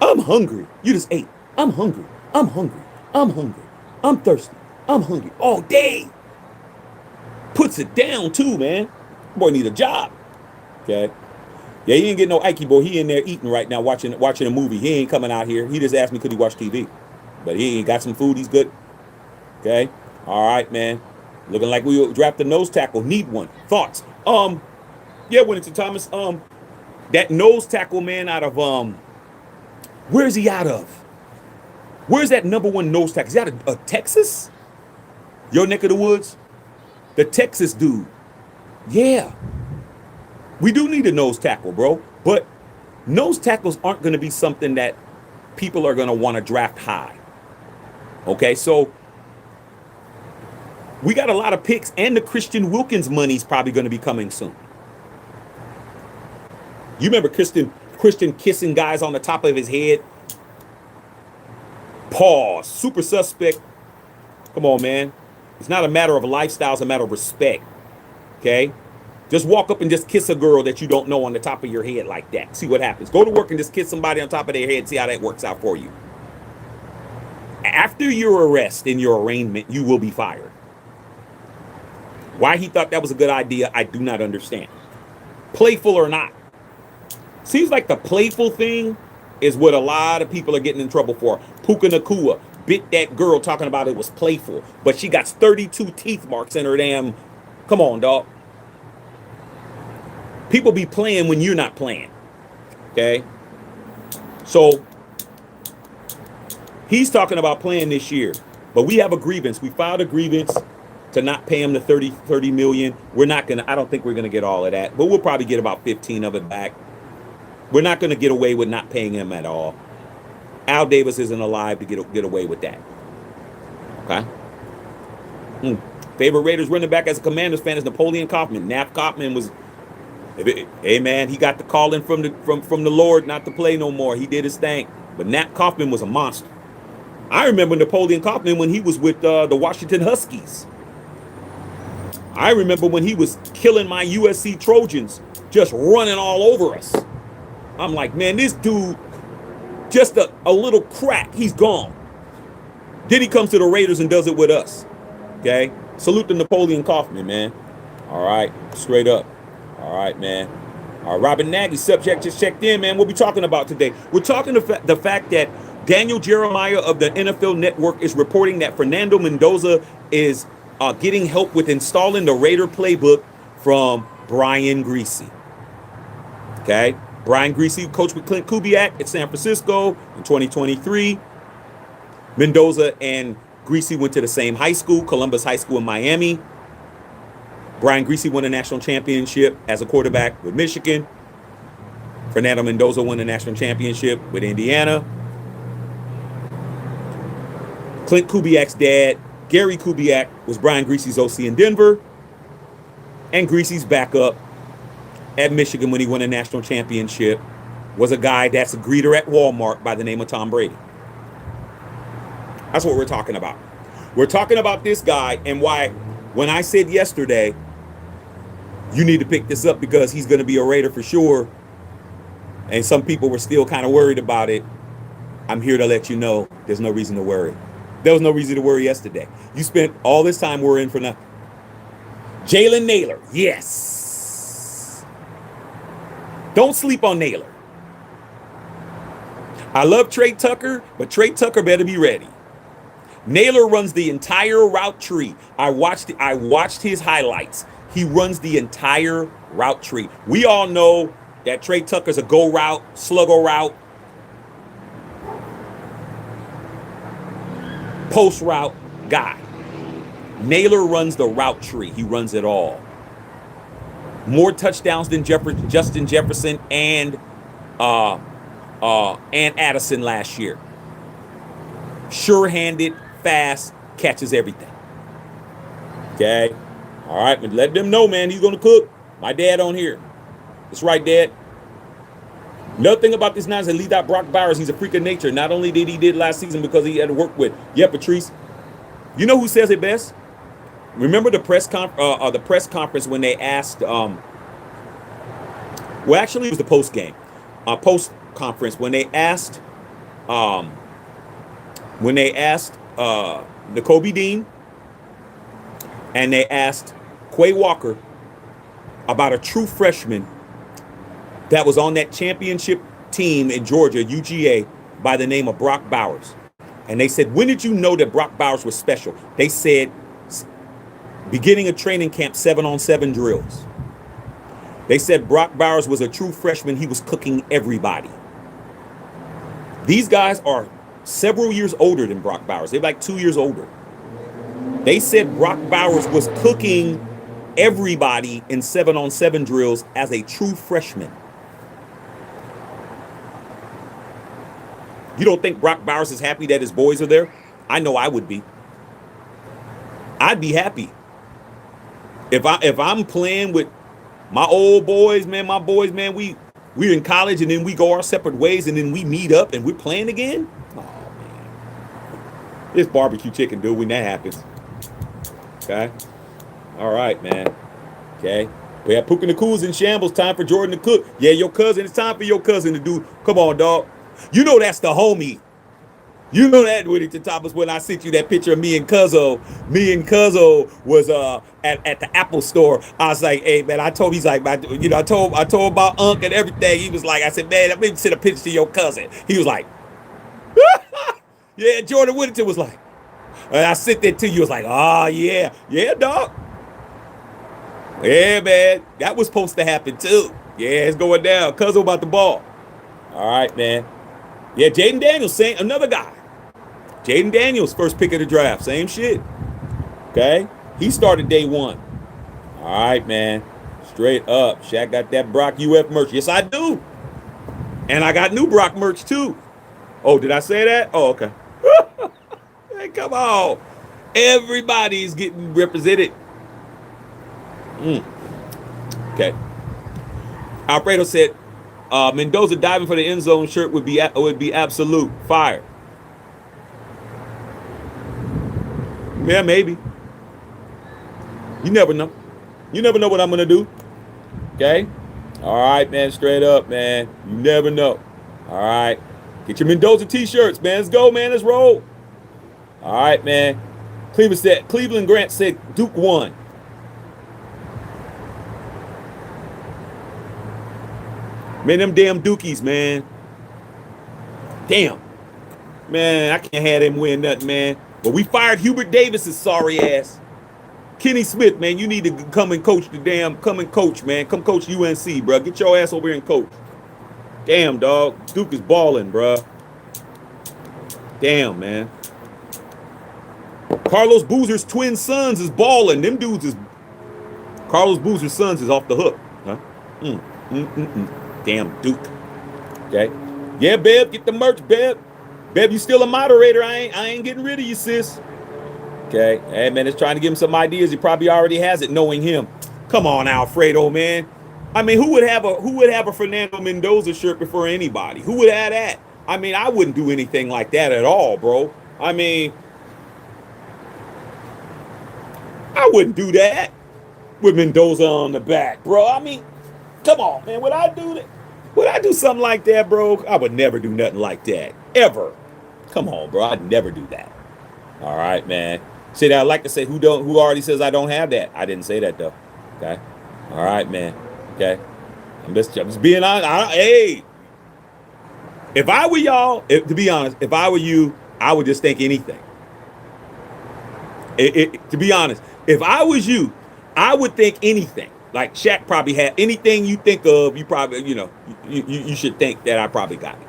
Speaker 1: I'm hungry. You just ate. I'm hungry. I'm hungry. I'm hungry. I'm thirsty. I'm hungry all day. Puts it down too, man. Boy need a job. Okay. Yeah, he ain't getting no Ike boy. He in there eating right now, watching a movie. He ain't coming out here. He just asked me could he watch TV. But he ain't got some food. He's good. Okay. All right, man. Looking like we draft a nose tackle. Need one. Thoughts? Yeah, Winnington Thomas. That nose tackle man out of where's he out of? Where's that number one nose tackle? Is he out of Texas? Your neck of the woods? The Texas dude. Yeah. We do need a nose tackle, bro. But nose tackles aren't going to be something that people are going to want to draft high. Okay, so we got a lot of picks, and the Christian Wilkins money's probably going to be coming soon. You remember Christian kissing guys on the top of his head? Pause. Super suspect. Come on, man. It's not a matter of lifestyle, it's a matter of respect. Okay? Just walk up and just kiss a girl that you don't know on the top of your head like that. See what happens. Go to work and just kiss somebody on top of their head. See how that works out for you. After your arrest and your arraignment, you will be fired. Why he thought that was a good idea, I do not understand. Playful or not. Seems like the playful thing is what a lot of people are getting in trouble for. Puka Nakua bit that girl talking about it was playful, but she got 32 teeth marks in her damn. Come on, dog. People be playing when you're not playing. Okay? So, he's talking about playing this year. But we have a grievance. We filed a grievance to not pay him the 30 million. We're not going to, I don't think we're going to get all of that. But we'll probably get about 15 of it back. We're not going to get away with not paying him at all. Al Davis isn't alive to get away with that. Okay? Favorite Raiders running back as a Commanders fan is Napoleon Kaufman. Nap Kaufman was... Hey man, he got the calling from the Lord not to play no more. He did his thing. But Nat Kaufman was a monster. I remember Napoleon Kaufman when he was with the Washington Huskies. I remember when he was killing my USC Trojans, just running all over us. I'm like, man, this dude, just a little crack, he's gone. Then he comes to the Raiders and does it with us. Okay? Salute to Napoleon Kaufman, man. All right, straight up. All right, man. All right, Robin Nagy, subject just checked in, man. What we talking about today? We're talking the fact that Daniel Jeremiah of the NFL Network is reporting that Fernando Mendoza is getting help with installing the Raider playbook from Brian Griese. Okay? Brian Griese coached with Clint Kubiak at San Francisco in 2023. Mendoza and Griese went to the same high school, Columbus High School in Miami. Brian Griese won a national championship as a quarterback with Michigan. Fernando Mendoza won a national championship with Indiana. Clint Kubiak's dad, Gary Kubiak, was Brian Griese's OC in Denver. And Griese's backup at Michigan when he won a national championship was a guy that's a greeter at Walmart by the name of Tom Brady. That's what we're talking about. We're talking about this guy and why, when I said yesterday, you need to pick this up because he's going to be a Raider for sure, and some people were still kind of worried about it, I'm here to let you know there's no reason to worry. There was no reason to worry yesterday. You spent all this time worrying for nothing. Jalen Nailor, yes. Don't sleep on Nailor. I love Trey Tucker, but Trey Tucker better be ready. Nailor runs the entire route tree. I watched his highlights. He runs the entire route tree. We all know that Trey Tucker's a go route, sluggo route, post route guy. Nailor runs the route tree. He runs it all. More touchdowns than Justin Jefferson and Addison last year. Sure-handed, fast, catches everything. Okay? All right, but let them know, man, he's going to cook. My dad on here. That's right, Dad. Another thing about this now is that lead out Brock Bowers, he's a freak of nature. Not only did he did last season because he had to work with, Patrice. You know who says it best? Remember the press conference when they asked, well, actually it was the post conference when they asked N'Kobe Dean and they asked Quay Walker about a true freshman that was on that championship team in Georgia, UGA, by the name of Brock Bowers. And they said, when did you know that Brock Bowers was special? They said, beginning of training camp, 7-on-7 drills. They said Brock Bowers was a true freshman. He was cooking everybody. These guys are several years older than Brock Bowers. They're like 2 years older. They said Brock Bowers was cooking everybody in 7-on-7 drills as a true freshman. You don't think Brock Bowers is happy that his boys are there? I know I would be. I'd be happy. If I'm playing with my old boys, man, we're in college and then we go our separate ways and then we meet up and we're playing again. Oh man, this barbecue chicken, dude, when that happens. Okay, all right, man. Okay, we have Puka Nakuma's in shambles. Time for Jordan to cook. Yeah, your cousin. It's time for your cousin to do. Come on, dog. You know that's the homie. You know that with it to top us when I sent you that picture of me and Cuzzo. Me and Cuzzo was at the Apple store. I was like, hey man, I told him, he's like, I told about Unc and everything. He was like, I said, man, let me send a picture to your cousin. He was like, yeah, Jordan Whittington was like, and I sent that to you. It was like, oh yeah, dog. Yeah, man, that was supposed to happen too. Yeah, it's going down. Cuzzo about the ball. All right, man. Yeah, Jaden Daniels, same another guy. Jaden Daniels, first pick of the draft, same shit. Okay, he started day one. All right, man, straight up. Shaq got that Brock UF merch. Yes, I do. And I got new Brock merch too. Oh, did I say that? Oh, okay. Hey, come on. Everybody's getting represented. Okay. Alfredo said, Mendoza diving for the end zone shirt would be absolute fire. Yeah, maybe. You never know. You never know what I'm gonna do. Okay? All right, man. Straight up, man. You never know. All right. Get your Mendoza t-shirts, man. Let's go, man. Let's roll. All right, man. Cleveland Grant said Duke won. Man, them damn Dukies, man. Damn. Man, I can't have them win nothing, man. But we fired Hubert Davis's sorry ass. Kenny Smith, man, you need to come and coach come and coach, man. Come coach UNC, bro. Get your ass over here and coach. Damn, dog. Duke is balling, bro. Damn, man. Carlos Boozer's twin sons is balling. Them dudes is... Carlos Boozer's sons is off the hook. Huh? Damn, Duke. Okay. Yeah, Beb, get the merch, Beb. Beb, you still a moderator. I ain't getting rid of you, sis. Okay. Hey, man, it's trying to give him some ideas. He probably already has it, knowing him. Come on, Alfredo, man. I mean, who would have a Fernando Mendoza shirt before anybody? Who would have that? I mean, I wouldn't do anything like that at all, bro. I mean, I wouldn't do that with Mendoza on the back, bro. I mean, come on, man. Would I do that? Would I do something like that, bro? I would never do nothing like that. Ever. Come on, bro. I'd never do that. All right, man. See, I like to say who already says I don't have that. I didn't say that though. Okay. All right, man. Okay. I'm just being honest. Hey. If I were y'all, to be honest, if I were you, I would just think anything. To be honest, if I was you, I would think anything. Like Shaq probably had anything you think of, you probably, you should think that I probably got it.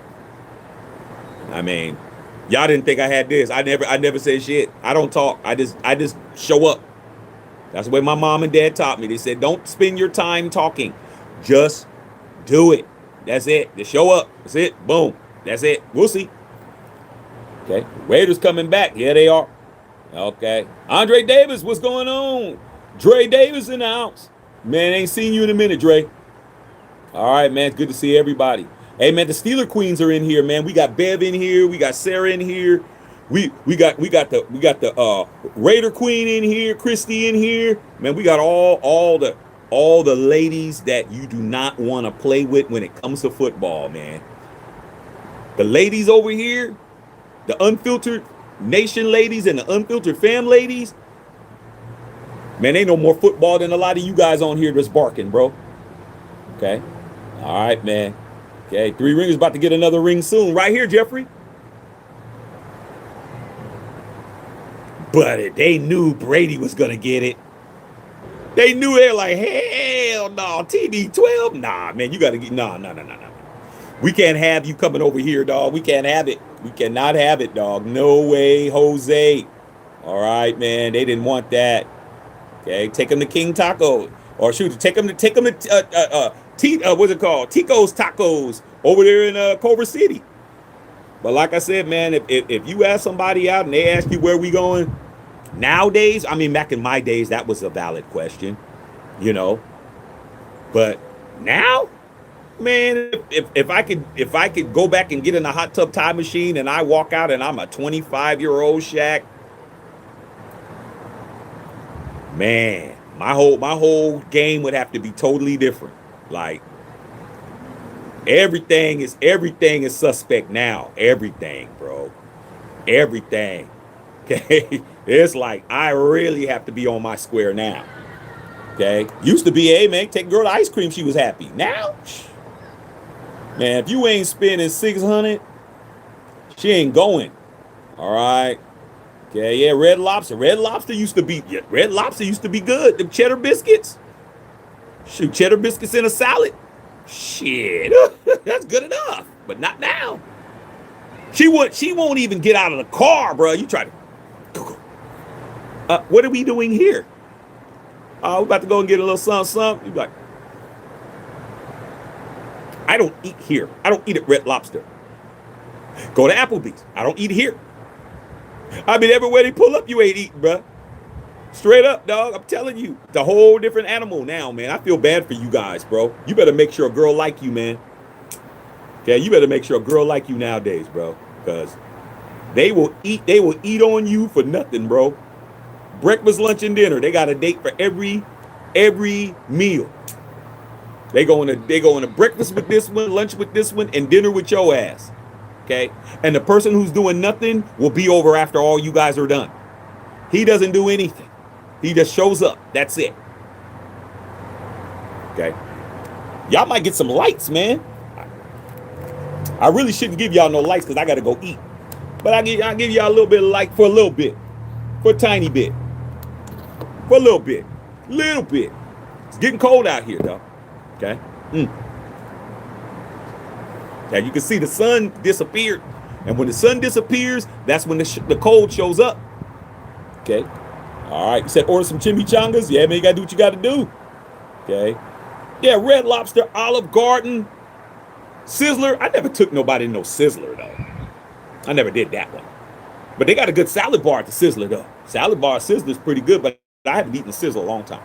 Speaker 1: I mean, y'all didn't think I had this. I never say shit. I don't talk. I just show up. That's the way my mom and dad taught me. They said, don't spend your time talking. Just do it. That's it. Just show up. That's it. Boom. That's it. We'll see. Okay. Raiders coming back. Here they are. Okay. Andre Davis, what's going on? Dre Davis in the house. Man, ain't seen you in a minute, Dre. All right, man. It's good to see everybody. Hey, man, the Steeler Queens are in here, man. We got Bev in here. We got Sarah in here. We got the Raider Queen in here. Christy in here. Man, we got all the ladies that you do not want to play with when it comes to football, man. The ladies over here, the unfiltered nation ladies and the unfiltered fam ladies, man, ain't no more football than a lot of you guys on here just barking, bro. Okay. All right, man. Okay, 3 Ringers about to get another ring soon. Right here, Jeffrey. But they knew Brady was going to get it. They knew. They're like, hell no, TB12? Nah, man, you got to get, no. We can't have you coming over here, dog. We can't have it. We cannot have it, dog. No way, Jose. All right, man, they didn't want that. Okay, take them to King Taco. Or shoot, take them to what's it called? Tico's Tacos over there in Culver City. But like I said, man, if you ask somebody out and they ask you where we going, nowadays, I mean, back in my days, that was a valid question, But now, man, if I could go back and get in a hot tub time machine and I walk out and I'm a 25-year-old Shaq, man, my whole game would have to be totally different. Like everything is suspect now. Everything, bro. Everything. Okay. It's like I really have to be on my square now. Okay. Used to be, hey man, take a girl to ice cream, she was happy. Now, man, if you ain't spending $600, she ain't going. All right. Okay, yeah, Red Lobster. Red Lobster used to be good. Them cheddar biscuits. Shoot, cheddar biscuits in a salad. Shit, that's good enough. But not now. She won't even get out of the car, bro. You try to. What are we doing here? We're about to go and get a little something. You be like, I don't eat here. I don't eat at Red Lobster. Go to Applebee's. I don't eat here. I mean, everywhere they pull up, you ain't eating, bro. Straight up, dog. I'm telling you, it's a whole different animal now, man. I feel bad for you guys, bro. You better make sure a girl like you, man. Okay, you better make sure a girl like you nowadays, bro, because they will eat on you for nothing, bro. Breakfast, lunch, and dinner. They got a date for every Every meal. They go into breakfast with this one, lunch with this one, and dinner with your ass. Okay? And the person who's doing nothing will be over after all you guys are done. He doesn't do anything. He just shows up. That's it. Okay? Y'all might get some lights, man. I really shouldn't give y'all no lights because I got to go eat. But I'll give y'all a little bit of light for a little bit. For a tiny bit. For a little bit. Little bit. It's getting cold out here, though. Okay? Now you can see the sun disappeared. And when the sun disappears, that's when the cold shows up. Okay? All right. You said order some chimichangas? Yeah, man, you got to do what you got to do. Okay? Yeah, Red Lobster, Olive Garden, Sizzler. I never took nobody to no Sizzler, though. I never did that one. But they got a good salad bar at the Sizzler, though. Salad bar at Sizzler is pretty good, but I haven't eaten a Sizzler a long time.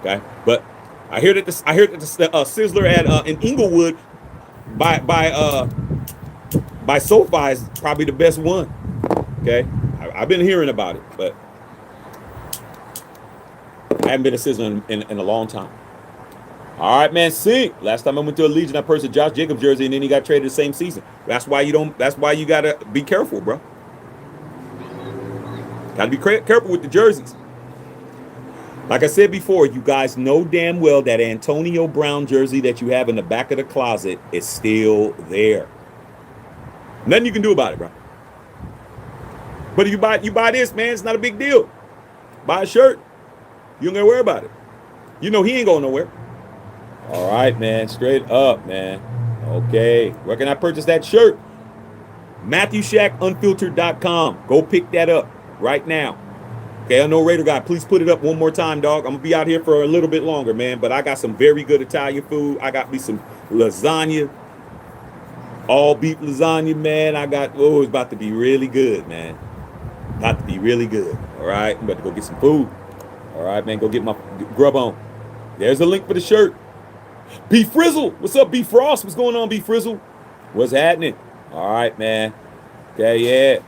Speaker 1: Okay? But I hear that the Sizzler at in Inglewood by SoFi is probably the best one. Okay? I've been hearing about it, but I haven't been a Sizzler in a long time. All right, man. Sink. Last time I went to Allegiant, I purchased a Josh Jacobs jersey, and then he got traded the same season. That's why you gotta be careful, bro. Gotta be careful with the jerseys. Like I said before, you guys know damn well that Antonio Brown jersey that you have in the back of the closet is still there. Nothing you can do about it, bro. But if you buy this, man, it's not a big deal. Buy a shirt. You don't gotta worry about it. You know he ain't going nowhere. All right, man. Straight up, man. Okay. Where can I purchase that shirt? MatthewShackUnfiltered.com. Go pick that up right now. Okay, I know Raider guy. Please put it up one more time, dog. I'm gonna be out here for a little bit longer, man. But I got some very good Italian food. I got me some lasagna, all beef lasagna, man. It's about to be really good, man. About to be really good. All right, I'm about to go get some food. All right, man. Go get my grub on. There's a link for the shirt. B Frizzle, what's up, B Frost? What's going on, B Frizzle? What's happening? All right, man. Okay, yeah.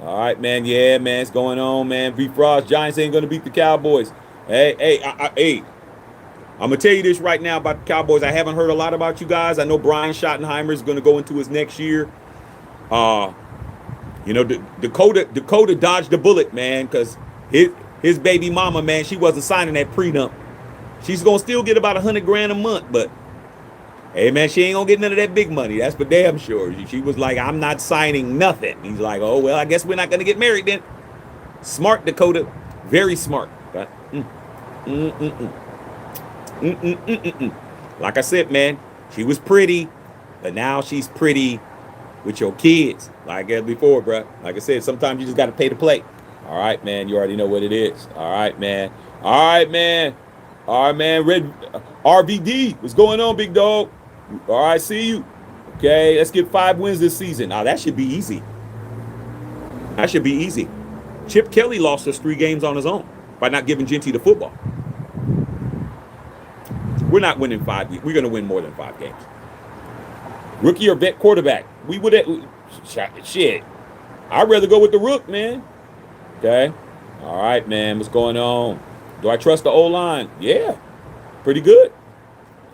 Speaker 1: All right, man. Yeah, man. It's going on, man. B Frost, Giants ain't gonna beat the Cowboys. Hey. I'm gonna tell you this right now about the Cowboys. I haven't heard a lot about you guys. I know Brian Schottenheimer is gonna go into his next year. Dakota dodged the bullet, man, because his baby mama, man, she wasn't signing that prenup. She's gonna still get about $100,000 a month, but hey, man, she ain't gonna get none of that big money. That's for damn sure. She was like, I'm not signing nothing. He's like, oh well, I guess we're not gonna get married then. Smart, Dakota, very smart. Like I said, man, she was pretty, but now she's pretty with your kids. Like I said before, bro. Like I said, sometimes you just gotta pay to play. All right, man. You already know what it is. All right, man. Red RVD, what's going on, big dog? All right, see you. Okay, let's get 5 wins this season. Now, that should be easy. Chip Kelly lost us 3 games on his own by not giving Genty the football. We're not winning 5. We're going to win more than 5 games. Rookie or vet quarterback? We would have... Shit. I'd rather go with the rook, man. Okay. All right, man. What's going on? Do I trust the O-line? Yeah. Pretty good.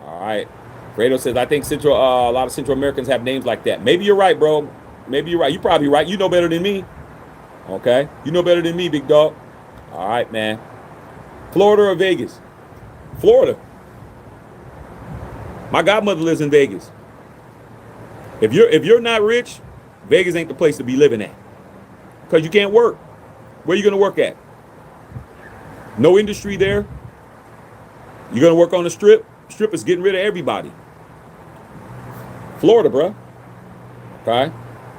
Speaker 1: All right. Fredo says, I think a lot of Central Americans have names like that. Maybe you're right, bro. Maybe you're right. You're probably right. You know better than me. Okay? You know better than me, big dog. All right, man. Florida or Vegas? Florida. My godmother lives in Vegas. If you're not rich, Vegas ain't the place to be living at. Because you can't work. Where are you going to work at? No industry there. You're going to work on the strip. Strip is getting rid of everybody. Florida, bro. Okay.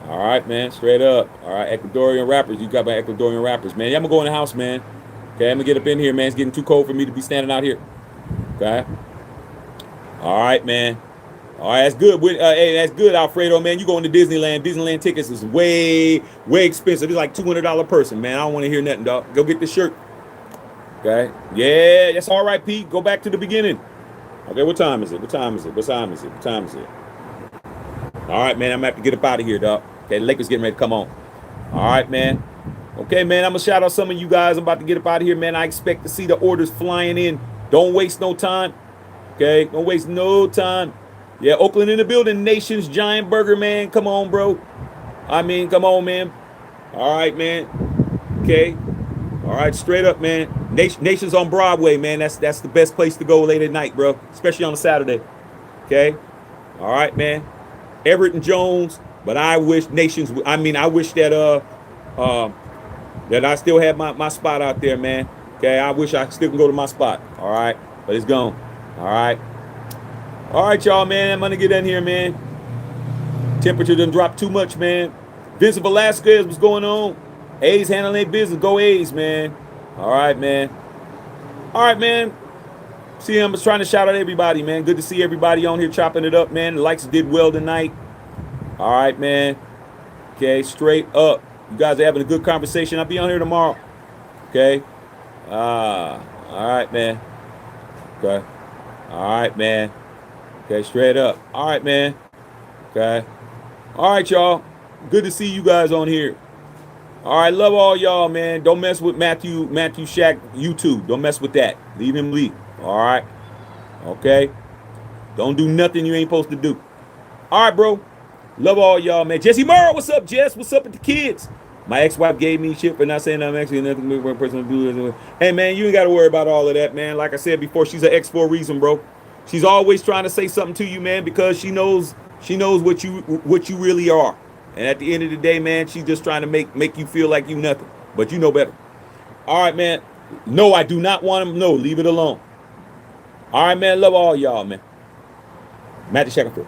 Speaker 1: All right, man. Straight up. All right. Ecuadorian rappers. You got my Ecuadorian rappers, man. Yeah, I'm going to go in the house, man. Okay. I'm going to get up in here, man. It's getting too cold for me to be standing out here. Okay. All right, man. All right. That's good. Hey, that's good, Alfredo, man. You going to Disneyland. Disneyland tickets is way, way expensive. It's like $200 a person, man. I don't want to hear nothing, dog. Go get the shirt. Okay. Yeah, that's all right, Pete. Go back to the beginning. Okay, what time is it? All right, man, I'm going to have to get up out of here, dog. Okay, the Lakers getting ready to come on. All right, man. Okay, man, I'm going to shout out some of you guys. I'm about to get up out of here, man. I expect to see the orders flying in Don't waste no time. Okay, don't waste no time. Yeah, Oakland in the building. Nation's Giant Burger, man. Come on, bro. I mean, come on, man. All right, man. Okay. All right, straight up, man. Nation's on Broadway, man. That's the best place to go late at night, bro. Especially on a Saturday. Okay. All right, man. Everett and Jones, but I wish Nations. I mean, I wish that that I still had my spot out there, man. Okay, I wish I still can go to my spot. All right, but it's gone. All right, y'all, man. I'm gonna get in here, man. Temperature done dropped too much, man. Vincent Velasquez, what's going on? A's handling their business. Go A's, man. All right, man. All right, man. See, I'm just trying to shout out everybody, man. Good to see everybody on here chopping it up, man. The likes did well tonight. All right, man. Okay, straight up. You guys are having a good conversation. I'll be on here tomorrow. Okay. All right, man. Okay. All right, man. Okay, straight up. All right, man. Okay. All right, y'all. Good to see you guys on here. All right, love all y'all, man. Don't mess with Matthew Shack YouTube. Don't mess with that. Leave him leave. All right. Okay. Don't do nothing you ain't supposed to do. All right, bro. Love all y'all, man. Jesse Morrow, what's up, Jess? What's up with the kids? My ex-wife gave me shit for not saying I'm actually nothing with one person to do. Hey, man, you ain't got to worry about all of that, man. Like I said before, she's an ex for a reason, bro. She's always trying to say something to you, man, because she knows what you really are. And at the end of the day, man, she's just trying to make you feel like you nothing. But you know better. All right, man. No, I do not want him. No, leave it alone. All right, man. Love all y'all, man. Matthew Shackelford.